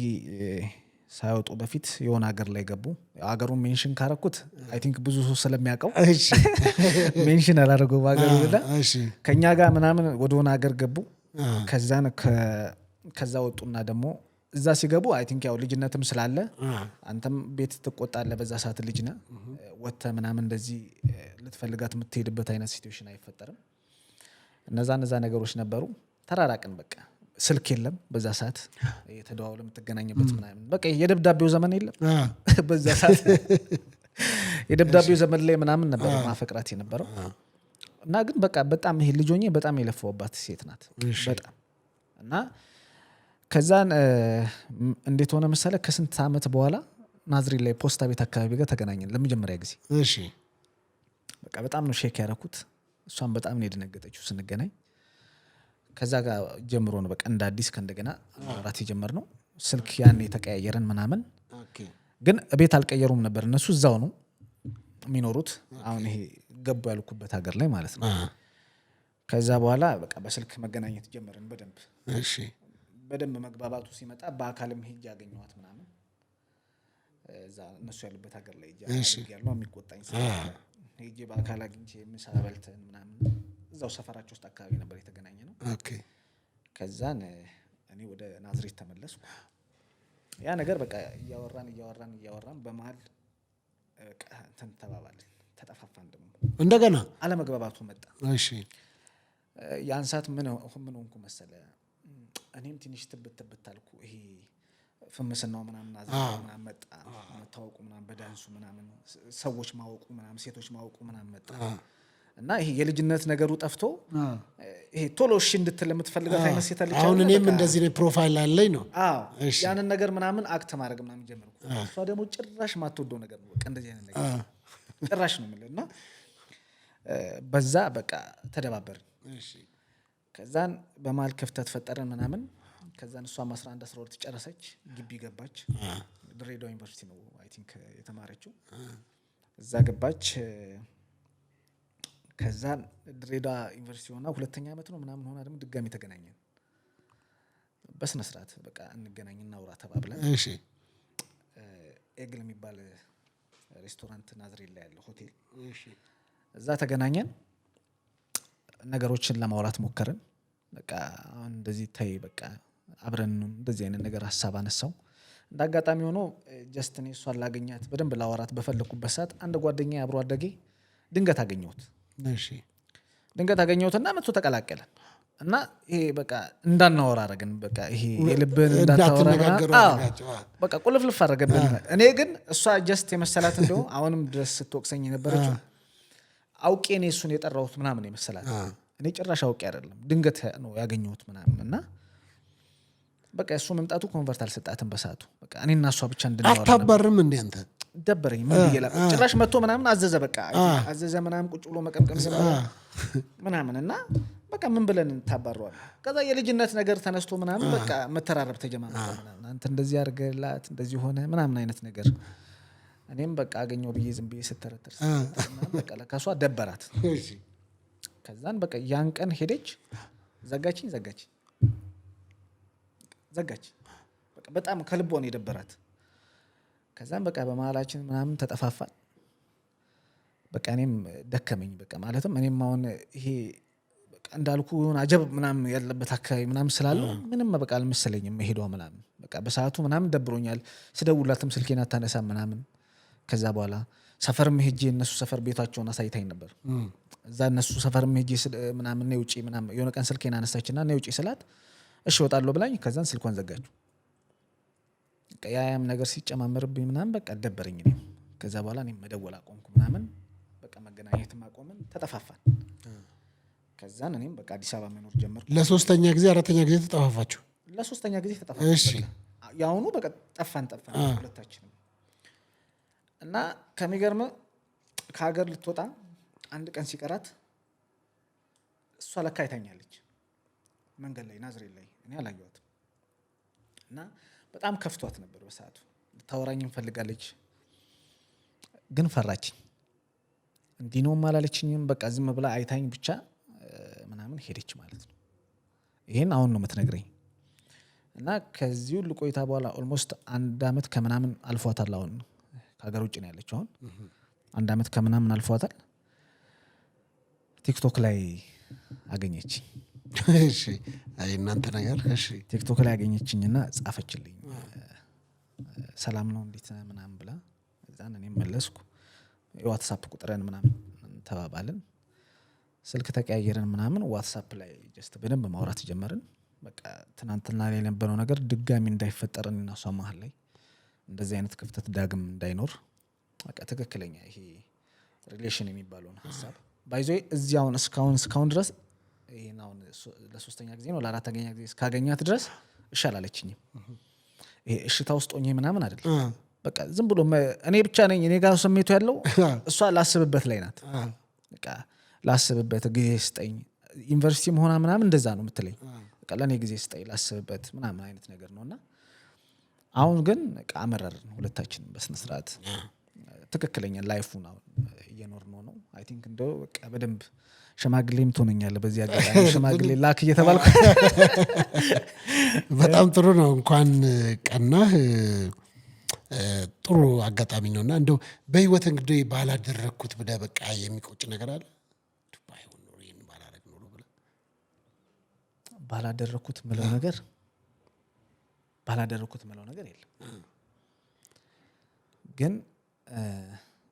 Speaker 1: ሳይወጡ በፊት የሆነ ሀገር ላይ ገቡ ሀገሩን ሜንሽን ካረኩት አይ ቲንክ ብዙ ሰው ስለሚያውቀው እሺ ሜንሽን አላደረገው ሀገሩ ወደ እሺ ከኛ ጋር ምናምን ወደ ሆነ ሀገር ገቡ ከዛ ወጡና ደግሞ እዛ ሲገቡ አይ ቲንክ ያው ልጅነትም ስላለ አንተም ቤት ትቆጣለህ በዛ ሰዓት ልጅ ነህ ወጥተህ ምናምን እንደዚህ ልትፈልጋት የምትሄድበት አይነት ሲቹዌሽን አይፈጠርም እነዛ ነገሮች ነበሩ ተራራቅን በቃ ስልክ የለም በዛ ሰዓት የተደዋውለ የምትገናኝበት ምናምን በቃ የደብዳቤው ዘመን የለም በዛ ሰዓት የደብዳቤው ዘመን ላይ ምናምን ነበር ማፈቅራት የነበረው እና ግን በቃ በጣም ይሄ ልጅ ሆኜ በጣም የለፈውባት ሴት ናት በጣም እና ከዛን እንዴት ሆነ መሰለ ከስንት አመት በኋላ ናዝሬት ላይ ፖስታ ቤት አካባቢ ጋር ተገናኘን ለመጀመሪያ ጊዜ እሺ በቃ በጣም ነው ሼክ ያደረኩት እሷን በጣም ነው የደነገጠችው ስንገናኝ ከዛ ጋር ጀምሮ ነው በቃ እንደ አዲስ ከእንደገና ማውራት የጀመርነው ስልክ ያን የተቀያየረን ምናምን ግን ቤት አልቀየሩም ነበር እነሱ እዛው ነው የሚኖሩት አሁን ይሄ ገቡ ያልኩበት ሀገር ላይ ማለት ነው ከዛ በኋላ በቃ በስልክ መገናኘት ጀመርን በደንብ እሺ በደንብ መግባባቱ ሲመጣ በአካልም ሄጄ ያገኘዋት ምናምን እዛ እነሱ ያሉበት ሀገር ላይ ያለው የሚቆጣኝ ሄጄ በአካል አግኝቼ ምሳ በልተን ምናምን እዛው ሰፈራቸው ውስጥ አካባቢ ነበር የተገናኘነው ኦኬ ከዛን እኔ ወደ ናዝሬት ተመለስኩ ያ ነገር በቃ እያወራን በመሃል እንትን ተባባልን ተጠፋፋን። ደግሞ
Speaker 2: እንደገና
Speaker 1: አለመግባባቱ መጣ።
Speaker 2: እሺ
Speaker 1: ያን ሰዓት ምን ሆንኩ መሰለ እኔም ትንሽ ትብት አልኩ። ይሄ ፍምስናው ምናምን ምናምን መጣ መታወቁ ምናምን በዳንሱ ምናምን ሰዎች ማወቁ ምናምን ሴቶች ማወቁ ምናምን መጣ እና ይሄ የልጅነት ነገሩ ጠፍቶ ይሄ ቶሎ እሺ እንድትል የምትፈልጋት አይነት ሴት አለች።
Speaker 2: አሁን እኔም እንደዚህ ነው ፕሮፋይል አለኝ ነው።
Speaker 1: ያንን ነገር ምናምን አክት ማድረግ ምናምን ጀመርኩ። እሷ ደግሞ ጭራሽ ማትወደው ነገር ነው በቃ እንደዚህ አይነት ነገር ጭራሽ ነው የምልህ። እና በዛ በቃ ተደባበርን። ከዛን በመሀል ክፍተት ፈጠረን ምናምን። ከዛን እሷም 11 12 ጨረሰች፣ ግቢ ገባች። ድሬዳዋ ዩኒቨርሲቲ ነው አይ ቲንክ የተማረችው። እዛ ገባች። ከዛን ድሬዳዋ ዩኒቨርሲቲ ሆና 2ኛ ዓመት ነው ምናምን ሆና ደግሞ ድጋሚ ተገናኘን። በስነ ስርዓት በቃ እንገናኝ እናውራ ተባብለን።
Speaker 2: እሺ
Speaker 1: ኤግል የሚባል ሬስቶራንት ናዝሬት ላይ ያለው ሆቴል፣ እሺ እዛ ተገናኘን። ነገሮችን ለማውራት ሞከርን። በቃ አሁን እንደዚህ ታይ በቃ አብረን እንደዚህ አይነት ነገር ሐሳብ አነሳው። እንዳጋጣሚ ሆኖ ጀስት እኔ እሷን ላገኛት በደንብ ላወራት በፈለኩበት ሰዓት አንድ ጓደኛዬ አብሮ አደጌ ድንገት አገኘሁት።
Speaker 2: እሺ
Speaker 1: ድንገት አገኘሁትና መጥቶ ተቀላቀለን እና ይሄ በቃ እንዳናወራ አረገን። በቃ ይሄ የልብን እንዳታወራ በቃ ቁልፍልፍ አረገብን። እኔ ግን እሷ ጀስት የመሰላት እንደው አሁንም ድረስ ስትወቅሰኝ የነበረችው አውቄ እኔ እሱን የጠራሁት ምናምን የመሰላት። እኔ ጭራሽ አውቄ አይደለም ድንገት ነው ያገኘሁት ምናምን። እና በቃ እሱ መምጣቱ ኮንቨርት አልሰጣትም በሰዓቱ። በቃ እኔና እሷ ብቻ እንድናወራ
Speaker 2: አታባርም እንዴ አንተ?
Speaker 1: ደበረኝ ምን ብዬ ጭራሽ መጥቶ ምናምን አዘዘ። በቃ አዘዘ ምናምን ቁጭ ብሎ መቀምቀም ምናምን። እና በቃ ምን ብለን ታባረዋል። ከዛ የልጅነት ነገር ተነስቶ ምናምን በቃ መተራረብ ተጀማመረ ምናምን። አንተ እንደዚህ አድርገላት እንደዚህ ሆነ ምናምን አይነት ነገር። እኔም በቃ አገኘው ብዬ ዝም ብዬ ስተረተር በቃ ለካሷ ደበራት። ከዛን በቃ ያን ቀን ሄደች፣ ዘጋች። በቃ በጣም ከልቧ ነው የደበራት። ከዛን በቃ በመሀላችን ምናምን ተጠፋፋን። በቃ እኔም ደከመኝ በቃ ማለትም እኔም አሁን ይሄ በቃ እንዳልኩ አጀብ ምናምን ያለበት አካባቢ ምናምን ስላለው ምንም በቃ አልመሰለኝም መሄዷ ምናምን። በቃ በሰዓቱ ምናምን ደብሮኛል። ስደውላትም ስልኬን አታነሳም ምናምን። ከዛ በኋላ ሰፈርም ሄጄ እነሱ ሰፈር ቤታቸውን አሳይታኝ ነበር። እዛ እነሱ ሰፈርም ሄጄ ምናምን ነው ውጪ ምናምን የሆነ ቀን ስልኬን አነሳችና ነው ውጪ ስላት እሺ እወጣለሁ ብላኝ ከዛን ስልኳን ዘጋችሁ። በቃ ያያም ነገር ሲጨማመርብኝ ምናምን በቃ ደበረኝ እኔ። ከዛ በኋላ እኔ መደወል አቆምኩ ምናምን። በቃ መገናኘትም አቆምን፣ ተጠፋፋን። ከዛን እኔም በቃ አዲስ አበባ መኖር ጀመርኩ።
Speaker 2: ለሶስተኛ ጊዜ አራተኛ ጊዜ ተጠፋፋችሁ?
Speaker 1: ለሶስተኛ ጊዜ ተጠፋፋን።
Speaker 2: እሺ
Speaker 1: ያውኑ በቃ ጠፋን ሁለታችንም። እና ከሚገርም ከሀገር ልትወጣ አንድ ቀን ሲቀራት እሷ ለካ አይታኛለች መንገድ ላይ ናዝሬት ላይ። እኔ አላየኋትም። እና በጣም ከፍቷት ነበር በሰዓቱ። ልታወራኝ እንፈልጋለች ግን ፈራችኝ። እንዲህ ነው አላለችኝም። በቃ ዝም ብላ አይታኝ ብቻ ምናምን ሄደች ማለት ነው። ይሄን አሁን ነው የምትነግረኝ። እና ከዚህ ሁሉ ቆይታ በኋላ ኦልሞስት 1 ዓመት ከምናምን አልፏታል። አሁን ከሀገር ውጭ ነው ያለችው። አሁን 1 ዓመት ከምናምን አልፏታል። ቲክቶክ ላይ አገኘች።
Speaker 2: እሺ አይ እናንተ ነገር እሺ
Speaker 1: ቲክቶክ ላይ አገኘችኝና ጻፈችልኝ ሰላም ነው እንዴት ምናምን ብላ። እዛን እኔም መለስኩ። የዋትስአፕ ቁጥረን ምናምን ተባባልን። ስልክ ተቀያየረን ምናምን። ዋትስአፕ ላይ ጀስት በደንብ ማውራት ጀመርን። በቃ ትናንትና ላይ የነበረው ነገር ድጋሚ እንዳይፈጠር እና እሷ መሀል ላይ እንደዚህ አይነት ክፍተት ዳግም እንዳይኖር በቃ ትክክለኛ ይሄ ሪሌሽን የሚባለውን ሐሳብ ባይዞ እዚህ አሁን እስካሁን ድረስ ይሄን አሁን ለሶስተኛ ጊዜ ነው ለአራተኛ ጊዜ እስካገኛት ድረስ እሻላለችኝ። ይሄ እሽታ ውስጥ ሆኜ ምናምን አይደለም። በቃ ዝም ብሎ እኔ ብቻ ነኝ እኔ ጋር ስሜቱ ያለው። እሷ ላስብበት ላይ ናት። በቃ ላስብበት ጊዜ ስጠኝ። ዩኒቨርሲቲ ሆና ምናምን እንደዛ ነው የምትለኝ። በቃ ለኔ ጊዜ ስጠኝ ላስብበት ምናምን አይነት ነገር ነውና አሁን ግን በቃ አመረርን ሁለታችን በስነ ስርዓት ትክክለኛ ላይፉን አሁን እየኖርነው ነው። አይ ቲንክ እንደው በቃ በደንብ ሽማግሌም ትሆነኛለህ በዚህ አጋጣሚ ሽማግሌ ላክ እየተባልኩ።
Speaker 2: በጣም ጥሩ ነው። እንኳን ቀናህ ጥሩ አጋጣሚ ነውና እንደው በህይወት እንግዲህ ባላደረኩት ብለህ በቃ የሚቆጭ ነገር አለ? ባይሆን ኖሮ ይሄን ባላደረግ ኖሮ ብለህ
Speaker 1: ባላደረኩት ምለው ነገር የለም። ግን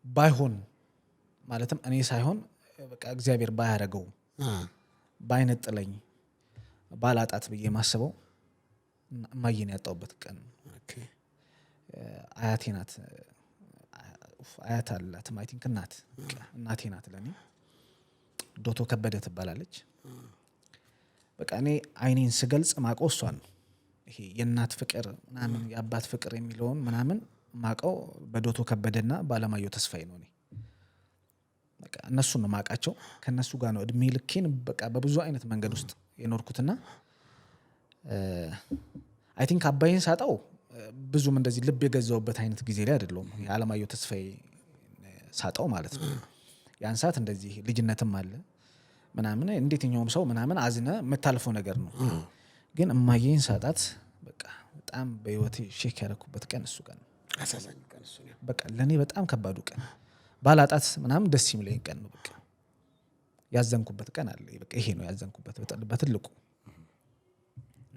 Speaker 1: ባይሆን ማለትም እኔ ሳይሆን በቃ እግዚአብሔር ባያረገው ባይነጥለኝ ባላጣት ብዬ ማስበው እማዬን ያጣሁበት ቀን ነው። አያቴ ናት። አያት አላትም አይ ቲንክ እናቴ ናት ለኔ። ዶቶ ከበደ ትባላለች። በቃ እኔ አይኔን ስገልጽ ማቀው እሷን ነው። ይሄ የእናት ፍቅር ምናምን የአባት ፍቅር የሚለውን ምናምን ማቀው በዶቶ ከበደና በአለማየሁ ተስፋዬ ነው። እኔ በቃ እነሱን ነው ማቃቸው። ከነሱ ጋር ነው እድሜ ልኬን በቃ በብዙ አይነት መንገድ ውስጥ የኖርኩትና አይ ቲንክ አባይን ሳጣው ብዙም እንደዚህ ልብ የገዛውበት አይነት ጊዜ ላይ አይደለም። የአለማየሁ ተስፋዬ ሳጣው ማለት ነው። ያን ሰዓት እንደዚህ ልጅነትም አለ ምናምን እንዴትኛውም ሰው ምናምን አዝነ የምታልፈው ነገር ነው። ግን እማዬን ሳጣት በቃ በጣም በህይወቴ ሼክ ያደረኩበት ቀን እሱ ቀን ነው።
Speaker 2: አሳዛኝ ቀን እሱ ነው።
Speaker 1: በቃ ለኔ በጣም ከባዱ ቀን ባላጣት ምናምን ደስ የሚለኝ ቀን ነው። በቃ ያዘንኩበት ቀን አለ። በቃ ይሄ ነው ያዘንኩበት በትልቁ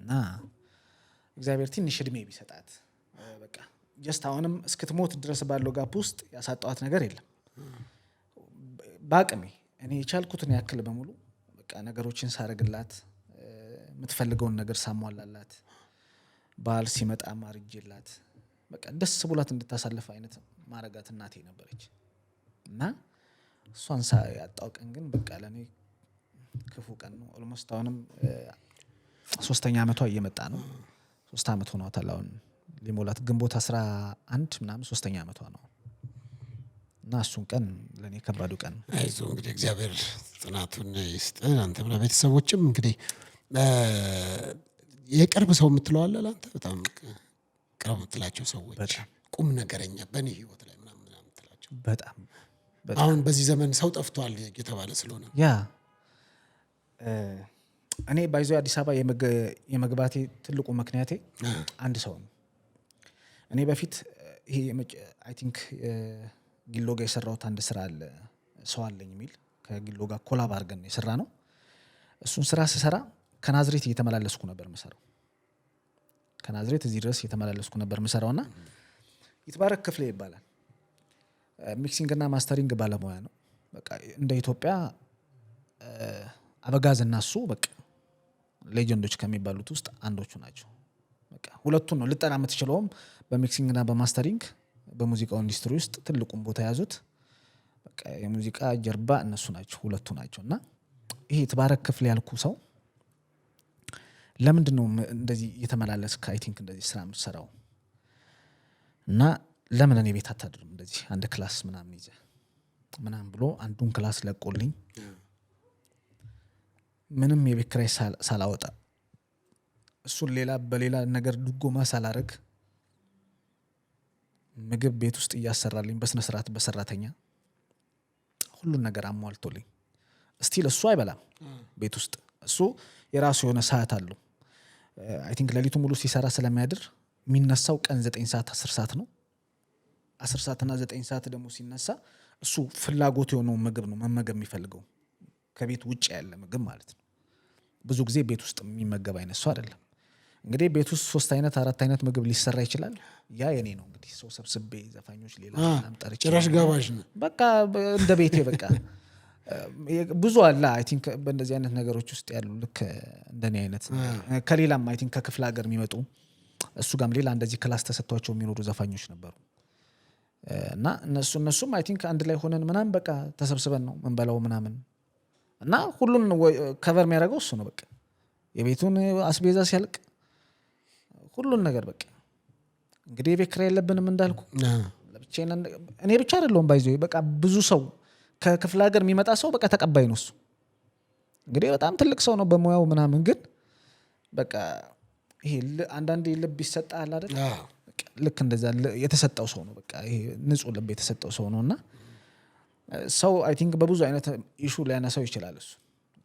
Speaker 1: እና እግዚአብሔር ትንሽ እድሜ ቢሰጣት በቃ ጀስት አሁንም እስክትሞት ድረስ ባለው ጋፕ ውስጥ ያሳጣዋት ነገር የለም። በአቅሜ እኔ የቻልኩትን ያክል በሙሉ በቃ ነገሮችን ሳረግላት የምትፈልገውን ነገር ሳሟላላት በዓል ሲመጣ ማርጄላት በቃ ደስ ብሏት እንድታሳልፍ አይነት ማረጋት እናቴ ነበረች እና እሷን ያጣው ቀን ግን በቃ ለኔ ክፉ ቀን ነው። ኦልሞስት አሁንም 3ኛ ዓመቷ እየመጣ ነው። 3 ዓመት ሆኗታል አሁን ሊሞላት ግንቦት 11 ምናምን 3ኛ ዓመቷ ነው እና እሱን ቀን ለኔ ከባዱ ቀን ነው።
Speaker 2: አይዞህ እንግዲህ እግዚአብሔር ጽናቱን ይስጥ። አንተም ለቤተሰቦችም እንግዲህ የቅርብ ሰው የምትለው አለ ለአንተ በጣም ቅርብ የምትላቸው ሰዎች ቁም ነገረኛ በእኔ ህይወት ላይ ምናምን የምትላቸው?
Speaker 1: በጣም
Speaker 2: አሁን በዚህ ዘመን ሰው ጠፍቷል እየተባለ ስለሆነ
Speaker 1: ያ እኔ ባይዞ አዲስ አበባ የመግባቴ ትልቁ ምክንያቴ አንድ ሰው ነው። እኔ በፊት ይሄ አይ ቲንክ ጊሎ ጋር የሰራሁት አንድ ስራ አለ ሰው አለኝ የሚል ከጊሎ ጋር ኮላብ አድርገን የሰራ ነው። እሱን ስራ ስሰራ ከናዝሬት እየተመላለስኩ ነበር የምሰራው። ከናዝሬት እዚህ ድረስ እየተመላለስኩ ነበር የምሰራውና ይትባረክ ክፍሌ ይባላል። ሚክሲንግ እና ማስተሪንግ ባለሙያ ነው። በቃ እንደ ኢትዮጵያ አበጋዝ እና እሱ በቃ ሌጀንዶች ከሚባሉት ውስጥ አንዶቹ ናቸው። በቃ ሁለቱን ነው ልጠራ የምትችለውም በሚክሲንግ እና በማስተሪንግ በሙዚቃው ኢንዱስትሪ ውስጥ ትልቁን ቦታ ያዙት። በቃ የሙዚቃ ጀርባ እነሱ ናቸው፣ ሁለቱ ናቸውና ይሄ ይትባረክ ክፍሌ ያልኩ ሰው ለምንድነው እንደዚህ እየተመላለስክ አይ ቲንክ እንደዚህ ስራ የምትሰራው እና ለምን እኔ ቤት አታድርም እንደዚህ አንድ ክላስ ምናምን ይዘህ ምናምን ብሎ አንዱን ክላስ ለቆልኝ ምንም የቤት ኪራይ ሳላወጣ እሱን በሌላ ነገር ድጎማ ሳላረግ ምግብ ቤት ውስጥ እያሰራልኝ በስነ ስርዓት በሰራተኛ ሁሉን ነገር አሟልቶልኝ ስቲል እሱ አይበላም ቤት ውስጥ እሱ የራሱ የሆነ ሰዓት አለው። አይ ቲንክ ሌሊቱ ሙሉ ሲሰራ ስለሚያድር የሚነሳው ቀን 9 ሰዓት 10 ሰዓት ነው። 10 ሰዓት እና 9 ሰዓት ደግሞ ሲነሳ እሱ ፍላጎት የሆነው ምግብ ነው መመገብ የሚፈልገው ከቤት ውጭ ያለ ምግብ ማለት ነው። ብዙ ጊዜ ቤት ውስጥ የሚመገብ አይነት ሰው አይደለም። እንግዲህ ቤት ውስጥ 3 አይነት 4 አይነት ምግብ ሊሰራ ይችላል። ያ የኔ ነው እንግዲህ ሰው ሰብስቤ ዘፋኞች ሌላ ምናምን ጠርቼ
Speaker 2: ጭራሽ ጋባዥ ነው
Speaker 1: በቃ እንደ ቤቴ በቃ ብዙ አለ። አይ ቲንክ በእንደዚህ አይነት ነገሮች ውስጥ ያሉ ልክ እንደኔ አይነት ከሌላም አይ ቲንክ ከክፍለ ሀገር የሚመጡ እሱ ጋርም ሌላ እንደዚህ ክላስ ተሰጥቷቸው የሚኖሩ ዘፋኞች ነበሩ እና እነሱም አይ ቲንክ አንድ ላይ ሆነን ምናምን በቃ ተሰብስበን ነው መንበላው ምናምን እና ሁሉን ከቨር የሚያደርገው እሱ ነው። በቃ የቤቱን አስቤዛ ሲያልቅ ሁሉን ነገር በቃ እንግዲህ የቤት ኪራይ የለብንም እንዳልኩ ለብቻዬን እኔ ብቻ አይደለሁም ባይዞ በቃ ብዙ ሰው ከክፍለ ሀገር የሚመጣ ሰው በቃ ተቀባይ ነው። እሱ እንግዲህ በጣም ትልቅ ሰው ነው በሙያው ምናምን ግን በቃ ይሄ አንዳንዴ ልብ ይሰጣል አይደል? ልክ እንደዛ የተሰጠው ሰው ነው። በቃ ይሄ ንጹህ ልብ የተሰጠው ሰው ነውና ሰው አይ ቲንክ በብዙ አይነት ኢሹ ሊያነሳው ይችላል። እሱ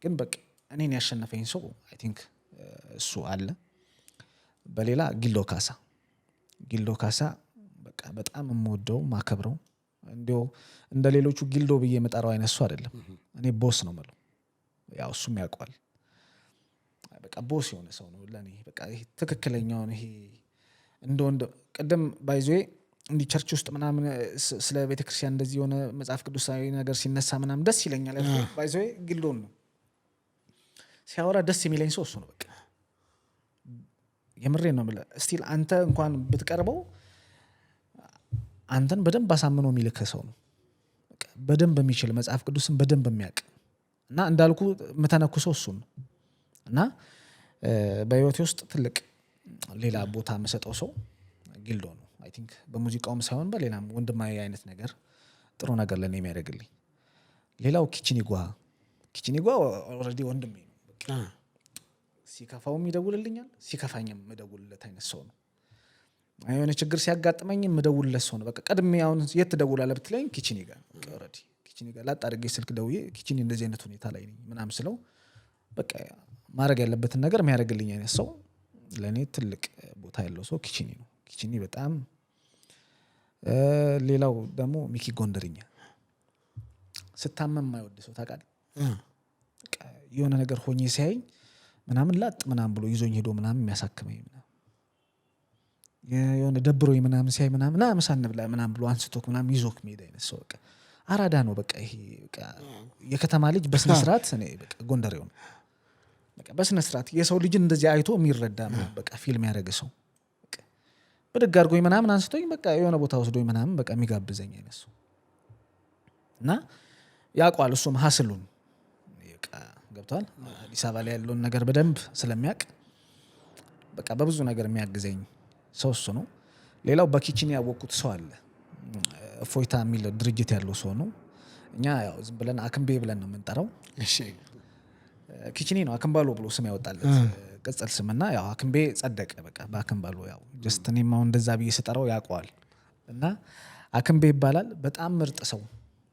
Speaker 1: ግን በቃ እኔን ያሸነፈኝ ሰው አይ ቲንክ እሱ አለ። በሌላ ጊልዶ ካሳ በቃ በጣም የምወደው ማከብረው እንዲያው እንደ ሌሎቹ ጊልዶ ብዬ የምጠራው አይነት ሰው አይደለም። እኔ ቦስ ነው የምለው። ያው እሱም ያውቀዋል። በቃ ቦስ የሆነ ሰው ነው ለኔ። በቃ ይሄ ትክክለኛውን ይሄ እንደው ቅድም ባይዞ እንዲህ ቸርች ውስጥ ምናምን ስለ ቤተክርስቲያን እንደዚህ የሆነ መጽሐፍ ቅዱሳዊ ነገር ሲነሳ ምናምን ደስ ይለኛል። ባይዘው ግሎን ነው ሲያወራ ደስ የሚለኝ ሰው እሱ ነው። በቃ የምሬን ነው የምልህ። እስቲል አንተ እንኳን ብትቀርበው አንተን በደንብ አሳምኖ የሚልክ ሰው ነው። በቃ በደንብ የሚችል መጽሐፍ ቅዱስን በደንብ የሚያውቅ እና እንዳልኩ የምተነኩሰው እሱን ነው እና በህይወቴ ውስጥ ትልቅ ሌላ ቦታ የምሰጠው ሰው ጊልዶ ነው። አይ ቲንክ በሙዚቃውም ሳይሆን በሌላም ወንድማዊ አይነት ነገር ጥሩ ነገር ለኔ የሚያደርግልኝ። ሌላው ኪችኒጓ ኦልሬዲ ወንድሜ ነው። በቃ ሲከፋውም ይደውልልኛል፣ ሲከፋኝም የምደውልለት አይነት ሰው ነው። የሆነ ችግር ሲያጋጥመኝ የምደውልለት ሰው ነው። በቃ ቀድሜ አሁን የት ትደውላለህ ብትለኝ ኪችኒ ጋር ኦልሬዲ ኪችኒ ጋር ላጥ አድርጌ ስልክ ደውዬ ኪችኒ እንደዚህ አይነት ሁኔታ ላይ ነኝ ምናምን ስለው በቃ ማድረግ ያለበትን ነገር የሚያደርግልኝ አይነት ሰው ለእኔ ትልቅ ቦታ ያለው ሰው ኪችኒ ነው። ኪችኒ በጣም ሌላው ደግሞ ሚኪ ጎንደርኛ ስታመም የማይወድ ሰው ታውቃለህ። የሆነ ነገር ሆኜ ሲያየኝ ምናምን ላጥ ምናምን ብሎ ይዞኝ ሄዶ ምናምን የሚያሳክመኝ ምናምን የሆነ ደብሮኝ ምናምን ሲያይ ምናምን ምሳ እንብላ ምናምን ብሎ አንስቶክ ምናምን ይዞክ መሄድ አይነት ሰው በቃ አራዳ ነው። በቃ ይሄ በቃ የከተማ ልጅ በስነ ስርዓት እኔ በቃ ጎንደሬው ነው። በቃ በስነ ስርዓት የሰው ልጅን እንደዚህ አይቶ የሚረዳ በቃ ፊልም ያደረገ ሰው በቃ ብድግ አድርጎኝ ምናምን አንስቶኝ በቃ የሆነ ቦታ ወስዶኝ ምናምን በቃ የሚጋብዘኝ አይነት ሰው እና ያውቀዋል እሱም ሀስሉን በቃ ገብቷል። አዲስ አበባ ላይ ያለውን ነገር በደንብ ስለሚያውቅ በቃ በብዙ ነገር የሚያግዘኝ ሰው እሱ ነው። ሌላው በኪችኒ ያወቅኩት ሰው አለ። እፎይታ የሚል ድርጅት ያለው ሰው ነው። እኛ ያው ዝም ብለን አክምቤ ብለን ነው የምንጠራው።
Speaker 2: እሺ
Speaker 1: ኪችኒ ነው አክምባሎ ብሎ ስም ያወጣለት ቅጽል ስምና ያው አክምቤ ጸደቀ። በቃ በአክምባሎ ያው ጀስት እኔም አሁን እንደዛ ብዬ ስጠራው ያውቀዋል እና አክምቤ ይባላል። በጣም ምርጥ ሰው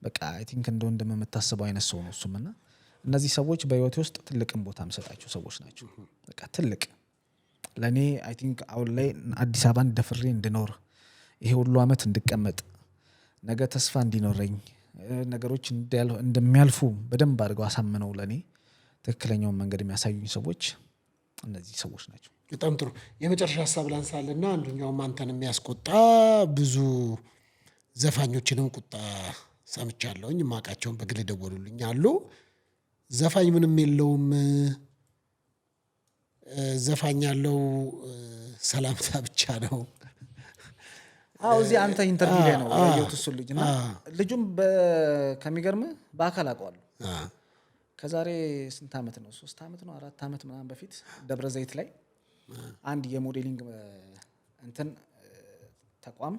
Speaker 1: በቃ አይ ቲንክ እንደ ወንድም የምታስበው አይነት ሰው ነው እሱምና እነዚህ ሰዎች በህይወቴ ውስጥ ትልቅም ቦታ የምሰጣቸው ሰዎች ናቸው። በቃ ትልቅ ለእኔ አይ ቲንክ አሁን ላይ አዲስ አበባን ደፍሬ እንድኖር ይሄ ሁሉ አመት እንድቀመጥ ነገ ተስፋ እንዲኖረኝ ነገሮች እንደሚያልፉ በደንብ አድርገው አሳምነው ለእኔ ትክክለኛውን መንገድ የሚያሳዩኝ ሰዎች እነዚህ ሰዎች ናቸው።
Speaker 2: በጣም ጥሩ። የመጨረሻ ሀሳብ ላንሳልና አንዱኛውም አንተን የሚያስቆጣ ብዙ ዘፋኞችንም ቁጣ ሰምቻለሁኝ። የማውቃቸውን በግል ደወሉልኝ አሉ። ዘፋኝ ምንም የለውም፣ ዘፋኝ ያለው ሰላምታ ብቻ ነው።
Speaker 1: አዎ እዚህ አንተ ኢንተርቪው ላይ ነው ያየሁት እሱ ልጅ እና ልጁም ከሚገርምህ በአካል አውቀዋለሁ። ከዛሬ ስንት ዓመት ነው 3 ዓመት ነው 4 ዓመት ምናምን በፊት ደብረ ዘይት ላይ አንድ የሞዴሊንግ እንትን ተቋም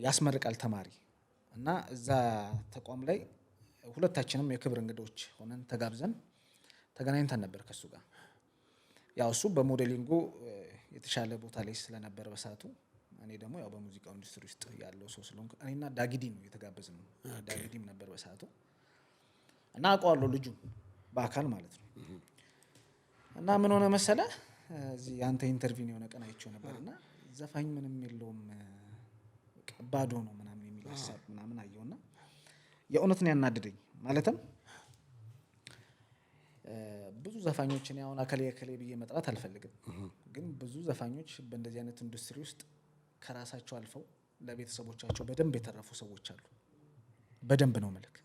Speaker 1: ያስመርቃል ተማሪ እና እዛ ተቋም ላይ ሁለታችንም የክብር እንግዶች ሆነን ተጋብዘን ተገናኝተን ነበር ከሱ ጋር። ያው እሱ በሞዴሊንጉ የተሻለ ቦታ ላይ ስለነበር በሰዓቱ እኔ ደግሞ ያው በሙዚቃው ኢንዱስትሪ ውስጥ ያለው ሰው ስለሆንኩ እኔና ዳጊዲ ነው የተጋበዝነው። ዳጊዲም ነበር በሰዓቱ እና አውቀዋለሁ ልጁ በአካል ማለት ነው። እና ምን ሆነ መሰለህ እዚህ አንተ ኢንተርቪው የሆነ ቀን አይቼው ነበርና ዘፋኝ ምንም የለውም ባዶ ነው ምናምን የሚል ሀሳብ ምናምን አየውና የእውነት ነው ያናደደኝ። ማለትም ብዙ ዘፋኞችን ያውን አከሌ ብዬ መጥራት አልፈልግም፣ ግን ብዙ ዘፋኞች በእንደዚህ አይነት ኢንዱስትሪ ውስጥ ከራሳቸው አልፈው ለቤተሰቦቻቸው በደንብ የተረፉ ሰዎች አሉ። በደንብ ነው መልክ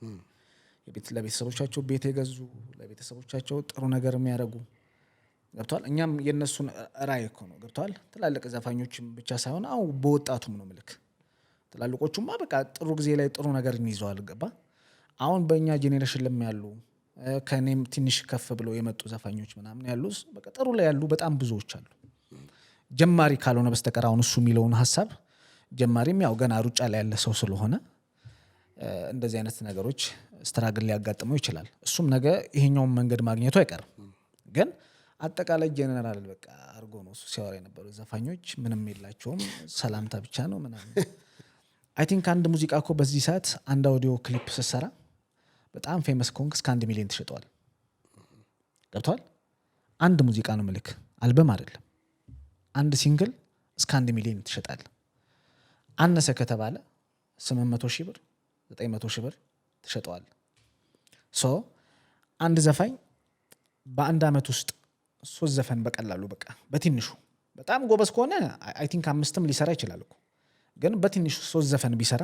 Speaker 1: ለቤተሰቦቻቸው ቤት የገዙ ለቤተሰቦቻቸው ጥሩ ነገር የሚያደርጉ ገብቷል። እኛም የነሱን ራዕይ እኮ ነው ገብቷል። ትላልቅ ዘፋኞችም ብቻ ሳይሆን አሁን በወጣቱም ነው መልክ ትላልቆቹማ በቃ ጥሩ ጊዜ ላይ ጥሩ ነገር እንይዘዋል ገባ። አሁን በእኛ ጄኔሬሽን ለም ያሉ ከኔም ትንሽ ከፍ ብለው የመጡ ዘፋኞች ምናምን ያሉ በቃ ጥሩ ላይ ያሉ በጣም ብዙዎች አሉ። ጀማሪ ካልሆነ በስተቀር አሁን እሱ የሚለውን ሀሳብ ጀማሪም ያው ገና ሩጫ ላይ ያለ ሰው ስለሆነ እንደዚህ አይነት ነገሮች ስትራግል ሊያጋጥመው ይችላል። እሱም ነገ ይሄኛውን መንገድ ማግኘቱ አይቀርም። ግን አጠቃላይ ጄነራል በቃ አርጎ ነው እሱ ሲያወራ የነበረው ዘፋኞች ምንም የላቸውም ሰላምታ ብቻ ነው ምናምን። አይ ቲንክ አንድ ሙዚቃ እኮ በዚህ ሰዓት አንድ አውዲዮ ክሊፕ ስትሰራ በጣም ፌመስ ኮንክ እስከ 1 ሚሊዮን ተሸጧል። ገብቷል። አንድ ሙዚቃ ነው ምልክ አልበም አይደለም። አንድ ሲንግል እስከ 1 ሚሊዮን ተሸጣል። አነሰ ከተባለ 800,000 ብር 900,000 ብር ተሸጧል። ሶ አንድ ዘፋኝ በአንድ አመት ውስጥ 3 ዘፈን በቀላሉ በቃ በትንሹ በጣም ጎበዝ ከሆነ አይ ቲንክ 5ም ሊሰራ ይችላል እኮ ግን በትንሹ 3 ዘፈን ቢሰራ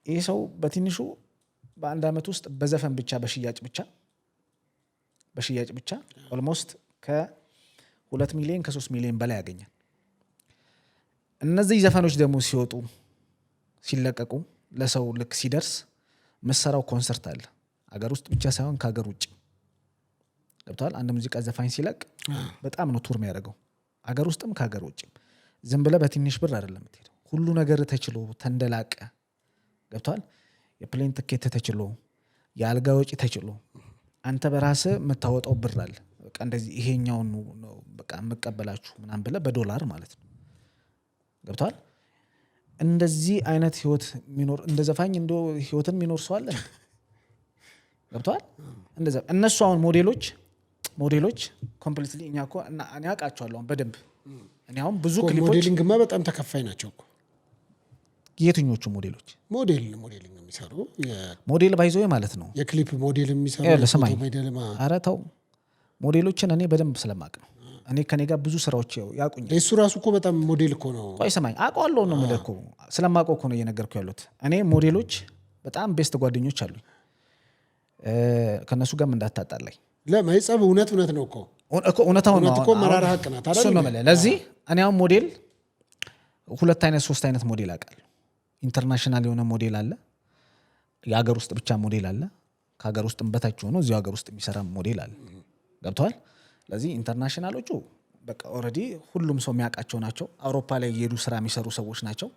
Speaker 1: ይሄ ሰው በትንሹ በአንድ አመት ውስጥ በዘፈን ብቻ በሽያጭ ብቻ ኦልሞስት ከ2 ሚሊዮን ከ3 ሚሊዮን በላይ ያገኛል። እነዚህ ዘፈኖች ደግሞ ሲወጡ ሲለቀቁ ለሰው ልክ ሲደርስ መሰራው ኮንሰርት አለ አገር ውስጥ ብቻ ሳይሆን ከሀገር ውጭ ገብቷል። አንድ ሙዚቃ ዘፋኝ ሲለቅ በጣም ነው ቱር የሚያደርገው አገር ውስጥም ከሀገር ውጭም። ዝም ብለህ በትንሽ ብር አይደለም የምትሄደው። ሁሉ ነገር ተችሎ ተንደላቀ ገብቷል። የፕሌን ትኬት ተችሎ የአልጋ ወጪ ተችሎ አንተ በራስህ የምታወጣው ብር አለ። በቃ እንደዚህ ይሄኛውን ነው በቃ የምቀበላችሁ ምናምን ብለህ በዶላር ማለት ነው ገብቷል። እንደዚህ አይነት ህይወት የሚኖር እንደ ዘፋኝ እንደ ህይወትን የሚኖር ሰው አለ ገብቷል። እንደዛ እነሱ አሁን ሞዴሎች ኮምፕሊትሊ እኛ እኮ እኔ አውቃቸዋለሁ በደንብ። እኔ አሁን ብዙ ክሊፖች
Speaker 2: ሞዴሊንግማ በጣም ተከፋይ ናቸው እኮ።
Speaker 1: የትኞቹ
Speaker 2: ሞዴሊንግ የሚሰሩ
Speaker 1: ሞዴል ባይዞ ማለት ነው
Speaker 2: የክሊፕ ሞዴል የሚሰሩ
Speaker 1: ኧረ ተው ሞዴሎችን እኔ በደንብ ስለማቅ ነው። እኔ ከኔ ጋር ብዙ ስራዎች ያውቁኛል።
Speaker 2: እሱ ራሱ እኮ በጣም ሞዴል እኮ ነው።
Speaker 1: ቆይ ሰማኝ አውቀዋለሁ ነው የምልህ እኮ ስለማውቀው እኮ ነው እየነገርኩህ ያሉት። እኔ ሞዴሎች በጣም ቤስት ጓደኞች አሉኝ። ከነሱ ጋር እንዳታጣላኝ
Speaker 2: ለማይጸብ እውነት ነው እኮ
Speaker 1: እውነታው ነው
Speaker 2: እኮ መራራ ሀቅ ናት አይደል?
Speaker 1: ለዚህ እኔ አሁን ሞዴል 2 አይነት 3 አይነት ሞዴል አውቃለሁ። ኢንተርናሽናል የሆነ ሞዴል አለ፣ የሀገር ውስጥ ብቻ ሞዴል አለ፣ ከሀገር ውስጥም በታች ሆኖ እዚሁ ሀገር ውስጥ የሚሰራ ሞዴል አለ። ገብተዋል። ለዚህ ኢንተርናሽናሎቹ በቃ ኦልሬዲ ሁሉም ሰው የሚያውቃቸው ናቸው። አውሮፓ ላይ የሄዱ ስራ የሚሰሩ ሰዎች ናቸው።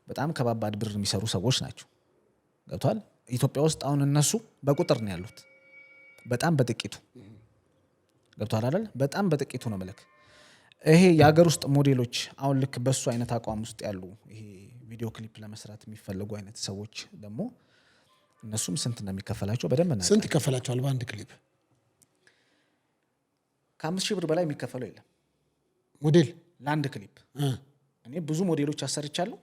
Speaker 1: በጣም ከባባድ ብር የሚሰሩ ሰዎች ናቸው። ገብተዋል። ኢትዮጵያ ውስጥ አሁን እነሱ በቁጥር ነው ያሉት፣ በጣም በጥቂቱ ገብተዋል አይደል? በጣም በጥቂቱ ነው መልክ። ይሄ የሀገር ውስጥ ሞዴሎች አሁን ልክ በሱ አይነት አቋም ውስጥ ያሉ ይሄ ቪዲዮ ክሊፕ ለመስራት የሚፈልጉ አይነት ሰዎች ደግሞ እነሱም ስንት እንደሚከፈላቸው በደንብ ነው።
Speaker 2: ስንት ይከፈላቸዋል በአንድ ክሊፕ?
Speaker 1: ከ5,000 ብር በላይ የሚከፈለው የለም
Speaker 2: ሞዴል
Speaker 1: ለአንድ ክሊፕ። እኔ ብዙ ሞዴሎች አሰርቻለሁ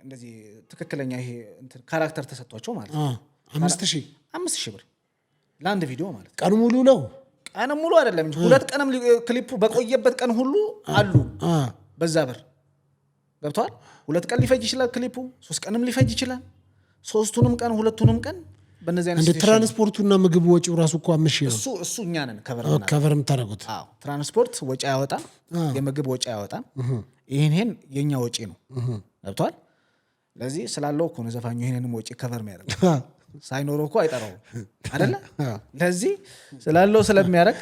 Speaker 1: እንደዚህ ትክክለኛ ይሄ እንትን ካራክተር ተሰጥቷቸው ማለት ነው። 5,000 ብር ለአንድ ቪዲዮ ማለት
Speaker 2: ቀን ሙሉ ነው።
Speaker 1: ቀን ሙሉ አይደለም እንጂ 2 ቀንም ክሊፑ በቆየበት ቀን ሁሉ አሉ በዛ ብር ገብቷል። 2 ቀን ሊፈጅ ይችላል ክሊፑ፣ 3 ቀንም ሊፈጅ ይችላል። 3ቱንም ቀን 2ቱንም ቀን በእነዚህ አይነት
Speaker 2: እንደ ትራንስፖርቱና ምግብ ወጪው ራሱ እኮ 5,000 ነው።
Speaker 1: እሱ እኛ ነን
Speaker 2: ከቨር የምታደርጉት።
Speaker 1: አዎ ትራንስፖርት ወጪ አያወጣም፣ የምግብ ወጪ አያወጣም። ይሄን የኛ ወጪ ነው ገብቷል። ለዚህ ስላለው እኮ ነው ዘፋኙ ይሄንንም ወጪ ከቨር የሚያደርገው። ሳይኖረው እኮ አይጠራው አይደለ? ለዚህ ስላለው ስለሚያደርግ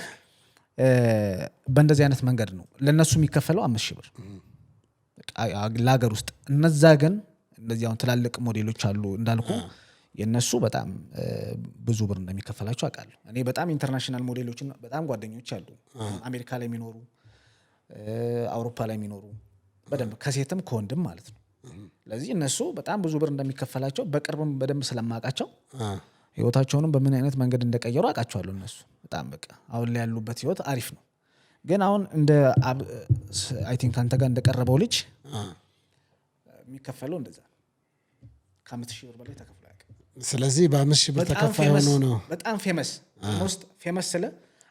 Speaker 1: በእንደዚህ አይነት መንገድ ነው ለነሱ የሚከፈለው 5,000 ብር ለሀገር ውስጥ። እነዛ ግን እንደዚህ አሁን ትላልቅ ሞዴሎች አሉ እንዳልኩ የነሱ በጣም ብዙ ብር እንደሚከፈላቸው አውቃለሁ። እኔ በጣም ኢንተርናሽናል ሞዴሎችን በጣም ጓደኞች አሉ፣ አሜሪካ ላይ የሚኖሩ አውሮፓ ላይ የሚኖሩ በደንብ ከሴትም ከወንድም ማለት ነው። ለዚህ እነሱ በጣም ብዙ ብር እንደሚከፈላቸው በቅርብም በደንብ ስለማውቃቸው ህይወታቸውንም በምን አይነት መንገድ እንደቀየሩ አውቃቸዋለሁ። እነሱ በጣም በቃ አሁን ላይ ያሉበት ህይወት አሪፍ ነው። ግን አሁን እንደ አይ ቲንክ አንተ ጋር እንደቀረበው ልጅ የሚከፈለው እንደዛ ከ5,000 ብር በላይ ተከፍሎ ያውቃል።
Speaker 2: ስለዚህ በ5,000 ብር ተከፋይ ሆኖ ነው
Speaker 1: በጣም ፌመስ ስለ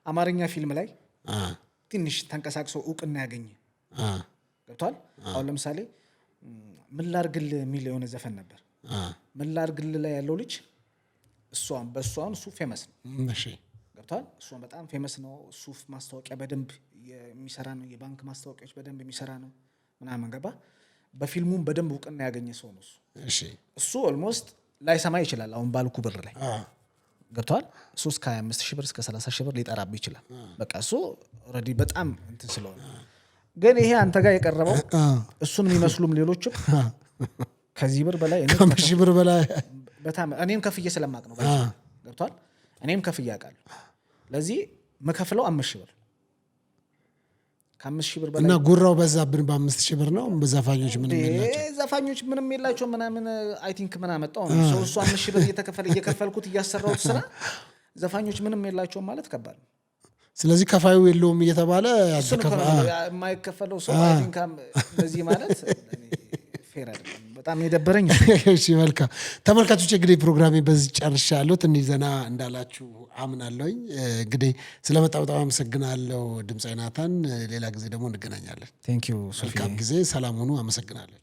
Speaker 1: አማርኛ ፊልም ላይ ትንሽ ተንቀሳቅሶ እውቅና ያገኘ ገብቷል። አሁን ለምሳሌ ምን ላርግል የሚል የሆነ ዘፈን ነበር። ምን ላርግል ላይ ያለው ልጅ በእሷን እሱ ፌመስ ነው ገብቷል። እሷን በጣም ፌመስ ነው። እሱ ማስታወቂያ በደንብ የሚሰራ ነው። የባንክ ማስታወቂያዎች በደንብ የሚሰራ ነው ምናምን ገባ። በፊልሙም በደንብ እውቅና ያገኘ ሰው ነው እሱ ኦልሞስት ላይሰማ ይችላል። አሁን ባልኩ ብር ላይ ገብቷል። እሱ እስከ 25,000 ብር እስከ 30,000 ብር ሊጠራብህ ይችላል። በቃ እሱ ኦልሬዲ በጣም እንትን ስለሆነ ግን ይሄ አንተ ጋር የቀረበው እሱን የሚመስሉም ሌሎችም ከዚህ ብር በላይ
Speaker 2: 5,000 ብር በላይ
Speaker 1: በጣም እኔም ከፍዬ ስለማቅ ነው ገብቷል። እኔም ከፍዬ አውቃለሁ። ለዚህ መከፍለው 5,000 ብር ከ5,000 ብር በላይ
Speaker 2: እና ጉራው በዛብን በ5,000 ብር ነው። በዘፋኞች ምንም የላቸው
Speaker 1: ዘፋኞች ምንም የላቸው ምናምን አይ ቲንክ ምን አመጣው ነው ሰው እሱ 5,000 ብር እየከፈልኩት እያሰራሁት ስራ ዘፋኞች ምንም የላቸው ማለት ከባድ ነው።
Speaker 2: ስለዚህ ከፋዩ የለውም እየተባለ
Speaker 1: የማይከፈለው ሰው አይ ቲንክ እንደዚህ ማለት ፌር አይደለም። በጣም የደበረኝ።
Speaker 2: እሺ መልካም ተመልካቾች፣ እንግዲህ ፕሮግራሜ በዚህ ጨርሻለሁ። ትንሽ ዘና እንዳላችሁ አምናለሁኝ። እንግዲህ ስለመጣ በጣም አመሰግናለሁ ድምፃዊ ናታን። ሌላ ጊዜ ደግሞ እንገናኛለን።
Speaker 1: ቴንክ ዩ።
Speaker 2: መልካም ጊዜ፣ ሰላም ሁኑ። አመሰግናለሁ።